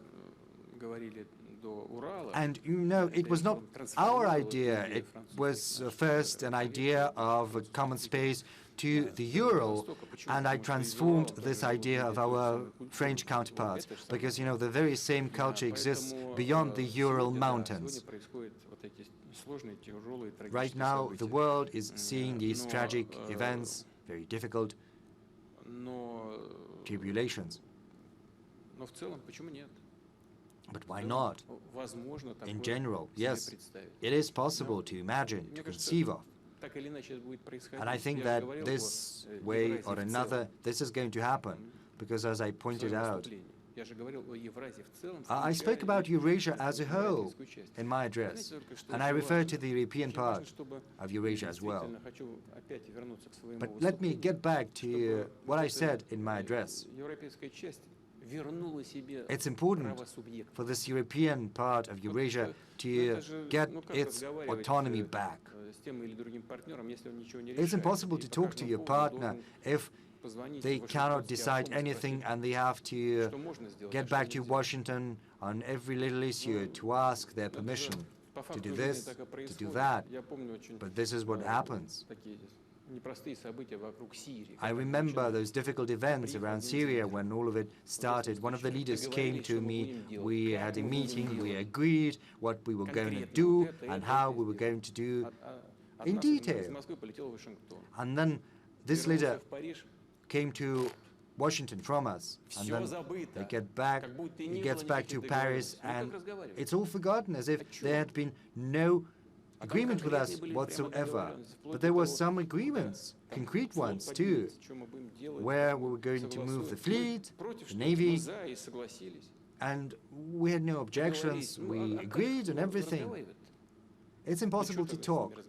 And you know, it was not our idea. It was first an idea of a common space to the Ural, and I transformed this idea of our French counterparts, because, you know, the very same culture exists beyond the Ural mountains. Right now, the world is seeing these tragic events, very difficult tribulations. But why not? In general, yes, it is possible to imagine, to conceive of. And I think that this way or another, this is going to happen, because as I pointed out, I spoke about Eurasia as a whole in my address, and I referred to the European part of Eurasia as well. But let me get back to what I said in my address. It's important for this European part of Eurasia to get its autonomy back. It's impossible to talk to your partner if they cannot decide anything and they have to get back to Washington on every little issue to ask their permission to do this, to do that. But this is what happens. I remember those difficult events around Syria when all of it started. One of the leaders came to me, we had a meeting, we agreed what we were going to do and how we were going to do in detail. And then this leader came to Washington from us, and then he gets back to Paris, and it's all forgotten, as if there had been no agreement with us whatsoever. But there were some agreements, concrete ones too, where we were going to move the fleet, the navy, and we had no objections. We agreed on everything. It's impossible to talk,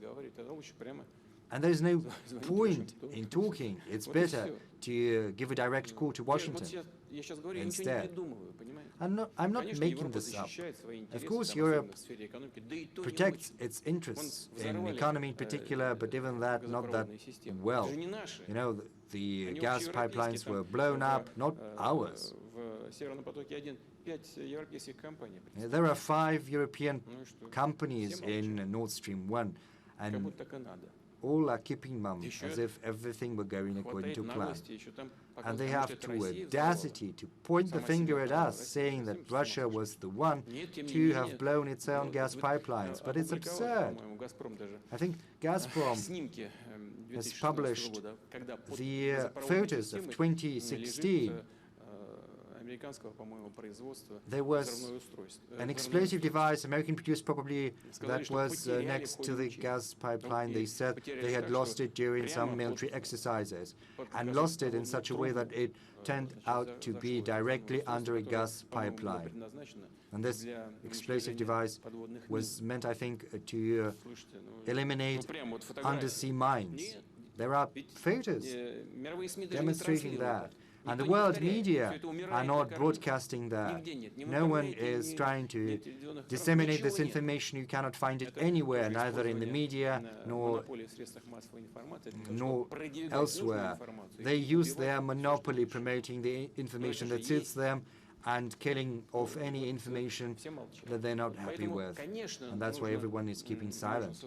and there's no point in talking. It's better to give a direct call to Washington instead. I'm not making this up. Of course, Europe protects its interests in economy in particular, but even that, not that well. You know, the gas pipelines were blown up, not ours. There are 5 European companies in Nord Stream 1, and all are keeping mum, as if everything were going according to plan. And they have the audacity to point the finger at us, saying that Russia was the one to have blown its own gas pipelines. But it's absurd. I think Gazprom has published the photos of 2016, there was an explosive device, American produced probably, that was next to the gas pipeline. They said they had lost it during some military exercises, and lost it in such a way that it turned out to be directly under a gas pipeline. And this explosive device was meant, I think, to eliminate undersea mines. There are photos demonstrating that. And the world media are not broadcasting that. No one is trying to disseminate this information. You cannot find it anywhere, neither in the media nor elsewhere. They use their monopoly promoting the information that suits them and killing off any information that they're not happy with. And that's why everyone is keeping silent.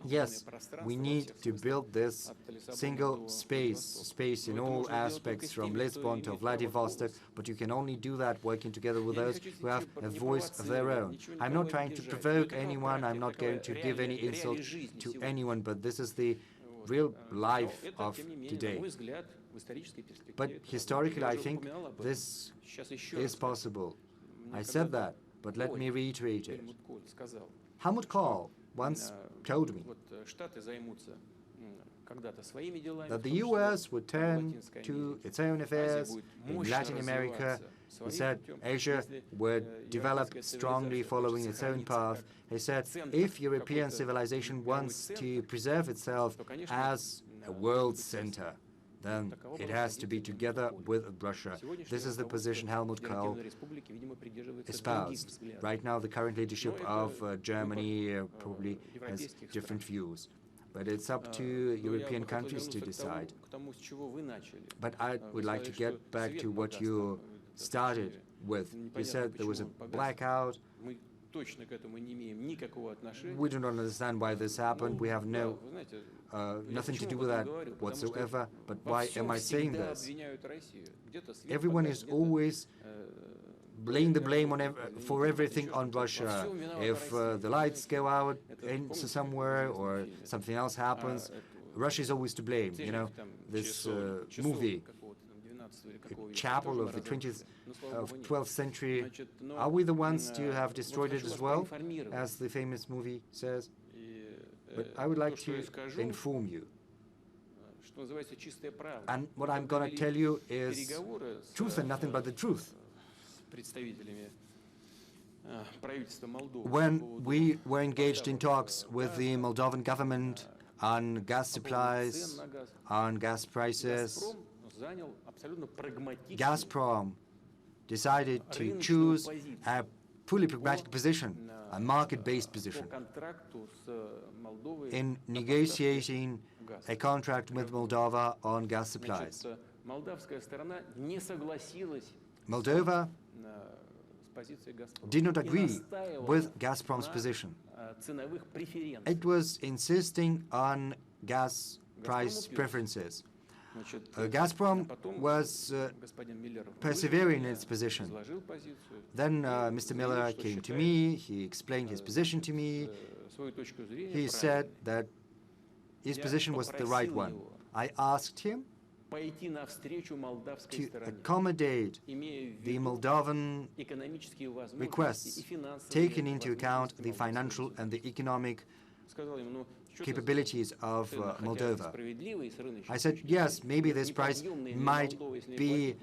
Yes, we need to build this single space in all aspects, from Lisbon to Vladivostok, but you can only do that working together with those who have a voice of their own. I'm not trying to provoke anyone, I'm not going to give any insult to anyone, but this is the real life of today. But historically, I think this is possible. I said that, but let me reiterate it. Helmut Kohl once told me that the US would turn to its own affairs in Latin America. He said Asia would develop strongly following its own path. He said if European civilization wants to preserve itself as a world center, then it has to be together with Russia. This is the position Helmut Kohl espoused. Right now, the current leadership of Germany probably has different views. But it's up to European countries to decide. But I would like to get back to what you started with. You said there was a blackout. We do not understand why this happened. We have nothing to do with that whatsoever. But why am I saying this? Everyone is always laying the blame for everything on Russia. If the lights go out into somewhere or something else happens, Russia is always to blame. You know, this movie, a chapel of the 12th century, are we the ones to have destroyed it as well, as the famous movie says? But I would like to inform you. And what I'm going to tell you is truth and nothing but the truth. When we were engaged in talks with the Moldovan government on gas supplies, on gas prices, Gazprom decided to choose a fully pragmatic position, a market-based position, in negotiating a contract with Moldova on gas supplies. Moldova did not agree with Gazprom's position. It was insisting on gas price preferences. Gazprom was persevering in its position. Then Mr. Miller came to me, he explained his position to me. He said that his position was the right one. I asked him to accommodate the Moldovan requests, taking into account the financial and the economic capabilities of Moldova. I said, yes, maybe this price might be,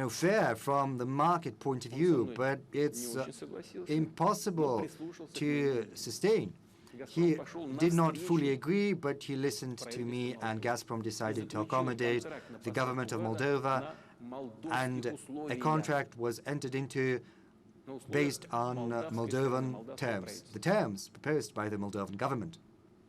fair from the market point of view, but it's impossible to sustain. He did not fully agree, but he listened to me, and Gazprom decided to accommodate the government of Moldova, and a contract was entered into based on Moldovan terms, the terms proposed by the Moldovan government.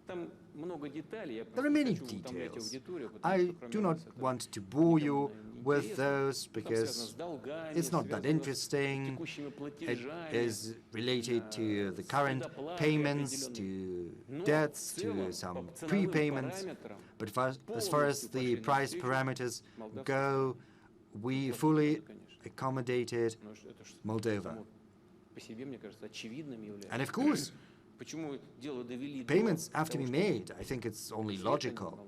There are many details. I do not want to bore you with those because it's not that interesting. It is related to the current payments, to debts, to some prepayments. But as far as the price parameters go, we fully accommodated Moldova. And of course, payments have to be made. I think it's only logical.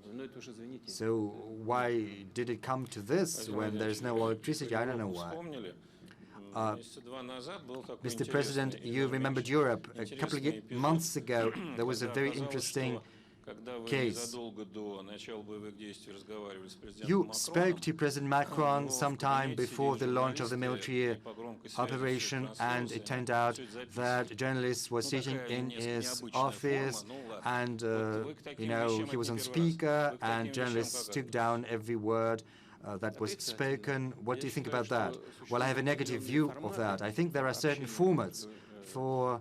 So why did it come to this when there's no electricity? I don't know why. Mr. President, you remembered Europe. A couple of months ago, there was a very interesting case. You spoke to President Macron sometime before the launch of the military operation, and it turned out that journalists were sitting in his office, and he was on speaker, and journalists took down every word that was spoken. What do you think about that? Well, I have a negative view of that. I think there are certain formats for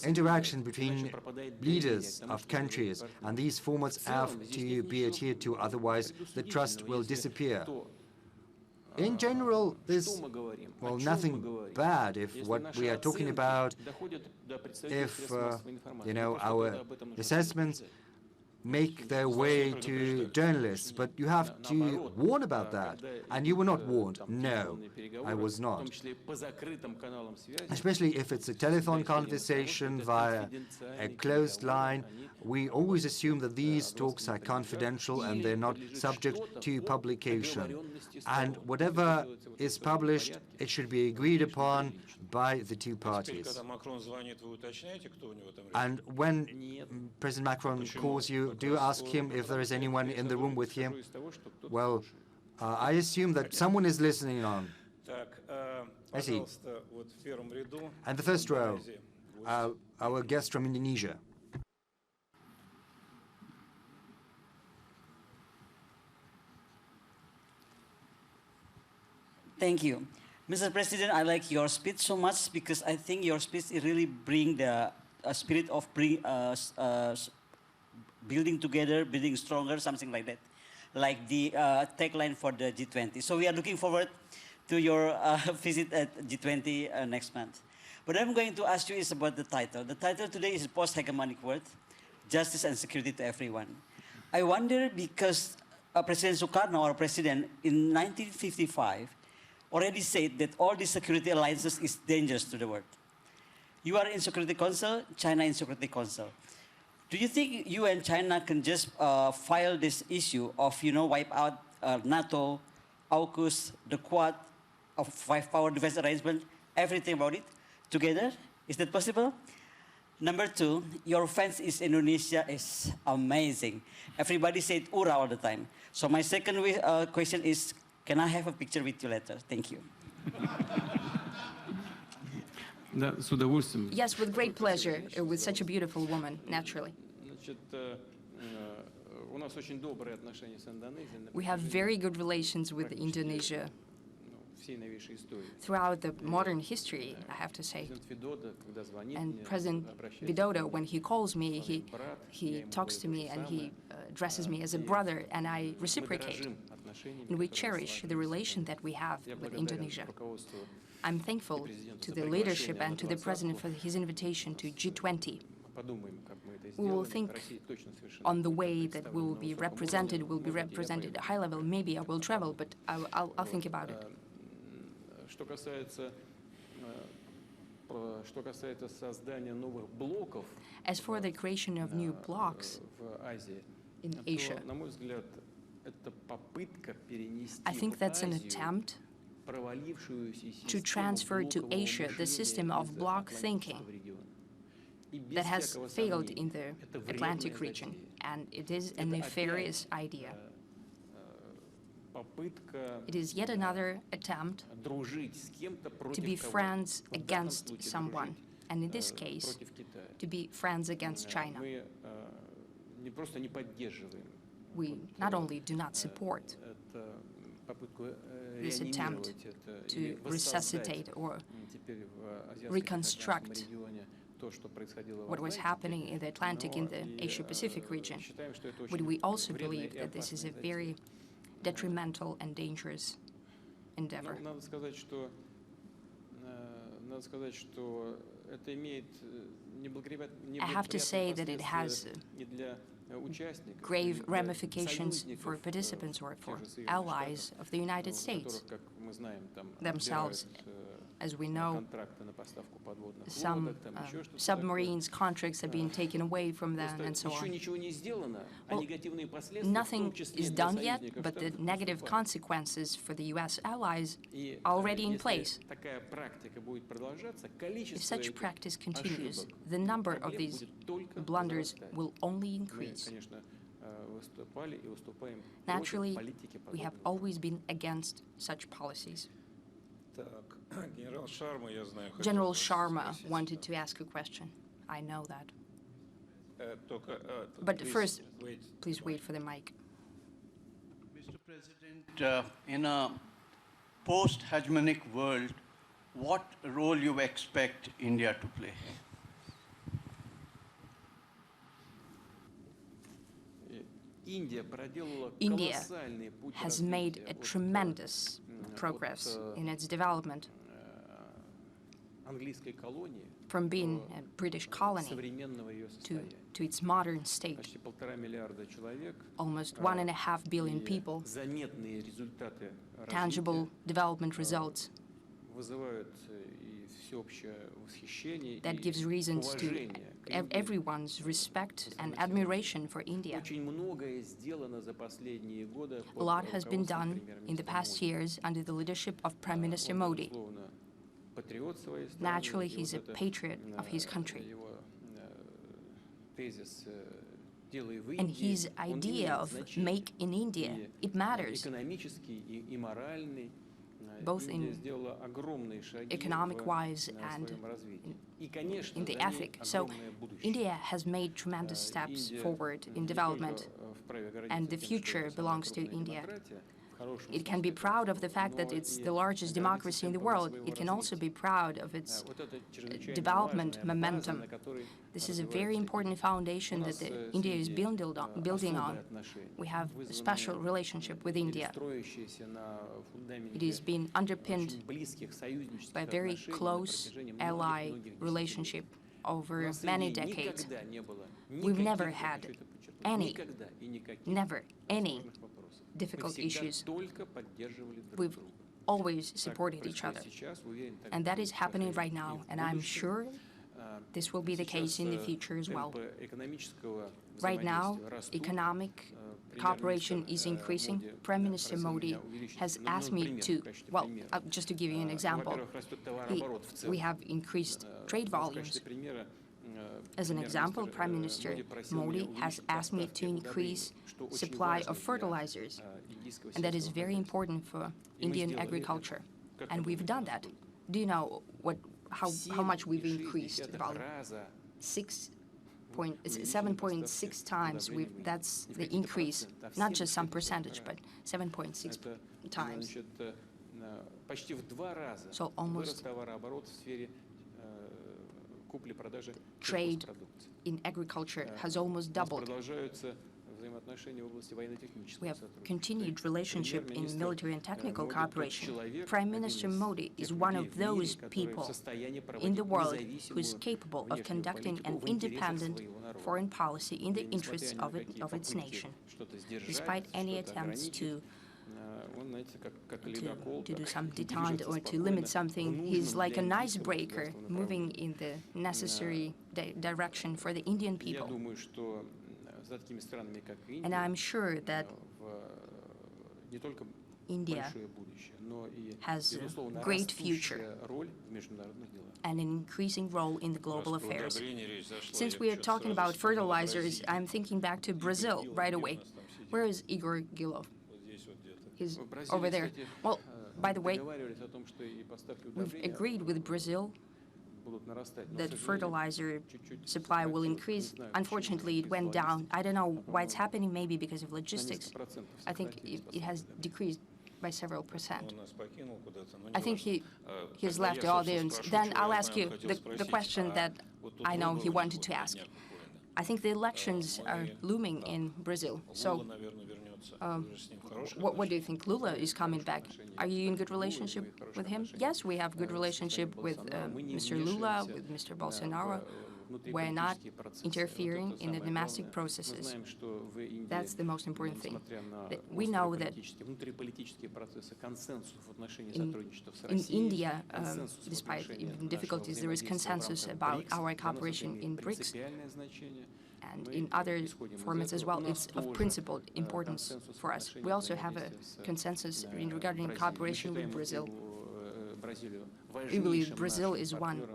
interaction between leaders of countries, and these formats have to be adhered to, otherwise the trust will disappear. In general, there's, well, nothing bad if what we are talking about, if, our assessments make their way to journalists, but you have to warn about that. And you were not warned. No, I was not. Especially if it's a telephone conversation via a closed line, we always assume that these talks are confidential and they're not subject to publication. And whatever is published, it should be agreed upon by the two parties. And when President Macron calls you, do you ask him if there is anyone in the room with him? Well, I assume that someone is listening on. I see. And the first row, our guest from Indonesia. Thank you. Mr. President, I like your speech so much because I think your speech really bring the spirit of building together, building stronger, something like that, like the tagline for the G20. So we are looking forward to your visit at G20 next month. But I'm going to ask you is about the title. The title today is Post-Hegemonic World, Justice and Security to Everyone. I wonder because President Sukarno, our president, in 1955, already said that all these security alliances is dangerous to the world. You are in Security Council, China in Security Council. Do you think you and China can just file this issue of, wipe out NATO, AUKUS, the Quad, of five-power defense arrangement, everything about it together? Is that possible? Number two, your fans in Indonesia is amazing. Everybody said "Ura" all the time. So my second question is, can I have a picture with you later? Thank you. Yes, with great pleasure, with such a beautiful woman, naturally. We have very good relations with Indonesia throughout the modern history, I have to say. And President Widodo, when he calls me, he talks to me and he addresses me as a brother, and I reciprocate. And we cherish the relation that we have with Indonesia. I'm thankful to the leadership and to the President for his invitation to G20. We will think on the way that we will be represented at a high level. Maybe I will travel, but I'll think about it. As for the creation of new blocks in Asia, I think that's an attempt to transfer to Asia the system of bloc thinking that has failed in the Atlantic region, and it is a nefarious idea. It is yet another attempt to be friends against someone, and in this case, to be friends against China. We not only do not support this attempt to resuscitate or reconstruct what was happening in the Atlantic, in the Asia-Pacific region, but we also believe that this is a very detrimental and dangerous endeavor. I have to say that it has grave ramifications for participants or for allies of the United States themselves. As we know, some submarines contracts have been taken away from them and so on. Well, nothing is done yet, but the negative consequences for the U.S. allies are already in place. If such practice continues, the number of these blunders will only increase. Naturally, we have always been against such policies. General Sharma wanted to ask a question. I know that. But first, please wait for the mic. Mr. President, in a post-hegemonic world, what role you expect India to play? India has made a tremendous progress in its development from being a British colony to its modern state. Almost 1.5 billion people, tangible development results that gives reasons to everyone's respect and admiration for India. A lot has been done in the past years under the leadership of Prime Minister Modi. Naturally, he's a patriot of his country. And his idea of make in India, it matters, both in economic-wise and in the ethic. So India has made tremendous steps forward in development, and the future belongs to India. It can be proud of the fact that it's the largest democracy in the world. It can also be proud of its development momentum. This is a very important foundation that India is building on. We have a special relationship with India. It is being underpinned by a very close ally relationship over many decades. We've never had any difficult issues. We've always supported each other. And that is happening right now, and I'm sure this will be the case in the future as well. Right now, economic cooperation is increasing. Prime Minister Modi has asked me to, well, just to give you an example, we have increased trade volumes. As an example, Prime Minister Modi has asked me to increase supply of fertilizers, and that is very important for Indian agriculture, and we've done that. Do you know how much we've increased the volume? 7.6 times. That's the increase, not just some percentage, but 7.6 times. So almost trade in agriculture has almost doubled. We have continued relationship in military and technical cooperation. Prime Minister Modi is one of those people in the world who is capable of conducting an independent foreign policy in the interests of its nation, despite any attempts to do some detente or to limit something. He's like an icebreaker moving in the necessary direction for the Indian people. And I'm sure that India has a great future and an increasing role in the global affairs. Since we are talking about fertilizers, I'm thinking back to Brazil right away. Where is Igor Gilov? He's over there. Well, by the way, we've agreed with Brazil that fertilizer supply will increase. Unfortunately, it went down. I don't know why it's happening, maybe because of logistics. I think it has decreased by several percent. I think he's left the audience. Then I'll ask you the question that I know he wanted to ask. I think the elections are looming in Brazil. So What do you think? Lula is coming back. Are you in good relationship with him? Yes, we have good relationship with Mr. Lula, with Mr. Bolsonaro. We're not interfering in the domestic processes. That's the most important thing. We know that in India, despite even difficulties, there is consensus about our cooperation in BRICS and in other formats as well. It's of principal importance for us. We also have a consensus regarding cooperation with Brazil. We believe Brazil is one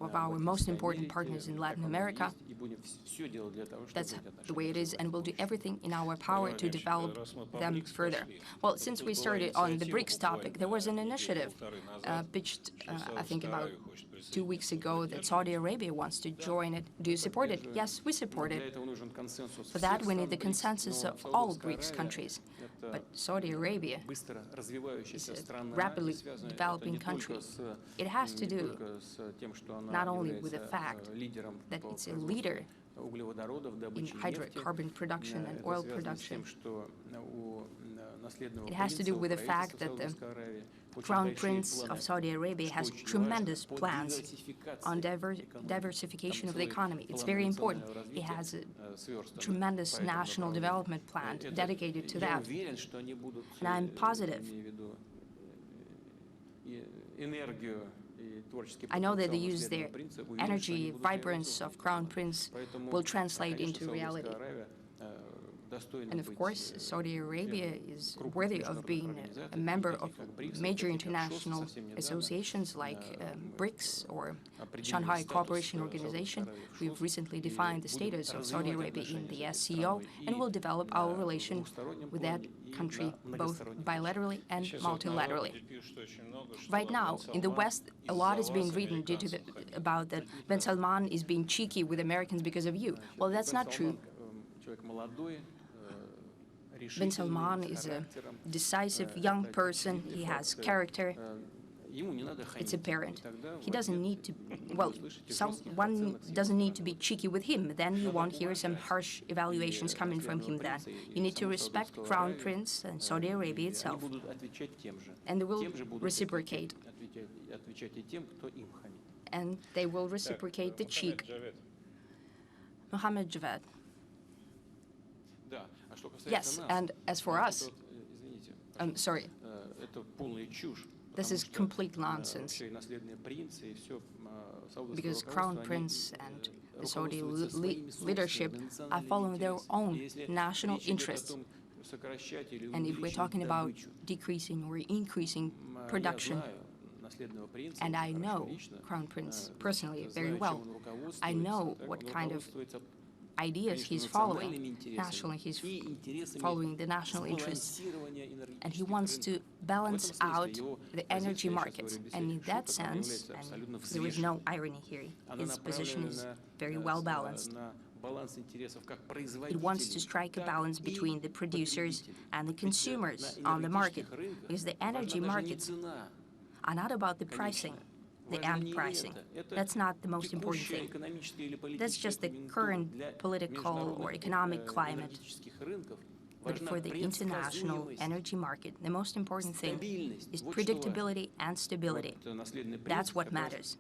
of our most important partners in Latin America. That's the way it is, and we'll do everything in our power to develop them further. Well, since we started on the BRICS topic, there was an initiative pitched, I think, about 2 weeks ago that Saudi Arabia wants to join it. Do you support it? Yes, we support it. For that, we need the consensus of all BRICS countries. But Saudi Arabia is a rapidly developing country. It has to do not only with the fact that it's a leader in hydrocarbon production and oil production. It has to do with the fact that the Crown Prince of Saudi Arabia has tremendous plans on diversification of the economy. It's very important. He has a tremendous national development plan dedicated to that. And I'm positive. I know that they use their energy, vibrance of Crown Prince will translate into reality. And of course, Saudi Arabia is worthy of being a member of major international associations like BRICS or Shanghai Cooperation Organization. We've recently defined the status of Saudi Arabia in the SCO, and we'll develop our relation with that country both bilaterally and multilaterally. Right now, in the West, a lot is being written about that Ben Salman is being cheeky with Americans because of you. Well, that's not true. Ben Salman is a decisive young person. He has character. It's apparent. He doesn't need to, well, one doesn't need to be cheeky with him. Then you won't hear some harsh evaluations coming from him then. You need to respect Crown Prince and Saudi Arabia itself. And they will reciprocate. And they will reciprocate the cheek. Mohammed Javad. Yes, and as for us, sorry, this is complete nonsense, because Crown Prince and the Saudi leadership are following their own national interests. And if we're talking about decreasing or increasing production, and I know Crown Prince personally very well, I know what kind of ideas he's following. Nationally, he's following the national interests, and he wants to balance out the energy markets. And in that sense, and there is no irony here, his position is very well balanced. It wants to strike a balance between the producers and the consumers on the market, because the energy markets are not about the pricing, the end pricing. That's not the most important thing. That's just the current political or economic climate. But for the international energy market, the most important thing is predictability and stability. That's what matters.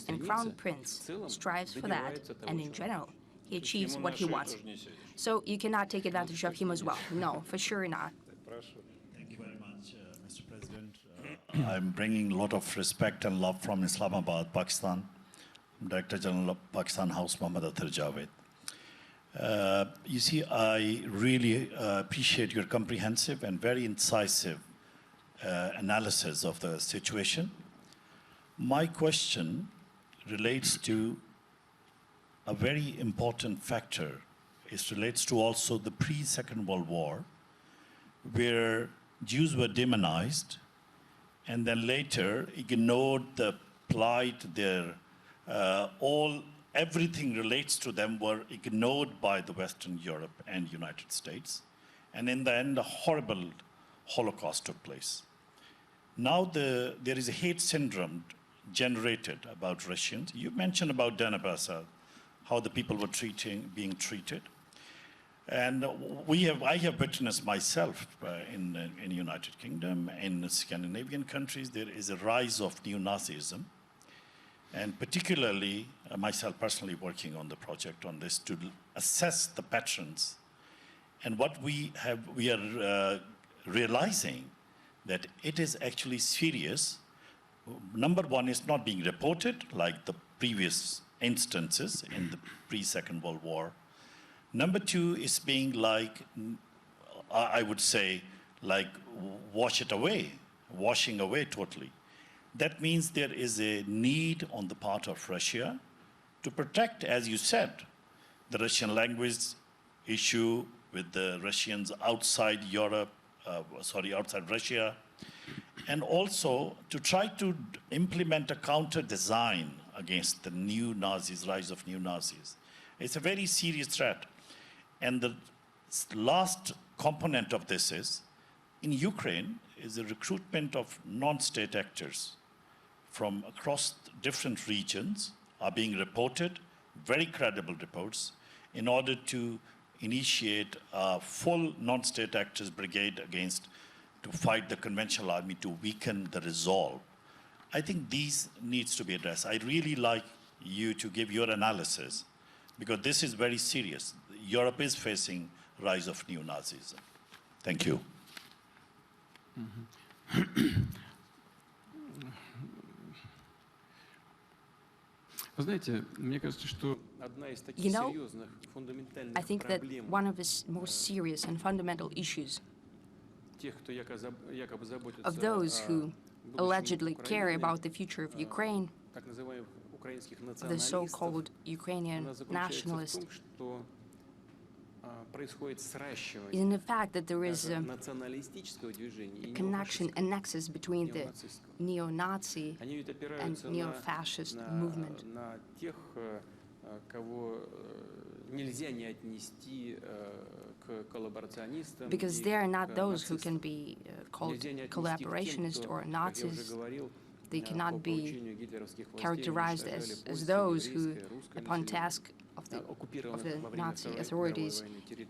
And Crown Prince strives for that, and in general, he achieves what he wants. So you cannot take advantage of him as well. No, for sure not. Thank you very much, Mr. President. I'm bringing a lot of respect and love from Islamabad, Pakistan. Director General of Pakistan House, Mohammad Athar Javed. You see, I really appreciate your comprehensive and very incisive analysis of the situation. My question relates to a very important factor. It relates to also the pre-Second World War, where Jews were demonized, and then later ignored the plight, everything relates to them were ignored by the Western Europe and United States. And in the end, a horrible Holocaust took place. Now there is a hate syndrome generated about Russians. You mentioned about Donbass, how the people were being treated. And I have witnessed myself in the United Kingdom, in the Scandinavian countries, there is a rise of neo-Nazism. And particularly, myself personally working on the project on this to assess the patterns. And what we are realizing that it is actually serious. Number one is not being reported like the previous instances in the pre-Second World War. Number two is being like, I would say, like washing away totally. That means there is a need on the part of Russia to protect, as you said, the Russian language issue with the Russians outside Europe, outside Russia, and also to try to implement a counter design against the new Nazis, rise of new Nazis. It's a very serious threat. And the last component of this is, in Ukraine, is the recruitment of non-state actors from across different regions are being reported, very credible reports, in order to initiate a full non-state actors brigade to fight the conventional army to weaken the resolve. I think these needs to be addressed. I'd really like you to give your analysis, because this is very serious. Europe is facing rise of neo-Nazism. Thank you. You know, I think that one of the most serious and fundamental issues of those who allegedly care about the future of Ukraine, the so-called Ukrainian nationalists, is in the fact that there is a connection, a nexus between the neo-Nazi and neo-fascist movement. Because they are not those who can be called collaborationists or Nazis. They cannot be characterized as those who, upon task of the Nazi authorities,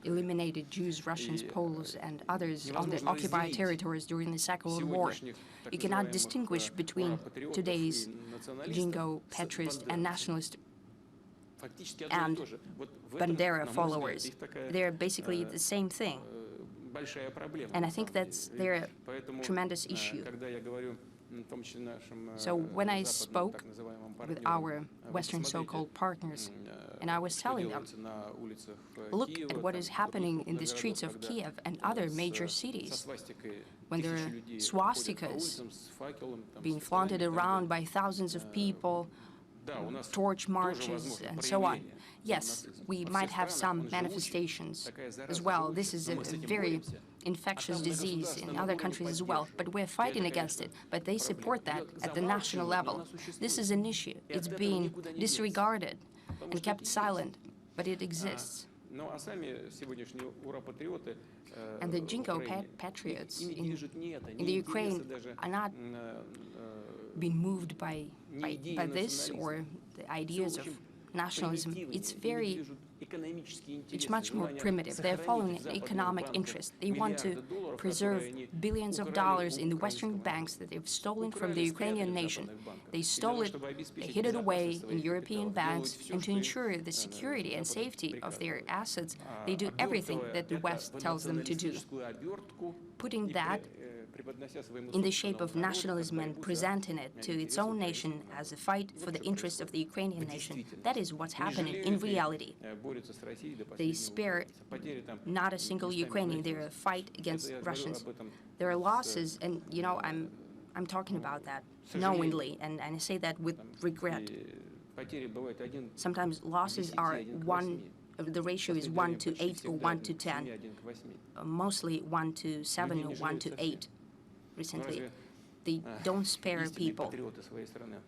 eliminated Jews, Russians, Poles, and others on the occupied territories during the Second World War. You cannot distinguish between today's Jingo, patriot, and nationalist and Bandera followers. They're basically the same thing. And I think that's their tremendous issue. So when I spoke with our Western so-called partners, and I was telling them, look at what is happening in the streets of Kiev and other major cities, when there are swastikas being flaunted around by thousands of people, torch marches, and so on. Yes, we might have some manifestations as well. This is a very infectious disease in other countries as well, but we're fighting against it. But they support that at the national level. This is an issue. It's being disregarded and kept silent, but it exists. And the Jingo patriots in the Ukraine are not being moved by this or the ideas of nationalism. It's much more primitive. They're following an economic interest. They want to preserve billions of dollars in the Western banks that they've stolen from the Ukrainian nation. They stole it, they hid it away in European banks, and to ensure the security and safety of their assets, they do everything that the West tells them to do. Putting that in the shape of nationalism and presenting it to its own nation as a fight for the interests of the Ukrainian nation. That is what's happening in reality. They spare not a single Ukrainian. They're a fight against Russians. There are losses, and you know, I'm talking about that knowingly, and I say that with regret. Sometimes losses are the ratio is 1 to 8 or 1 to 10, mostly 1 to 7 or 1 to 8. Recently, they don't spare people.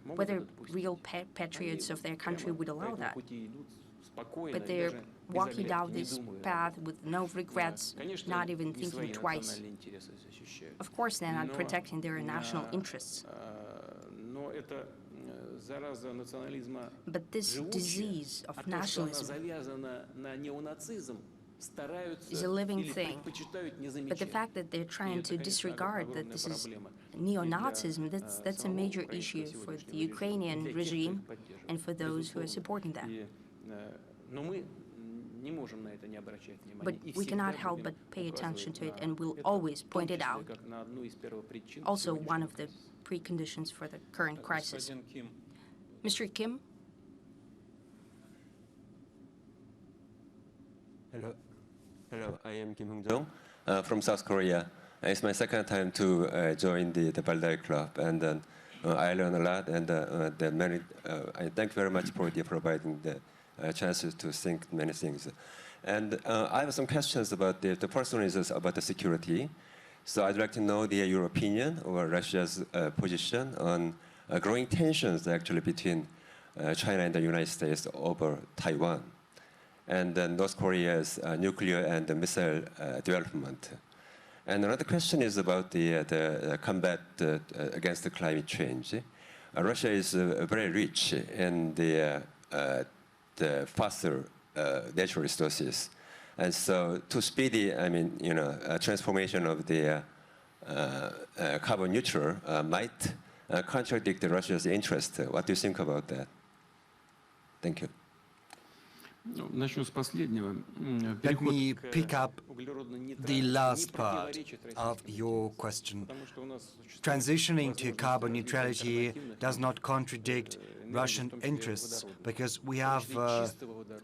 Whether real patriots of their country would allow that. But they're walking down this path with no regrets, not even thinking twice. Of course, they're not protecting their national interests. But this disease of nationalism is a living thing. But the fact that they're trying to disregard that this is neo-Nazism, that's a major issue for the Ukrainian regime and for those who are supporting that. But we cannot help but pay attention to it, and we'll always point it out. Also one of the preconditions for the current crisis. Mr. Kim? Hello, I am Kim Hong-jong from South Korea. It's my second time to join the Valdai Club, and I learned a lot, and I thank very much for providing the chances to think many things. And I have some questions about the first one is about the security. So I'd like to know your opinion or Russia's position on growing tensions actually between China and the United States over Taiwan, and North Korea's nuclear and missile development. And another question is about the combat against the climate change. Russia is very rich in the fossil natural resources, and so to speed the transformation of the carbon neutral might contradict Russia's interest. What do you think about that? Thank you. Let me pick up the last part of your question. Transitioning to carbon neutrality does not contradict Russian interests because we have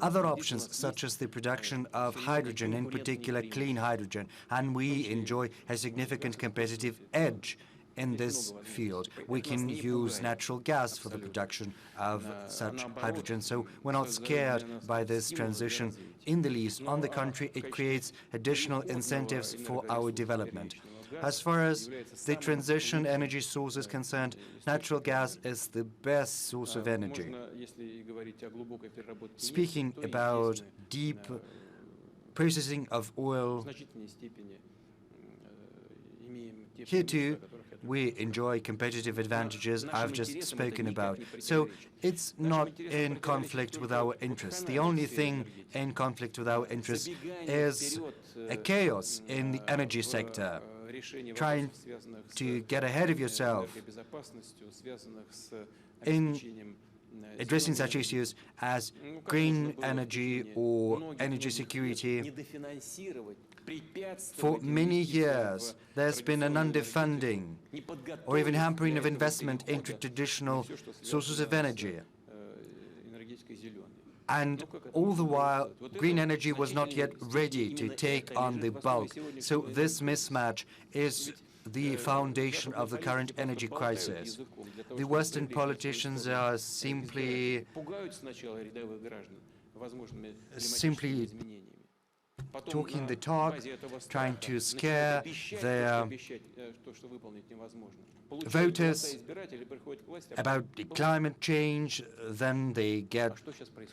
other options such as the production of hydrogen, in particular clean hydrogen, and we enjoy a significant competitive edge in this field. We can use natural gas for the production of such hydrogen, so we're not scared by this transition in the least. On the contrary, it creates additional incentives for our development. As far as the transition energy source is concerned, natural gas is the best source of energy. Speaking about deep processing of oil, here too, we enjoy competitive advantages I've just spoken about. So it's not in conflict with our interests. The only thing in conflict with our interests is a chaos in the energy sector, trying to get ahead of yourself in addressing such issues as green energy or energy security. For many years, there's been an underfunding or even hampering of investment into traditional sources of energy. And all the while, green energy was not yet ready to take on the bulk. So this mismatch is the foundation of the current energy crisis. The Western politicians are simply talking the talk, trying to scare their voters about climate change. Then they get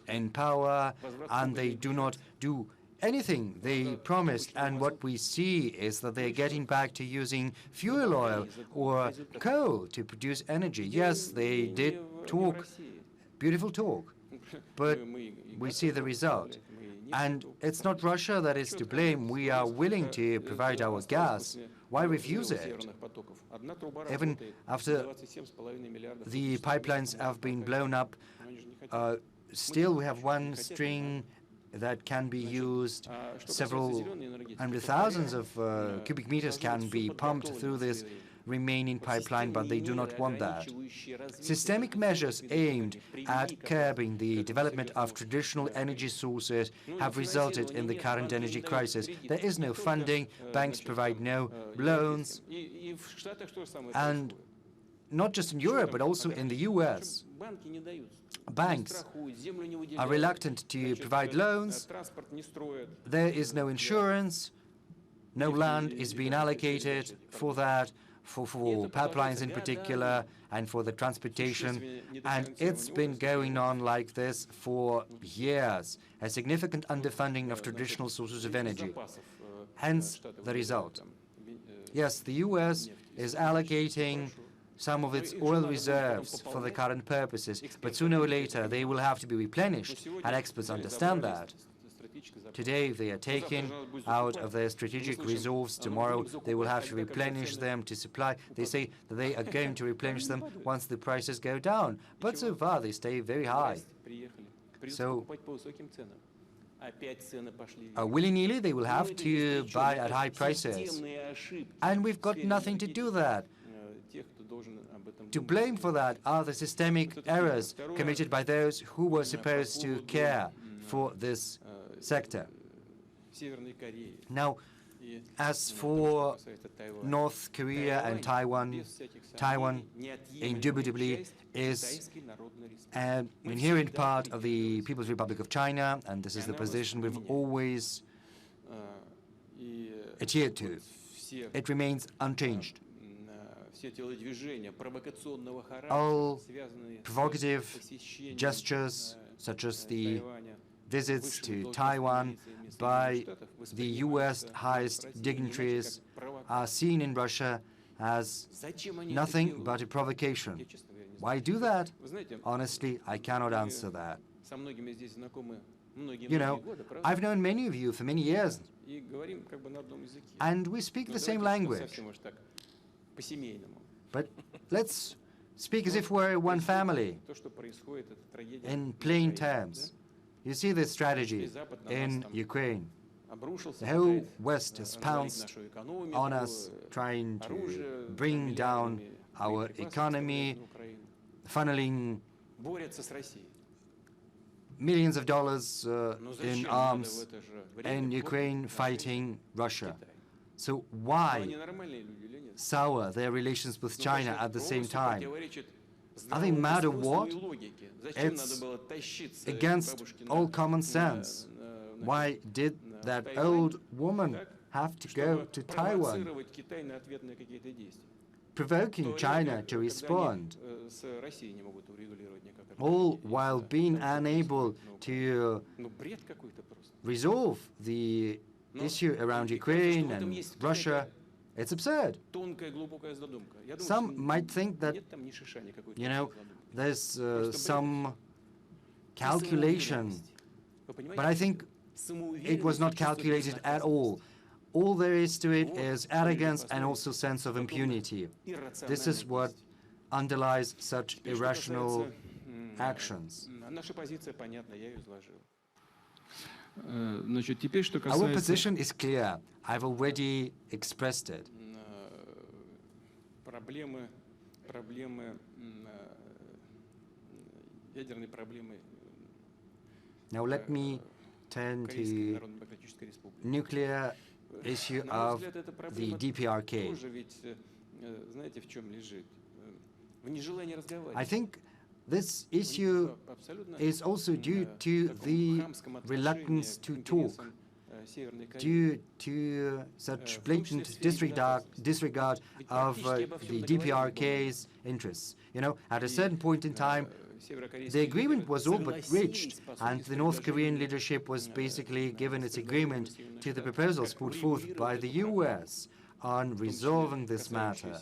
in power and they do not do anything they promised, and what we see is that they're getting back to using fuel oil or coal to produce energy. Yes, they did talk, beautiful talk, but we see the result. And it's not Russia that is to blame. We are willing to provide our gas. Why refuse it? Even after the pipelines have been blown up, still we have one string that can be used. Several hundred thousands of cubic meters can be pumped through this remaining pipeline, but they do not want that. Systemic measures aimed at curbing the development of traditional energy sources have resulted in the current energy crisis. There is no funding, banks provide no loans, and not just in Europe, but also in the US. Banks are reluctant to provide loans, there is no insurance, no land is being allocated for that, for pipelines in particular, and for the transportation, and it's been going on like this for years, a significant underfunding of traditional sources of energy. Hence the result. Yes, the US is allocating some of its oil reserves for the current purposes, but sooner or later they will have to be replenished, and experts understand that. Today they are taking out of their strategic reserves. Tomorrow they will have to replenish them to supply. They say that they are going to replenish them once the prices go down. But so far they stay very high. So willy-nilly they will have to buy at high prices. And we've got nothing to do that. To blame for that are the systemic errors committed by those who were supposed to care for this sector. Now, as for North Korea and Taiwan, Taiwan indubitably is an inherent part of the People's Republic of China, and this is the position we've always adhered to. It remains unchanged. All provocative gestures, such as the visits to Taiwan by the U.S. highest dignitaries, are seen in Russia as nothing but a provocation. Why do that? Honestly, I cannot answer that. You know, I've known many of you for many years, and we speak the same language. But let's speak as if we're one family, in plain terms. You see this strategy in Ukraine. The whole West has pounced on us, trying to bring down our economy, funneling millions of dollars in arms, in Ukraine fighting Russia. So why sour their relations with China at the same time? Are they mad or what? It's against all common sense. Why did that old woman have to go to Taiwan, provoking China to respond, all while being unable to resolve the issue around Ukraine and Russia? It's absurd. Some might think that, you know, there's some calculation, but I think it was not calculated at all. All there is to it is arrogance and also sense of impunity. This is what underlies such irrational actions. Our position is clear. I've already expressed it. Now let me turn to nuclear issue of the DPRK. I think this issue is also due to the reluctance to talk, due to such blatant disregard of the DPRK's interests. You know, at a certain point in time, the agreement was all but reached, and the North Korean leadership was basically given its agreement to the proposals put forth by the US on resolving this matter,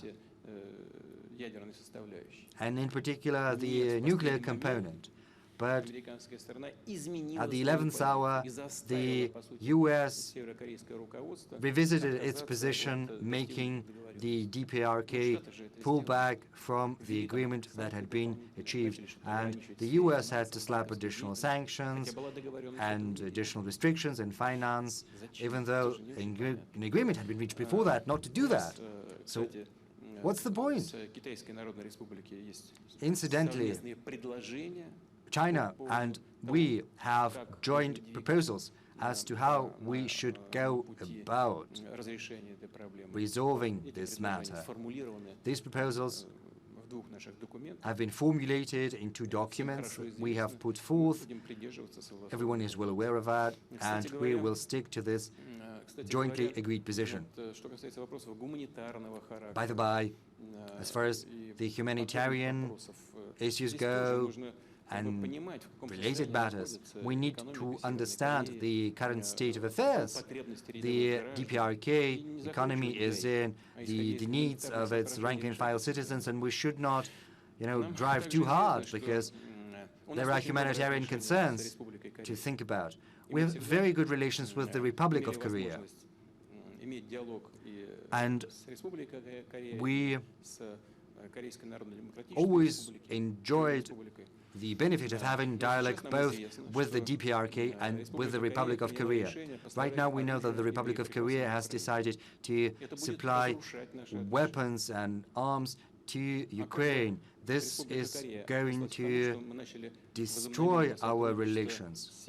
and in particular the nuclear component. But at the 11th hour, the US revisited its position, making the DPRK pull back from the agreement that had been achieved. And the US had to slap additional sanctions and additional restrictions in finance, even though an agreement had been reached before that not to do that. So what's the point? Incidentally, China and we have joint proposals as to how we should go about resolving this matter. These proposals have been formulated in two documents that we have put forth. Everyone is well aware of that, and we will stick to this jointly agreed position. By the by, as far as the humanitarian issues go, and related matters, we need to understand the current state of affairs. The DPRK economy is in the needs of its rank-and-file citizens, and we should not, you know, drive too hard, because there are humanitarian concerns to think about. We have very good relations with the Republic of Korea. And we always enjoyed the benefit of having dialogue both with the DPRK and with the Republic of Korea. Right now we know that the Republic of Korea has decided to supply weapons and arms to Ukraine. This is going to destroy our relations.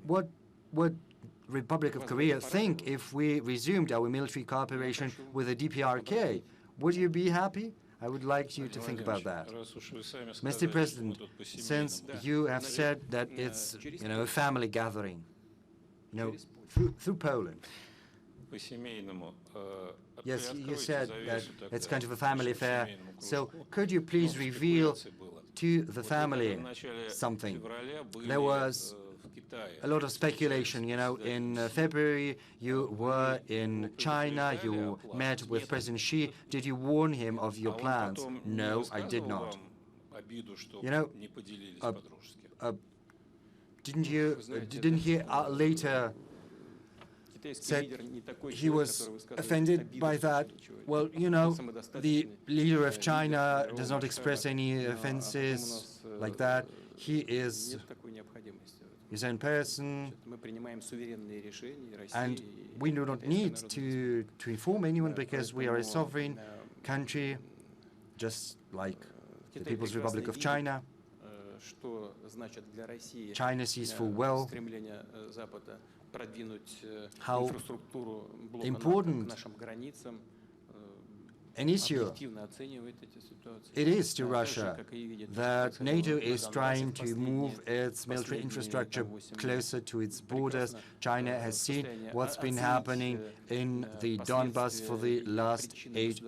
What would Republic of Korea think if we resumed our military cooperation with the DPRK? Would you be happy? I would like you to think about that. Mr. President, since you have said that it's, a family gathering, through Poland. Yes, you said that it's kind of a family affair. So could you please reveal to the family something? There was a lot of speculation, in February you were in China, you met with President Xi. Did you warn him of your plans? No, I did not. Didn't he later said he was offended by that? Well, the leader of China does not express any offenses like that. He is his own person, and we do not need to inform anyone because we are a sovereign country, just like the People's Republic of China. China sees full well how important an issue it is to Russia that NATO is trying to move its military infrastructure closer to its borders. China has seen what's been happening in the Donbass for the last 8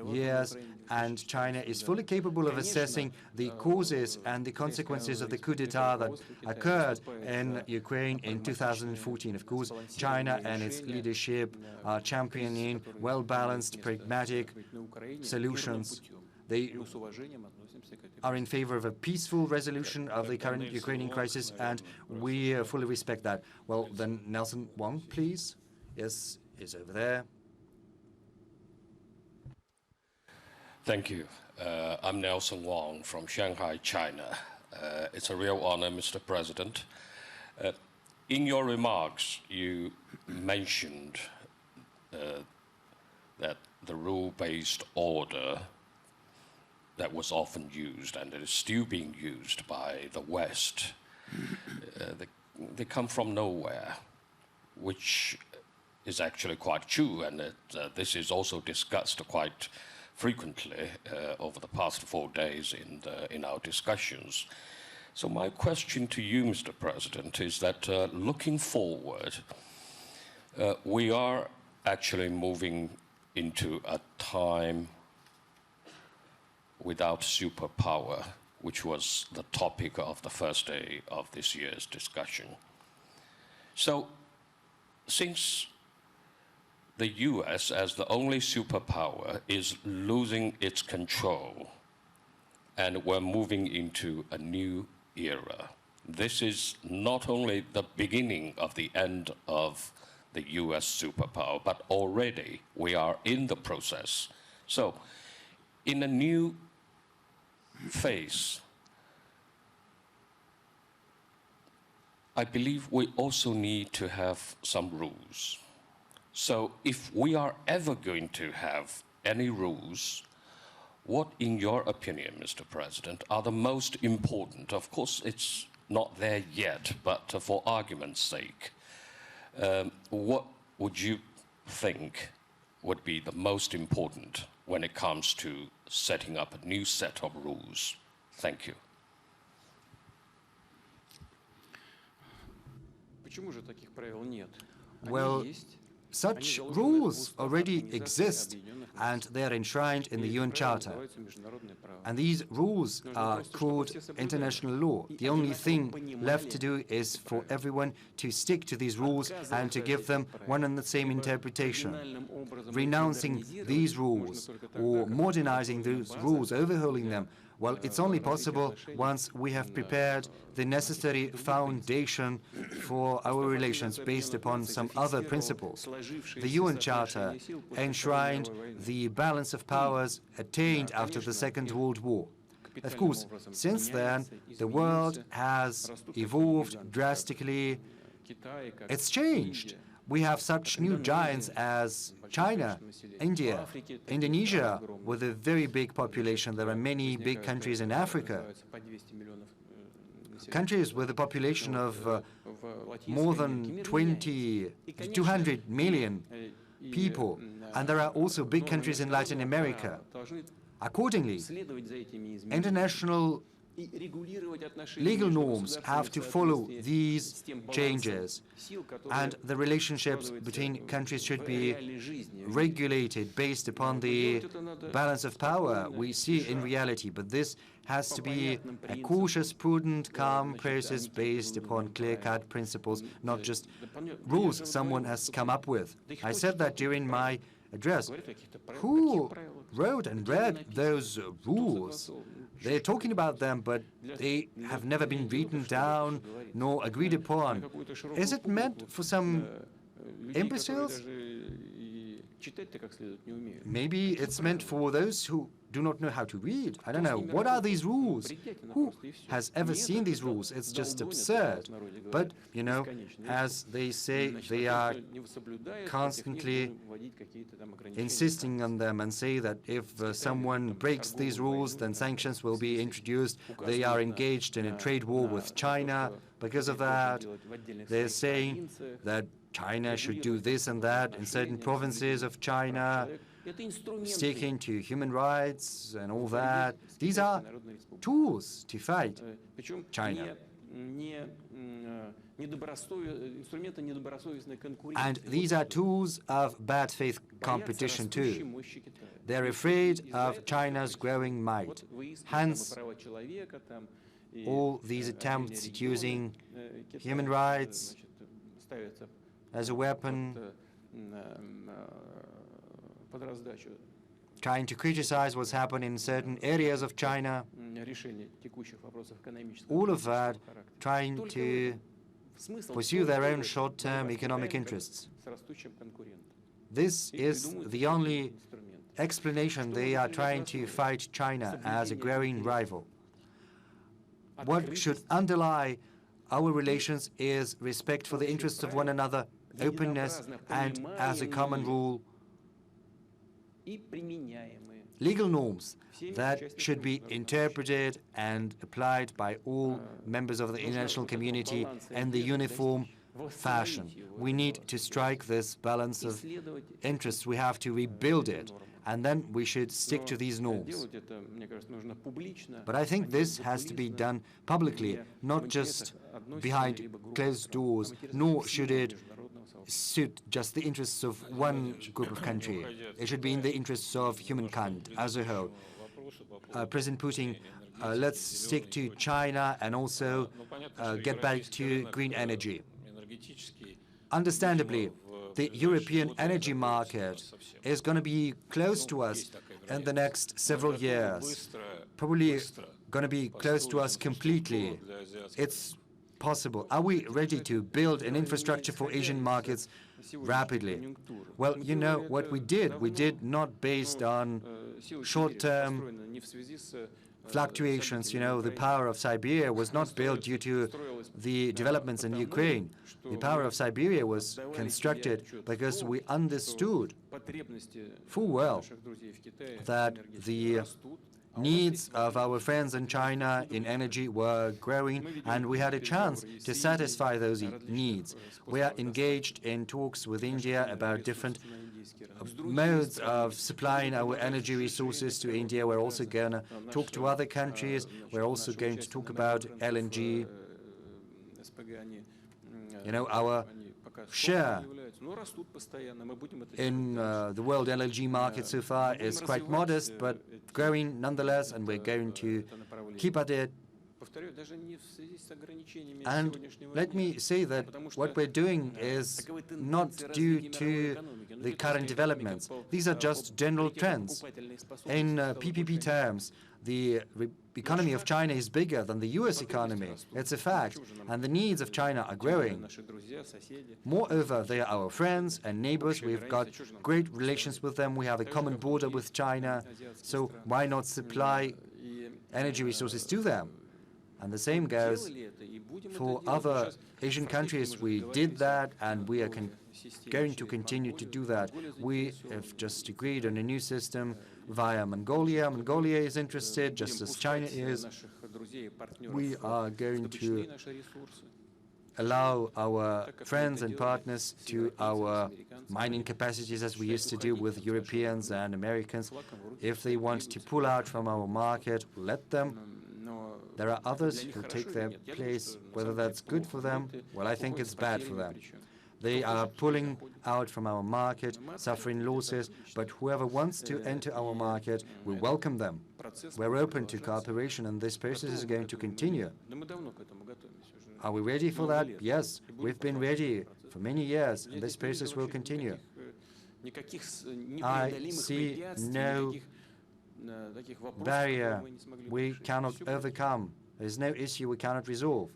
years, and China is fully capable of assessing the causes and the consequences of the coup d'etat that occurred in Ukraine in 2014. Of course, China and its leadership are championing well-balanced, pragmatic solutions. They are in favor of a peaceful resolution of the current Ukrainian crisis, and we fully respect that. Well, then Nelson Wong, please. Yes, is over there. Thank you. I'm Nelson Wong from Shanghai, China. It's a real honor, Mr. President. In your remarks, you mentioned that the rule-based order that was often used and that is still being used by the West, they come from nowhere, which is actually quite true, and this is also discussed quite frequently over the past 4 days in our discussions. So my question to you, Mr. President, is that looking forward, we are actually moving into a time without superpower, which was the topic of the first day of this year's discussion. So, since the US, as the only superpower, is losing its control, and we're moving into a new era, this is not only the beginning of the end of the US superpower, but already we are in the process. So, in a new phase, I believe we also need to have some rules. So if we are ever going to have any rules, what, in your opinion, Mr. President, are the most important? Of course, it's not there yet, but for argument's sake, what would you think would be the most important when it comes to setting up a new set of rules? Thank you. Well, such rules already exist, and they are enshrined in the UN Charter. And these rules are called international law. The only thing left to do is for everyone to stick to these rules and to give them one and the same interpretation. Renouncing these rules or modernizing those rules, overhauling them, Well, it's only possible once we have prepared the necessary foundation for our relations based upon some other principles. The UN Charter enshrined the balance of powers attained after the Second World War. Of course, since then, the world has evolved drastically. It's changed. We have such new giants as China, India, Indonesia, with a very big population. There are many big countries in Africa, countries with a population of more than 200 million people. And there are also big countries in Latin America. Accordingly, international legal norms have to follow these changes, and the relationships between countries should be regulated based upon the balance of power we see in reality. But this has to be a cautious, prudent, calm process based upon clear-cut principles, not just rules someone has come up with. I said that during my address. Who wrote and read those rules? They're talking about them, but they have never been written down nor agreed upon. Is it meant for some imbeciles? Maybe it's meant for those who do not know how to read. I don't know. What are these rules? Who has ever seen these rules? It's just absurd. But, you know, as they say, they are constantly insisting on them and say that if someone breaks these rules, then sanctions will be introduced. They are engaged in a trade war with China. Because of that, they're saying that China should do this and that in certain provinces of China, sticking to human rights and all that. These are tools to fight China. And these are tools of bad faith competition too. They're afraid of China's growing might. Hence, all these attempts at using human rights as a weapon, trying to criticize what's happened in certain areas of China, all of that trying to pursue their own short-term economic interests. This is the only explanation they are trying to fight China as a growing rival. What should underlie our relations is respect for the interests of one another, openness, and, as a common rule, legal norms that should be interpreted and applied by all members of the international community in the uniform fashion. We need to strike this balance of interests. We have to rebuild it, and then we should stick to these norms. But I think this has to be done publicly, not just behind closed doors, nor should it suit just the interests of one group of country. It should be in the interests of humankind as a whole. President Putin, let's stick to China and also get back to green energy. Understandably, the European energy market is going to be close to us in the next several years, probably going to be close to us completely. It's possible. Are we ready to build an infrastructure for Asian markets rapidly? Well, you know what we did not based on short-term fluctuations. You know, the power of Siberia was not built due to the developments in Ukraine. The power of Siberia was constructed because we understood full well that the needs of our friends in China in energy were growing, and we had a chance to satisfy those needs. We are engaged in talks with India about different modes of supplying our energy resources to India. We're also going to talk to other countries. We're also going to talk about LNG. You know, our share in the world LNG market so far is quite modest, but growing nonetheless, and we're going to keep at it And let me say that what we're doing is not due to the current developments. These are just general trends. In PPP terms, the economy of China is bigger than the US economy. It's a fact. And the needs of China are growing. Moreover, they are our friends and neighbors. We've got great relations with them. We have a common border with China. So why not supply energy resources to them? And the same goes for other Asian countries. We did that, and we are going to continue to do that. We have just agreed on a new system via Mongolia. Mongolia is interested, just as China is. We are going to allow our friends and partners to our mining capacities as we used to do with Europeans and Americans. If they want to pull out from our market, let them. There are others who take their place. Whether that's good for them, well, I think it's bad for them. They are pulling out from our market, suffering losses, but whoever wants to enter our market, we welcome them. We're open to cooperation, and this process is going to continue. Are we ready for that? Yes, we've been ready for many years, and this process will continue. I see no barrier we cannot overcome. There is no issue we cannot resolve.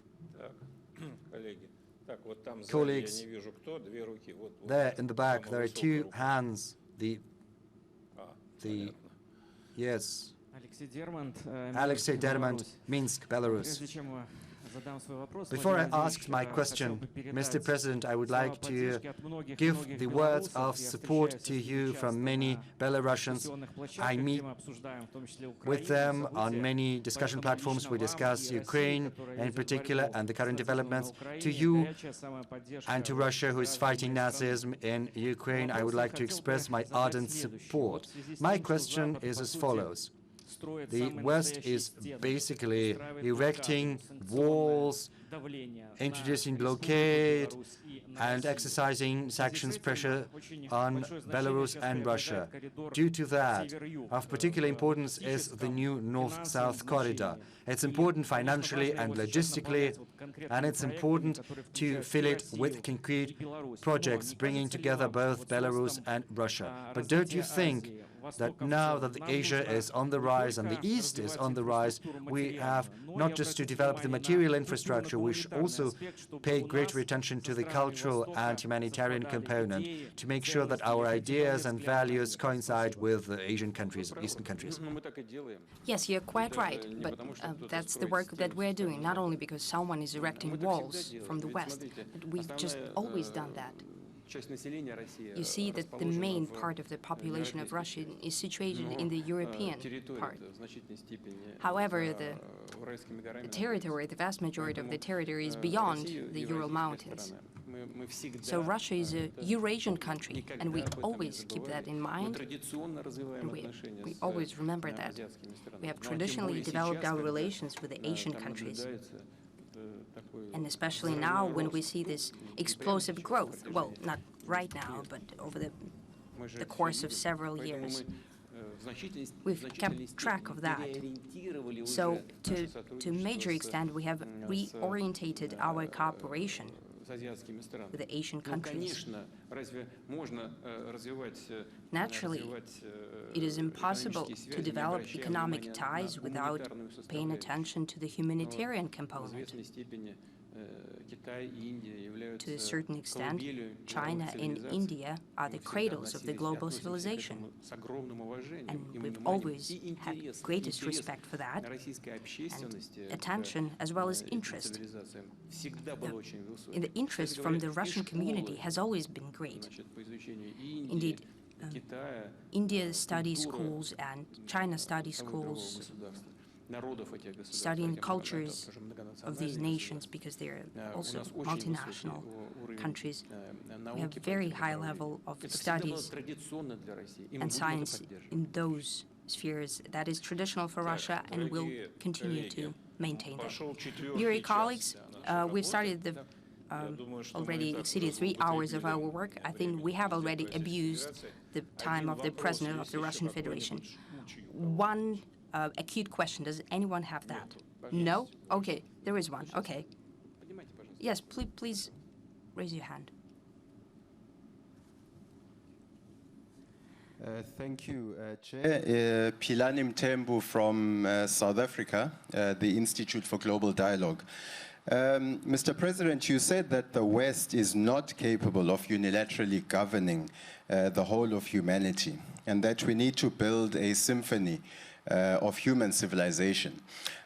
Colleagues, there in the back, there are two hands. Yes. Alexei Dermont, Minsk, Belarus. Before I ask my question, Mr. President, I would like to give the words of support to you from many Belarusians. I meet with them on many discussion platforms. We discuss Ukraine in particular and the current developments. To you and to Russia, who is fighting Nazism in Ukraine, I would like to express my ardent support. My question is as follows. The West is basically erecting walls, introducing blockade, and exercising sanctions pressure on Belarus and Russia. Due to that, of particular importance is the new North-South corridor. It's important financially and logistically, and it's important to fill it with concrete projects, bringing together both Belarus and Russia. But don't you think that now that Asia is on the rise and the East is on the rise, we have not just to develop the material infrastructure, we should also pay greater attention to the cultural and humanitarian component to make sure that our ideas and values coincide with the Asian countries, Eastern countries. Yes, you're quite right, but that's the work that we're doing, not only because someone is erecting walls from the West, but we've just always done that. You see that the main part of the population of Russia is situated in the European part. However, the territory, the vast majority of the territory is beyond the Ural Mountains. So Russia is a Eurasian country, and we always keep that in mind, and we always remember that. We have traditionally developed our relations with the Asian countries. And especially now when we see this explosive growth, well, not right now, but over the course of several years, we've kept track of that. So to a major extent, we have reorientated our cooperation with the Asian countries. Naturally, it is impossible to develop economic ties without paying attention to the humanitarian component. To a certain extent, China and India are the cradles of the global civilization. And we've always had greatest respect for that, and attention as well as interest. The interest from the Russian community has always been great. Indeed, India study schools and China study schools, studying cultures of these nations because they're also multinational countries. We have very high level of studies and science in those spheres that is traditional for Russia and will continue to maintain that. Dear colleagues, we've started already exceeded 3 hours of our work. I think we have already abused the time of the President of the Russian Federation. One acute question, does anyone have that? No? Okay, there is one. Okay. Yes, please raise your hand. Thank you, Chair. Pilani Mthembu from South Africa, the Institute for Global Dialogue. Mr. President, you said that the West is not capable of unilaterally governing the whole of humanity, and that we need to build a symphony of human civilization.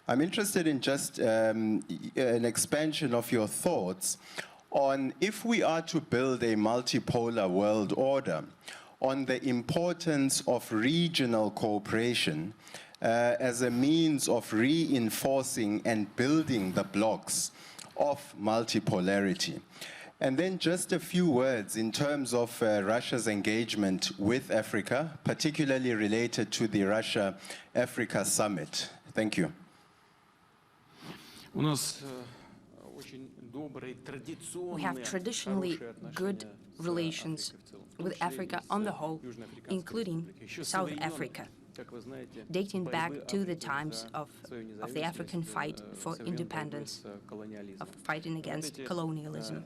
I'm interested in just an expansion of your thoughts on if we are to build a multipolar world order, on the importance of regional cooperation as a means of reinforcing and building the blocks of multipolarity. And then just a few words in terms of Russia's engagement with Africa, particularly related to the Russia-Africa summit. Thank you. We have traditionally good relations with Africa on the whole, including South Africa, dating back to the times of the African fight for independence, of fighting against colonialism.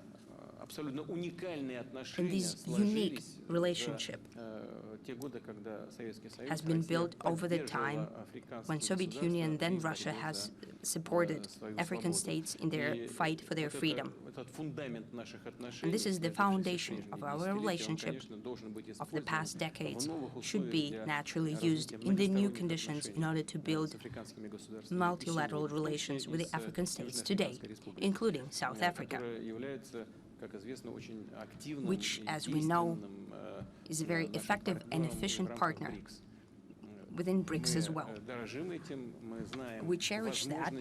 And this unique relationship has been built over the time when Soviet Union, then Russia, has supported African states in their fight for their freedom. And this is the foundation of our relationship of the past decades, should be naturally used in the new conditions in order to build multilateral relations with the African states today, including South Africa, which, as we know, is a very effective and efficient partner within BRICS as well. We cherish that.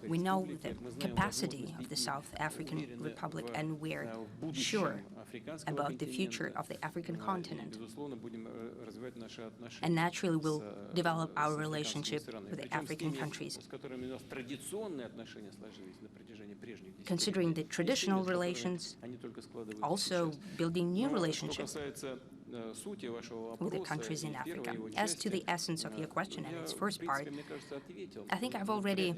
We know the capacity of the South African Republic, and we're sure about the future of the African continent. And naturally, we'll develop our relationship with the African countries, considering the traditional relations, also building new relationships with the countries in Africa. As to the essence of your question and its first part, I think I've already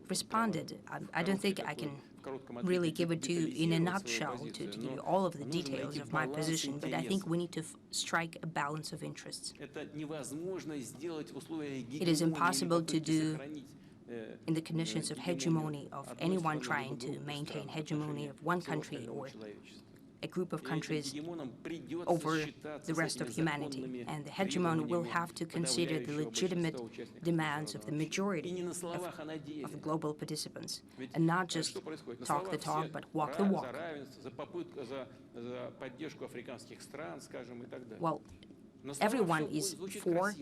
responded. I don't think I can really give it to you in a nutshell to give you all of the details of my position, but I think we need to strike a balance of interests. It is impossible to do in the conditions of hegemony, of anyone trying to maintain hegemony of one country or a group of countries over the rest of humanity. And the hegemon will have to consider the legitimate demands of the majority of the global participants, and not just talk the talk, but walk the walk. Well, everyone is for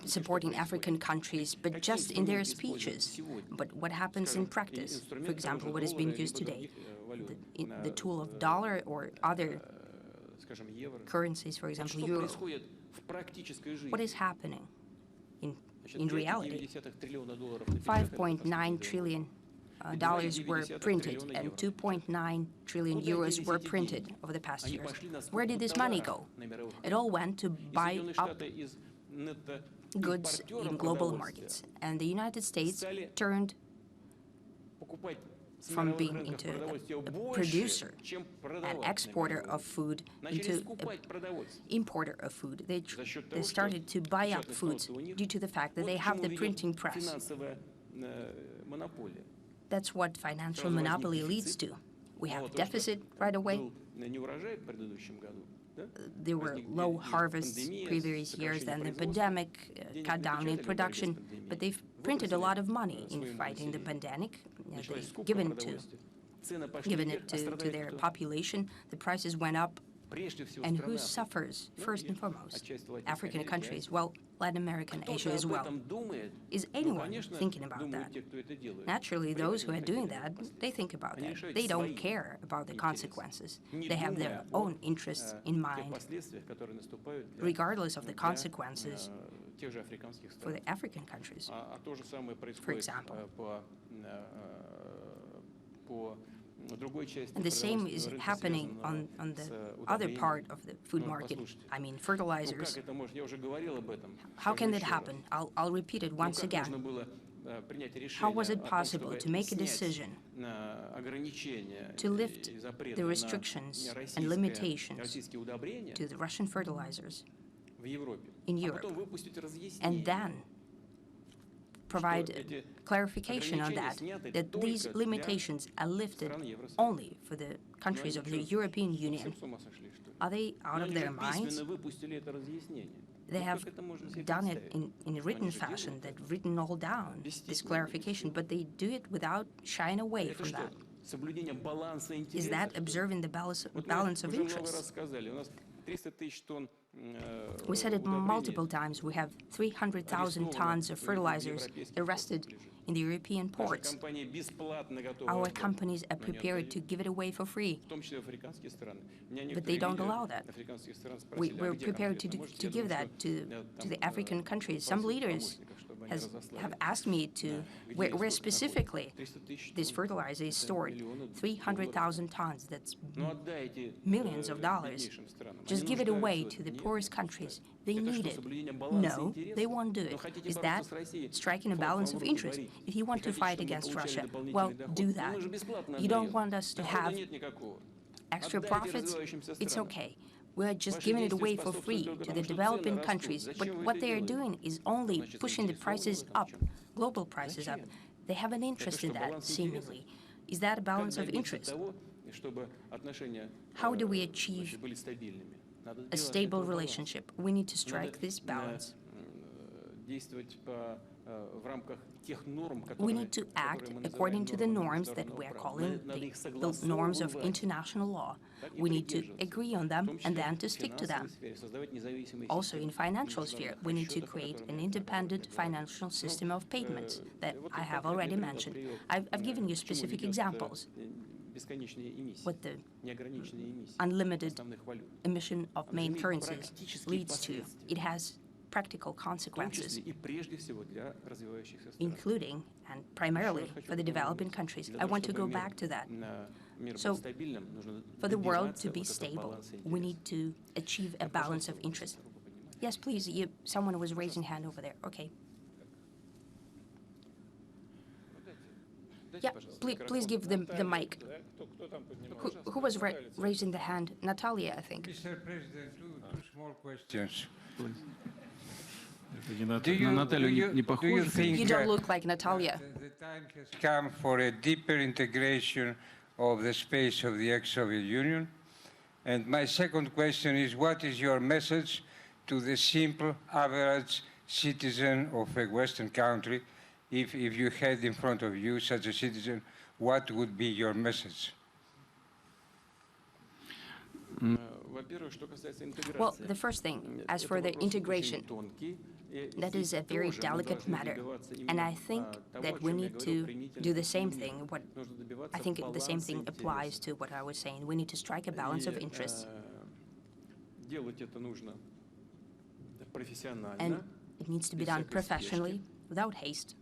supporting African countries, but just in their speeches. But what happens in practice? For example, what is being used today, the tool of dollar or other currencies, for example, euro. What is happening in reality? $5.9 trillion were printed and 2.9 trillion euros were printed over the past years. Where did this money go? It all went to buy up goods in global markets, and the United States turned from being into a producer and exporter of food into an importer of food. They started to buy up foods due to the fact that they have the printing press. That's what financial monopoly leads to. We have a deficit right away. There were low harvests previous years, then the pandemic cut down in production, but they've printed a lot of money in fighting the pandemic. They've given it to their population. The prices went up. And who suffers first and foremost? African countries, well, Latin America and Asia as well. Is anyone thinking about that? Naturally, those who are doing that, they think about that. They don't care about the consequences. They have their own interests in mind, regardless of the consequences for the African countries. For example, And the same is happening on the other part of the food market. I mean, fertilizers. How can that happen? I'll repeat it once again. How was it possible to make a decision to lift the restrictions and limitations to the Russian fertilizers in Europe, and then provide clarification on that these limitations are lifted only for the countries of the European Union? Are they out of their minds? They have done it in a written fashion, they've written all down, this clarification, but they do it without shying away from that. Is that observing the balance of interests? We said it multiple times. We have 300,000 tons of fertilizers arrested in the European ports. Our companies are prepared to give it away for free, but they don't allow that. We're prepared to give that to the African countries. Some leaders have asked me to where specifically this fertilizer is stored. 300,000 tons, that's millions of dollars. Just give it away to the poorest countries. They need it. No, they won't do it. Is that striking a balance of interest? If you want to fight against Russia, well, do that. You don't want us to have extra profits? It's okay. We're just giving it away for free to the developing countries. But what they are doing is only pushing the prices up, global prices up. They have an interest in that, seemingly. Is that a balance of interest? How do we achieve a stable relationship? We need to strike this balance. We need to act according to the norms that we are calling the norms of international law. We need to agree on them and then to stick to them. Also, in financial sphere, we need to create an independent financial system of payments that I have already mentioned. I've given you specific examples. What the unlimited emission of main currencies leads to. It has practical consequences, including and primarily for the developing countries. I want to go back to that. So, for the world to be stable, we need to achieve a balance of interest. Yes, please, someone was raising hand over there. Okay. Yeah, please give them the mic. Who was raising the hand? Natalia, I think. Mr. President, two small questions. Do you think you don't look like Natalia? The time has come for a deeper integration of the space of the ex-Soviet Union? And my second question is, what is your message to the simple, average citizen of a Western country? If you had in front of you such a citizen, what would be your message? Well, the first thing, as for the integration, that is a very delicate matter. And I think that we need to do the same thing. I think the same thing applies to what I was saying. We need to strike a balance of interests. And it needs to be done professionally, without haste.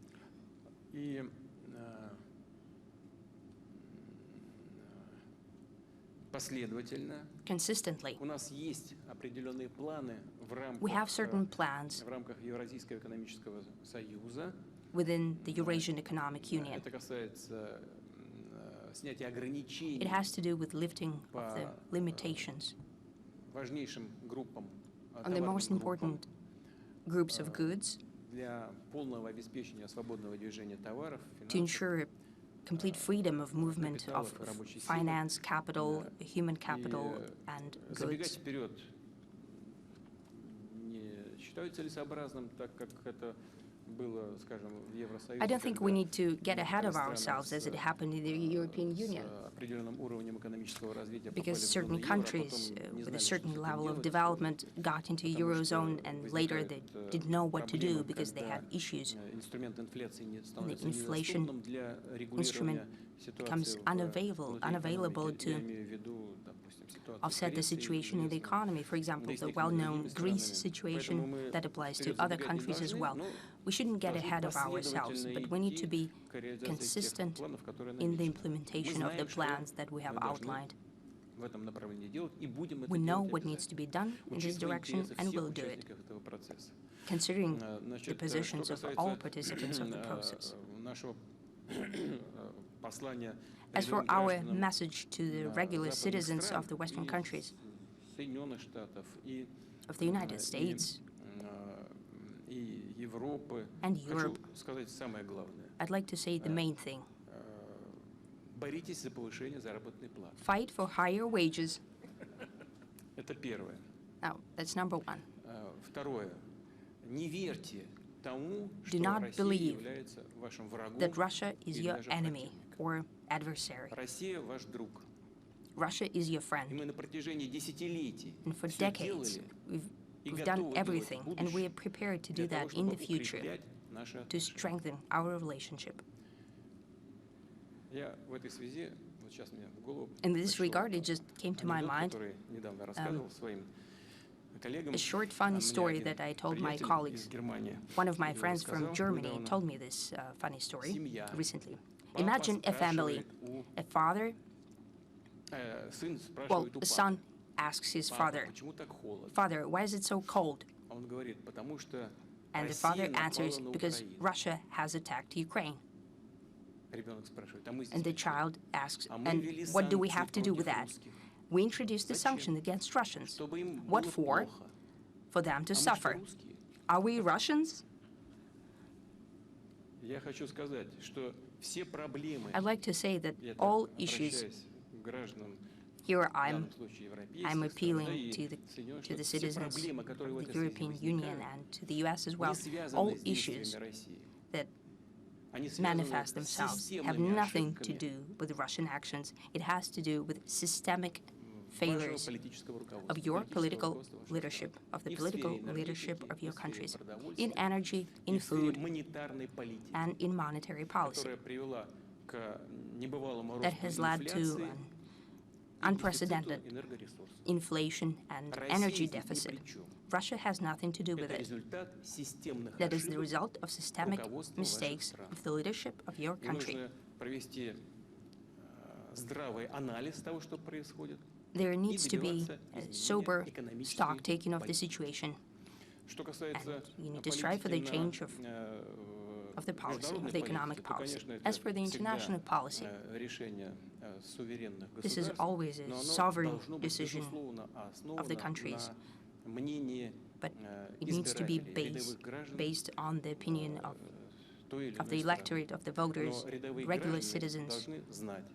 Consistently. We have certain plans within the Eurasian Economic Union. It has to do with lifting of the limitations on the most important groups of goods to ensure complete freedom of movement of finance, capital, human capital, and goods. I don't think we need to get ahead of ourselves as it happened in the European Union, because certain countries with a certain level of development got into Eurozone and later they didn't know what to do because they had issues. And the inflation instrument becomes unavailable to offset the situation in the economy. For example, the well-known Greece situation that applies to other countries as well. We shouldn't get ahead of ourselves, but we need to be consistent in the implementation of the plans that we have outlined. We know what needs to be done in this direction, and we'll do it, considering the positions of all participants of the process. As for our message to the regular citizens of the Western countries, of the United States and Europe, I'd like to say the main thing. Fight for higher wages. Now, that's number one. Do not believe that Russia is your enemy or adversary. Russia is your friend. And for decades, we've done everything, and we are prepared to do that in the future to strengthen our relationship. In this regard, it just came to my mind a short, funny story that I told my colleagues. One of my friends from Germany told me this funny story recently. Imagine a family, a father, well, the son asks his father, "Father, why is it so cold?" And the father answers, "Because Russia has attacked Ukraine." And the child asks, "And what do we have to do with that?" "We introduced the sanction against Russians." "What for?" "For them to suffer." "Are we Russians?" I'd like to say that all issues, here I'm appealing to the citizens of the European Union and to the US as well, all issues that manifest themselves have nothing to do with Russian actions. It has to do with systemic failures of your political leadership, of the political leadership of your countries, in energy, in food, and in monetary policy. That has led to an unprecedented inflation and energy deficit. Russia has nothing to do with it. That is the result of systemic mistakes of the leadership of your country. There needs to be a sober stock taking of the situation, and you need to strive for the change of the policy, of the economic policy. As for the international policy, this is always a sovereign decision of the countries, but it needs to be based on the opinion of the electorate, of the voters, regular citizens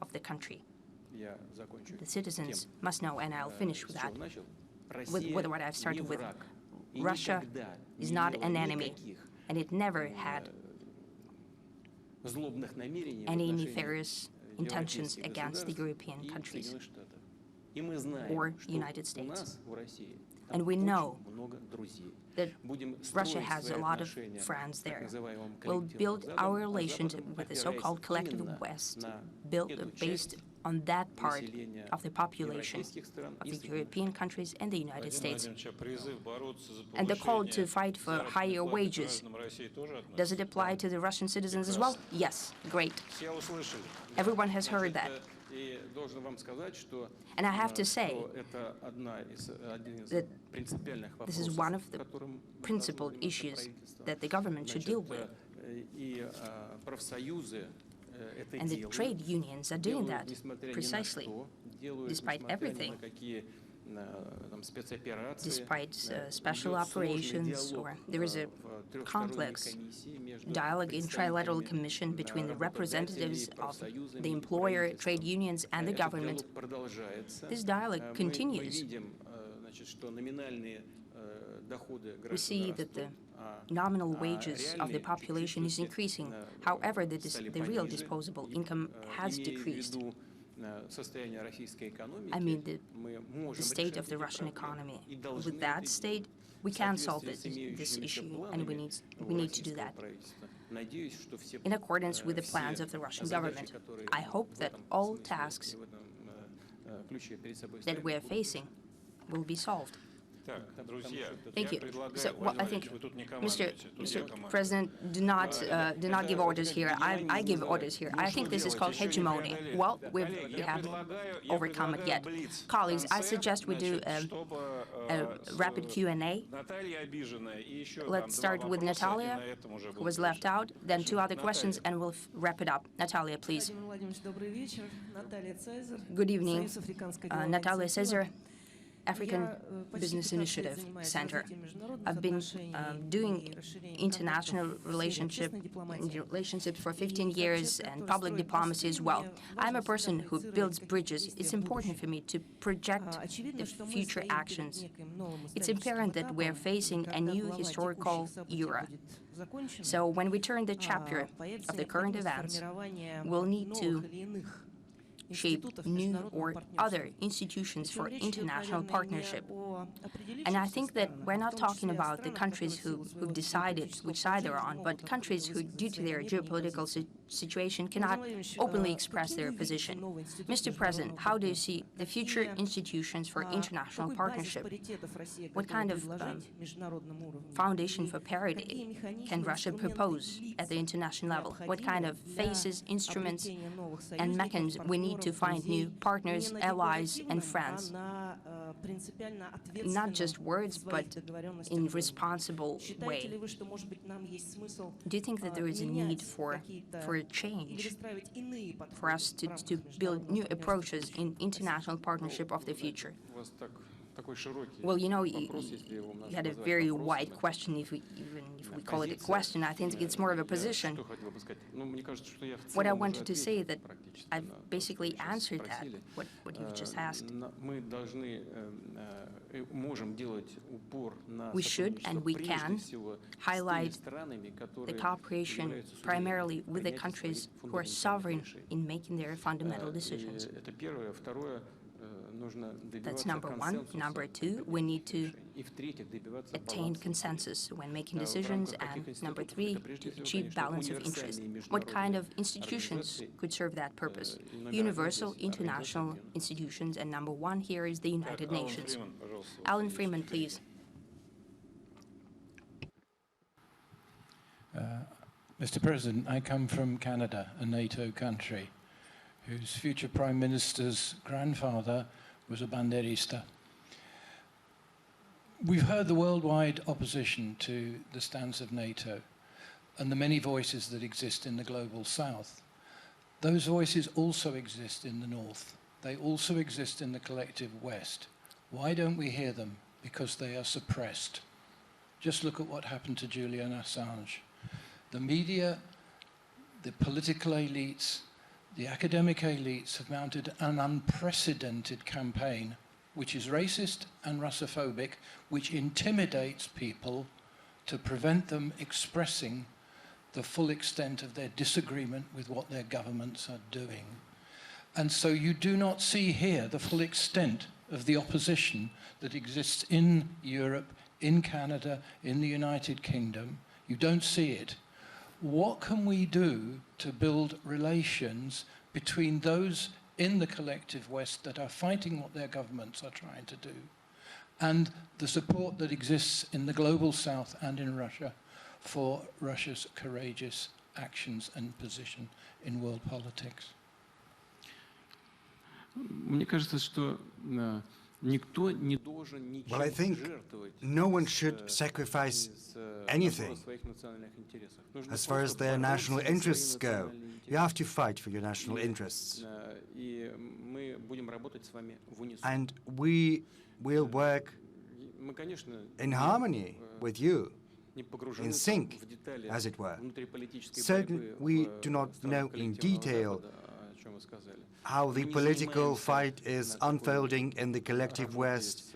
of the country. The citizens must know, and I'll finish with that, with what I've started with. Russia is not an enemy, and it never had any nefarious intentions against the European countries or the United States. And we know that Russia has a lot of friends there. We'll build our relations with the so-called collective West, based on that part of the population of the European countries and the United States. And the call to fight for higher wages, does it apply to the Russian citizens as well? Yes, great. Everyone has heard that. And I have to say that this is one of the principal issues that the government should deal with. And the trade unions are doing that precisely, despite everything, despite special operations, or there is a complex dialogue in trilateral commission between the representatives of the employer, trade unions, and the government. This dialogue continues. We see that the nominal wages of the population is increasing. However, the real disposable income has decreased. I mean, the state of the Russian economy. With that state, we can solve this issue, and we need to do that. in accordance with the plans of the Russian government. I hope that all tasks that we're facing will be solved. Thank you. So, well, I think, Mr. President, do not give orders here. I give orders here. I think this is called hegemony. Well, we haven't overcome it yet. Colleagues, I suggest we do a rapid Q&A. Let's start with Natalia, who was left out, then 2 other questions, and we'll wrap it up. Natalia, please. Good evening. Natalia Caesar, African Business Initiative Center. I've been doing international relationships for 15 years and public diplomacy as well. I'm a person who builds bridges. It's important for me to project the future actions. It's apparent that we're facing a new historical era. So when we turn the chapter of the current events, we'll need to shape new or other institutions for international partnership. And I think that we're not talking about the countries who've decided which side they're on, but countries who, due to their geopolitical situation, cannot openly express their position. Mr. President, how do you see the future institutions for international partnership? What kind of foundation for parity can Russia propose at the international level? What kind of faces, instruments, and mechanisms we need to find new partners, allies, and friends? Not just words, but in responsible way. Do you think that there is a need for a change, for us to build new approaches in international partnership of the future? Well, you know, you had a very wide question, even if we call it a question. I think it's more of a position. What I wanted to say that I've basically answered that, what you've just asked. We should and we can highlight the cooperation primarily with the countries who are sovereign in making their fundamental decisions. That's number one. Number two, we need to attain consensus when making decisions. And number three, to achieve balance of interest. What kind of institutions could serve that purpose? Universal international institutions, and number one here is the United Nations. Alan Freeman, please. Mr. President, I come from Canada, a NATO country, whose future Prime Minister's grandfather was a banderista. We've heard the worldwide opposition to the stance of NATO and the many voices that exist in the global south. Those voices also exist in the north. They also exist in the collective west. Why don't we hear them? Because they are suppressed. Just look at what happened to Julian Assange. The media, the political elites, the academic elites have mounted an unprecedented campaign which is racist and Russophobic, which intimidates people to prevent them expressing the full extent of their disagreement with what their governments are doing. And so you do not see here the full extent of the opposition that exists in Europe, in Canada, in the United Kingdom. You don't see it. What can we do to build relations between those in the collective West that are fighting what their governments are trying to do, and the support that exists in the global South and in Russia for Russia's courageous actions and position in world politics? Well, I think no one should sacrifice anything as far as their national interests go. You have to fight for your national interests. And we will work in harmony with you, in sync, as it were. Certainly, we do not know in detail how the political fight is unfolding in the collective West.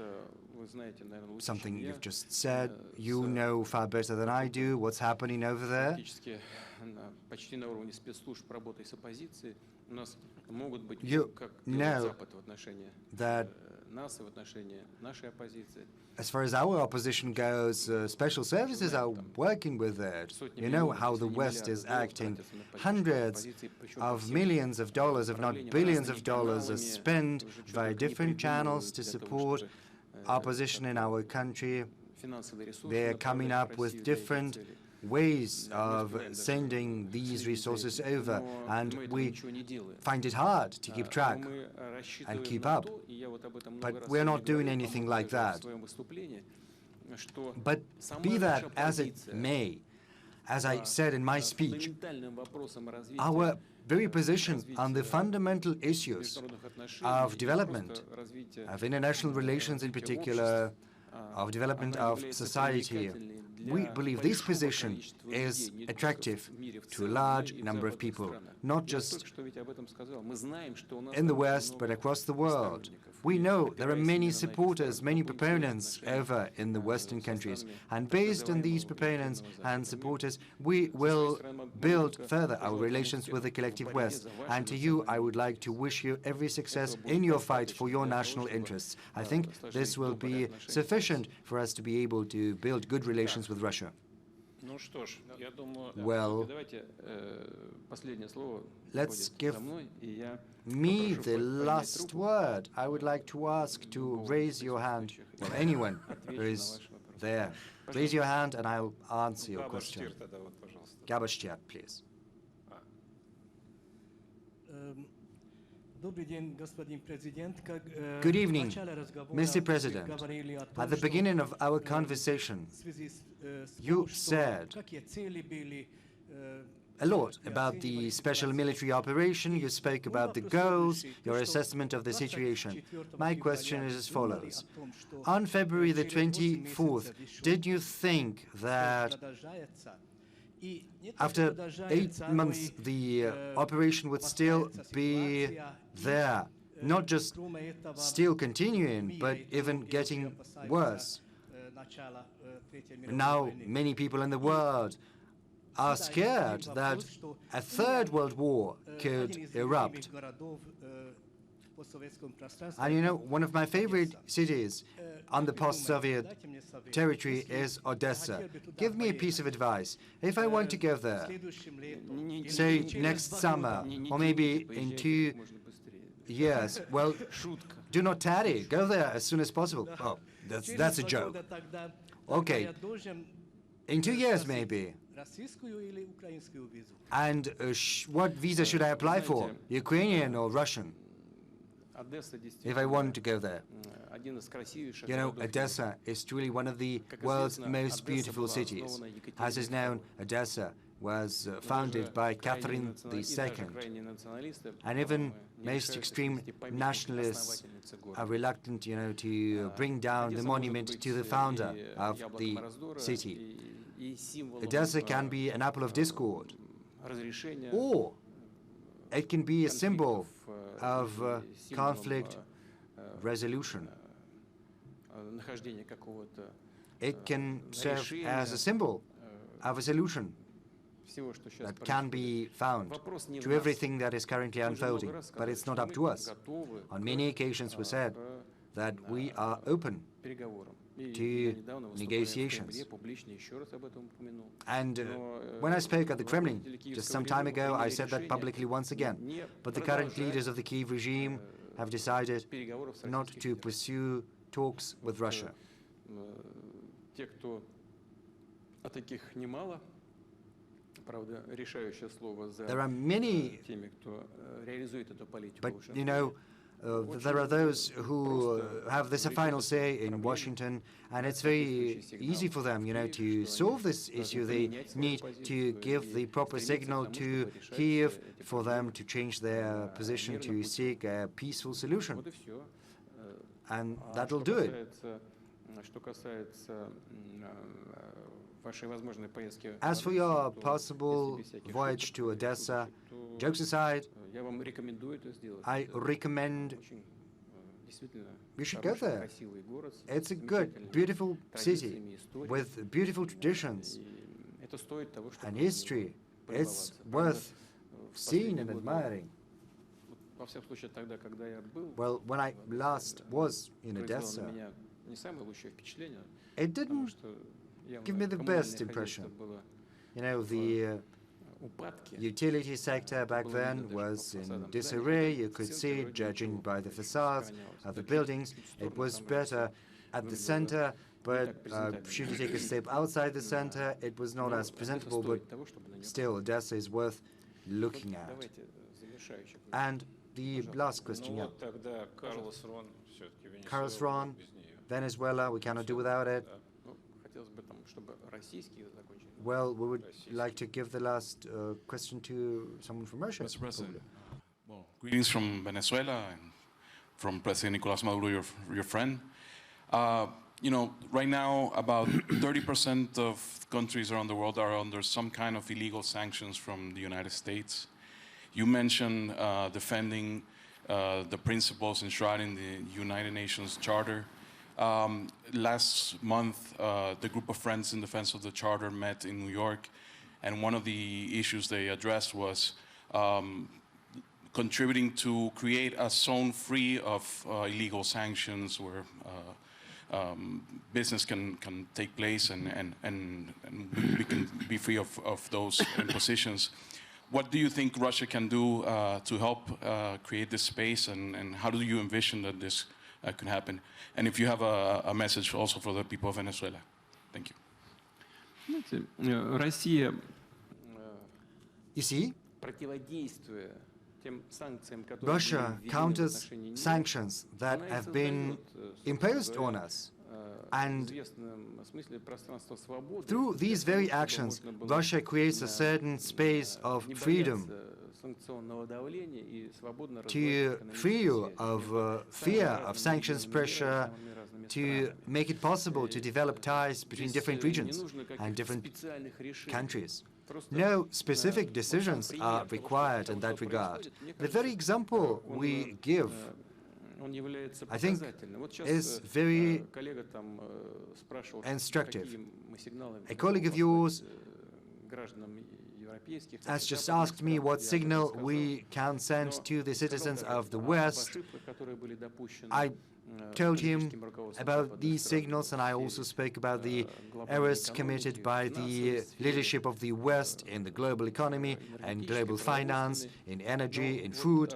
Something you've just said. You know far better than I do what's happening over there. You know that as far as our opposition goes, special services are working with it. You know how the West is acting. Hundreds of millions of dollars, if not billions of dollars, are spent via different channels to support opposition in our country. They're coming up with different ways of sending these resources over, and we find it hard to keep track and keep up. But we're not doing anything like that. But be that as it may, as I said in my speech, our very position on the fundamental issues of development, of international relations in particular, of development of society, we believe this position is attractive to a large number of people, not just in the West, but across the world. We know there are many supporters, many proponents over in the Western countries, and based on these proponents and supporters, we will build further our relations with the collective West. And to you, I would like to wish you every success in your fight for your national interests. I think this will be sufficient for us to be able to build good relations with Russia. Well, let's give me the last word. I would like to ask to raise your hand, well, anyone who is there. Raise your hand and I'll answer your question. Gabashtiat, please. Good evening, Mr. President. At the beginning of our conversation, you said a lot about the special military operation. You spoke about the goals, your assessment of the situation. My question is as follows. On February the 24th, did you think that after 8 months, the operation would still be there, not just still continuing, but even getting worse? Now, many people in the world are scared that a third world war could erupt. And you know, one of my favorite cities on the post-Soviet territory is Odessa. Give me a piece of advice. If I want to go there, say next summer, or maybe in 2 years, well, do not tarry. Go there as soon as possible. Oh, that's a joke. Okay, in 2 years maybe. And what visa should I apply for? Ukrainian or Russian? If I wanted to go there. You know, Odessa is truly one of the world's most beautiful cities. As is known, Odessa was founded by Catherine II. And even most extreme nationalists are reluctant, you know, to bring down the monument to the founder of the city. Odessa can be an apple of discord, or it can be a symbol of conflict resolution. It can serve as a symbol of a solution that can be found to everything that is currently unfolding. But it's not up to us. On many occasions we said that we are open to negotiations. And when I spoke at the Kremlin just some time ago, I said that publicly once again. But the current leaders of the Kyiv regime have decided not to pursue talks with Russia. There are many, but you know, there are those who have this final say in Washington, and it's very easy for them, you know, to solve this issue. They need to give the proper signal to Kyiv for them to change their position to seek a peaceful solution. And that'll do it. As for your possible voyage to Odessa, jokes aside, I recommend you should go there. It's a good, beautiful city with beautiful traditions and history. It's worth seeing and admiring. Well, when I last was in Odessa, it didn't give me the best impression. You know, the utility sector back then was in disarray. You could see it, judging by the facades of the buildings. It was better at the center, but should you take a step outside the center, it was not as presentable, but still, Odessa is worth looking at. And the last question, yeah. Carlos Ron, Venezuela, we cannot do without it. Well, we would like to give the last question to someone from Russia. Mr. President, well, greetings from Venezuela and from President Nicolás Maduro, your friend. You know, right now, about 30% of countries around the world are under some kind of illegal sanctions from the United States. You mentioned defending the principles enshrined in the United Nations Charter. Last month, the group of friends in defense of the Charter met in New York, and one of the issues they addressed was contributing to create a zone free of illegal sanctions where business can take place and we can be free of those impositions. What do you think Russia can do to help create this space, and how do you envision that this could happen? And if you have a message also for the people of Venezuela. Thank you. You see, Russia counters sanctions that have been imposed on us. And through these very actions, Russia creates a certain space of freedom to free you of fear of sanctions pressure, to make it possible to develop ties between different regions and different countries. No specific decisions are required in that regard. The very example we give, I think, is very instructive. A colleague of yours has just asked me what signal we can send to the citizens of the West. I told him about these signals, and I also spoke about the errors committed by the leadership of the West in the global economy and global finance, in energy, in food.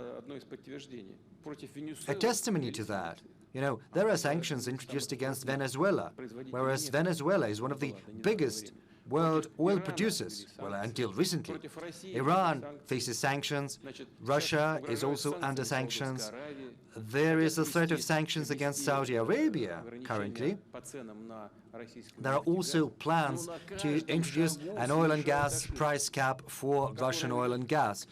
A testimony to that, you know, there are sanctions introduced against Venezuela, whereas Venezuela is one of the biggest world oil producers, well, until recently. Iran faces sanctions. Russia is also under sanctions. There is a threat of sanctions against Saudi Arabia currently. There are also plans to introduce an oil and gas price cap for Russian oil and gas.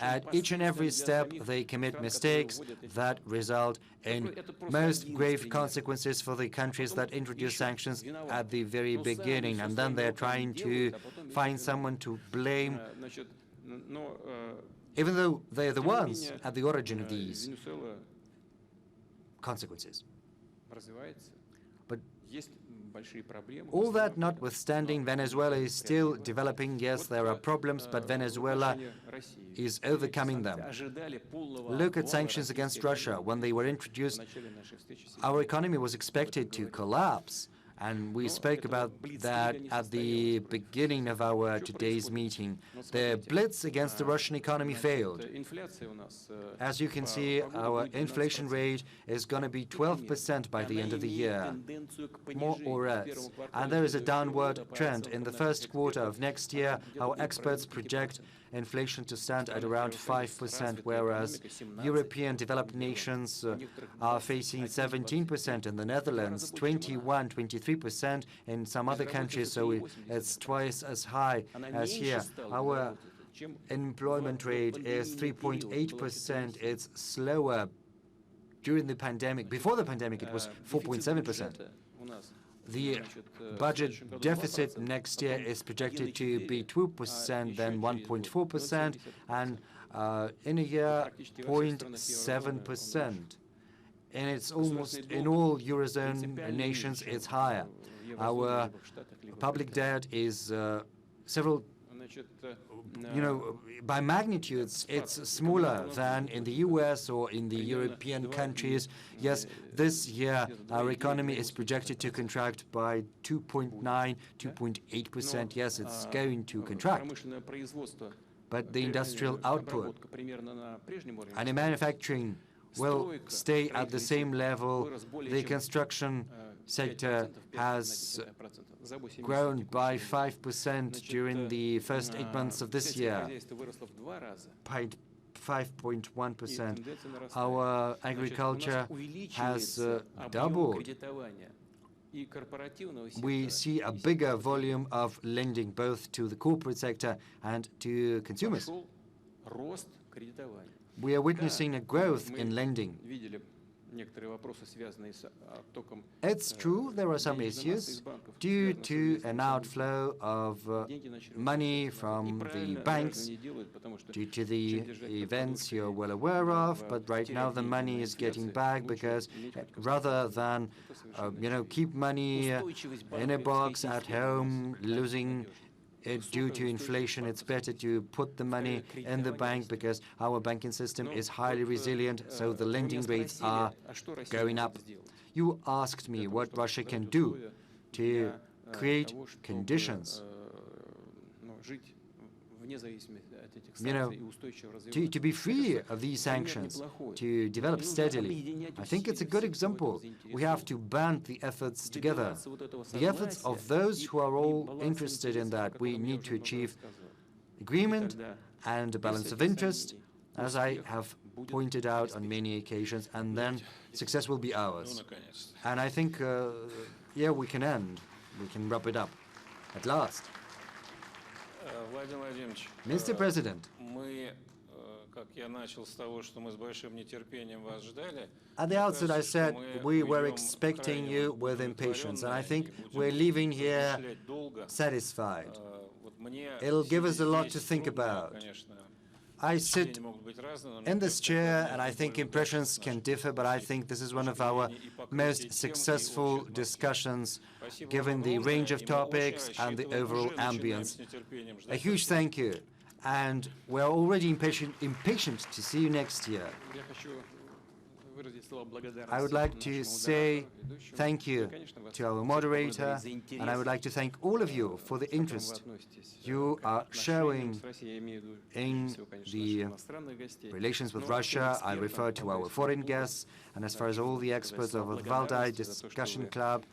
At each and every step, they commit mistakes that result in most grave consequences for the countries that introduce sanctions at the very beginning, and then they're trying to find someone to blame, even though they're the ones at the origin of these consequences. But all that notwithstanding, Venezuela is still developing. Yes, there are problems, but Venezuela is overcoming them. Look at sanctions against Russia. When they were introduced, our economy was expected to collapse. And we spoke about that at the beginning of our today's meeting. The blitz against the Russian economy failed. As you can see, our inflation rate is going to be 12% by the end of the year, more or less. And there is a downward trend. In the first quarter of next year, our experts project inflation to stand at around 5%, whereas European developed nations are facing 17%, in the Netherlands 21, 23%, in some other countries, so it's twice as high as here. Our employment rate is 3.8%. It's slower during the pandemic. Before the pandemic, it was 4.7%. The budget deficit next year is projected to be 2%, then 1.4%, and in a year, 0.7%. And it's almost in all Eurozone nations, it's higher. Our public debt is several you know, by magnitudes, it's smaller than in the US or in the European countries. Yes, this year our economy is projected to contract by 2.9, 2.8%. Yes, it's going to contract. But the industrial output and the manufacturing will stay at the same level. The construction sector has grown by 5% during the first 8 months of this year, by 5.1%. Our agriculture has doubled. We see a bigger volume of lending both to the corporate sector and to consumers. We are witnessing a growth in lending. It's true there are some issues due to an outflow of money from the banks due to the events you're well aware of, but right now the money is getting back because rather than keep money in a box at home, losing it due to inflation, it's better to put the money in the bank because our banking system is highly resilient, so the lending rates are going up. You asked me what Russia can do to create conditions, to be free of these sanctions, to develop steadily. I think it's a good example. We have to band the efforts together. The efforts of those who are all interested in that. We need to achieve agreement and a balance of interest, as I have pointed out on many occasions, and then success will be ours. And I think, we can end. We can wrap it up at last. Mr. President, at the outset I said we were expecting you with impatience, and I think we're leaving here satisfied. It'll give us a lot to think about. I sit in this chair and I think impressions can differ, but I think this is one of our most successful discussions given the range of topics and the overall ambience. A huge thank you, and we're already impatient to see you next year. I would like to say thank you to our moderator, and I would like to thank all of you for the interest you are showing in the relations with Russia. I refer to our foreign guests, and as far as all the experts of the Valdai Discussion Club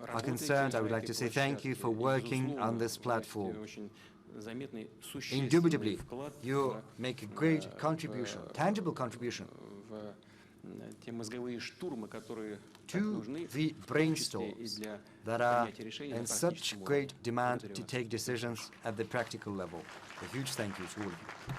are concerned, I would like to say thank you for working on this platform. Indubitably, you make a great contribution, tangible contribution to the brainstorms that are in such great demand to take decisions at the practical level. A huge thank you to all of you.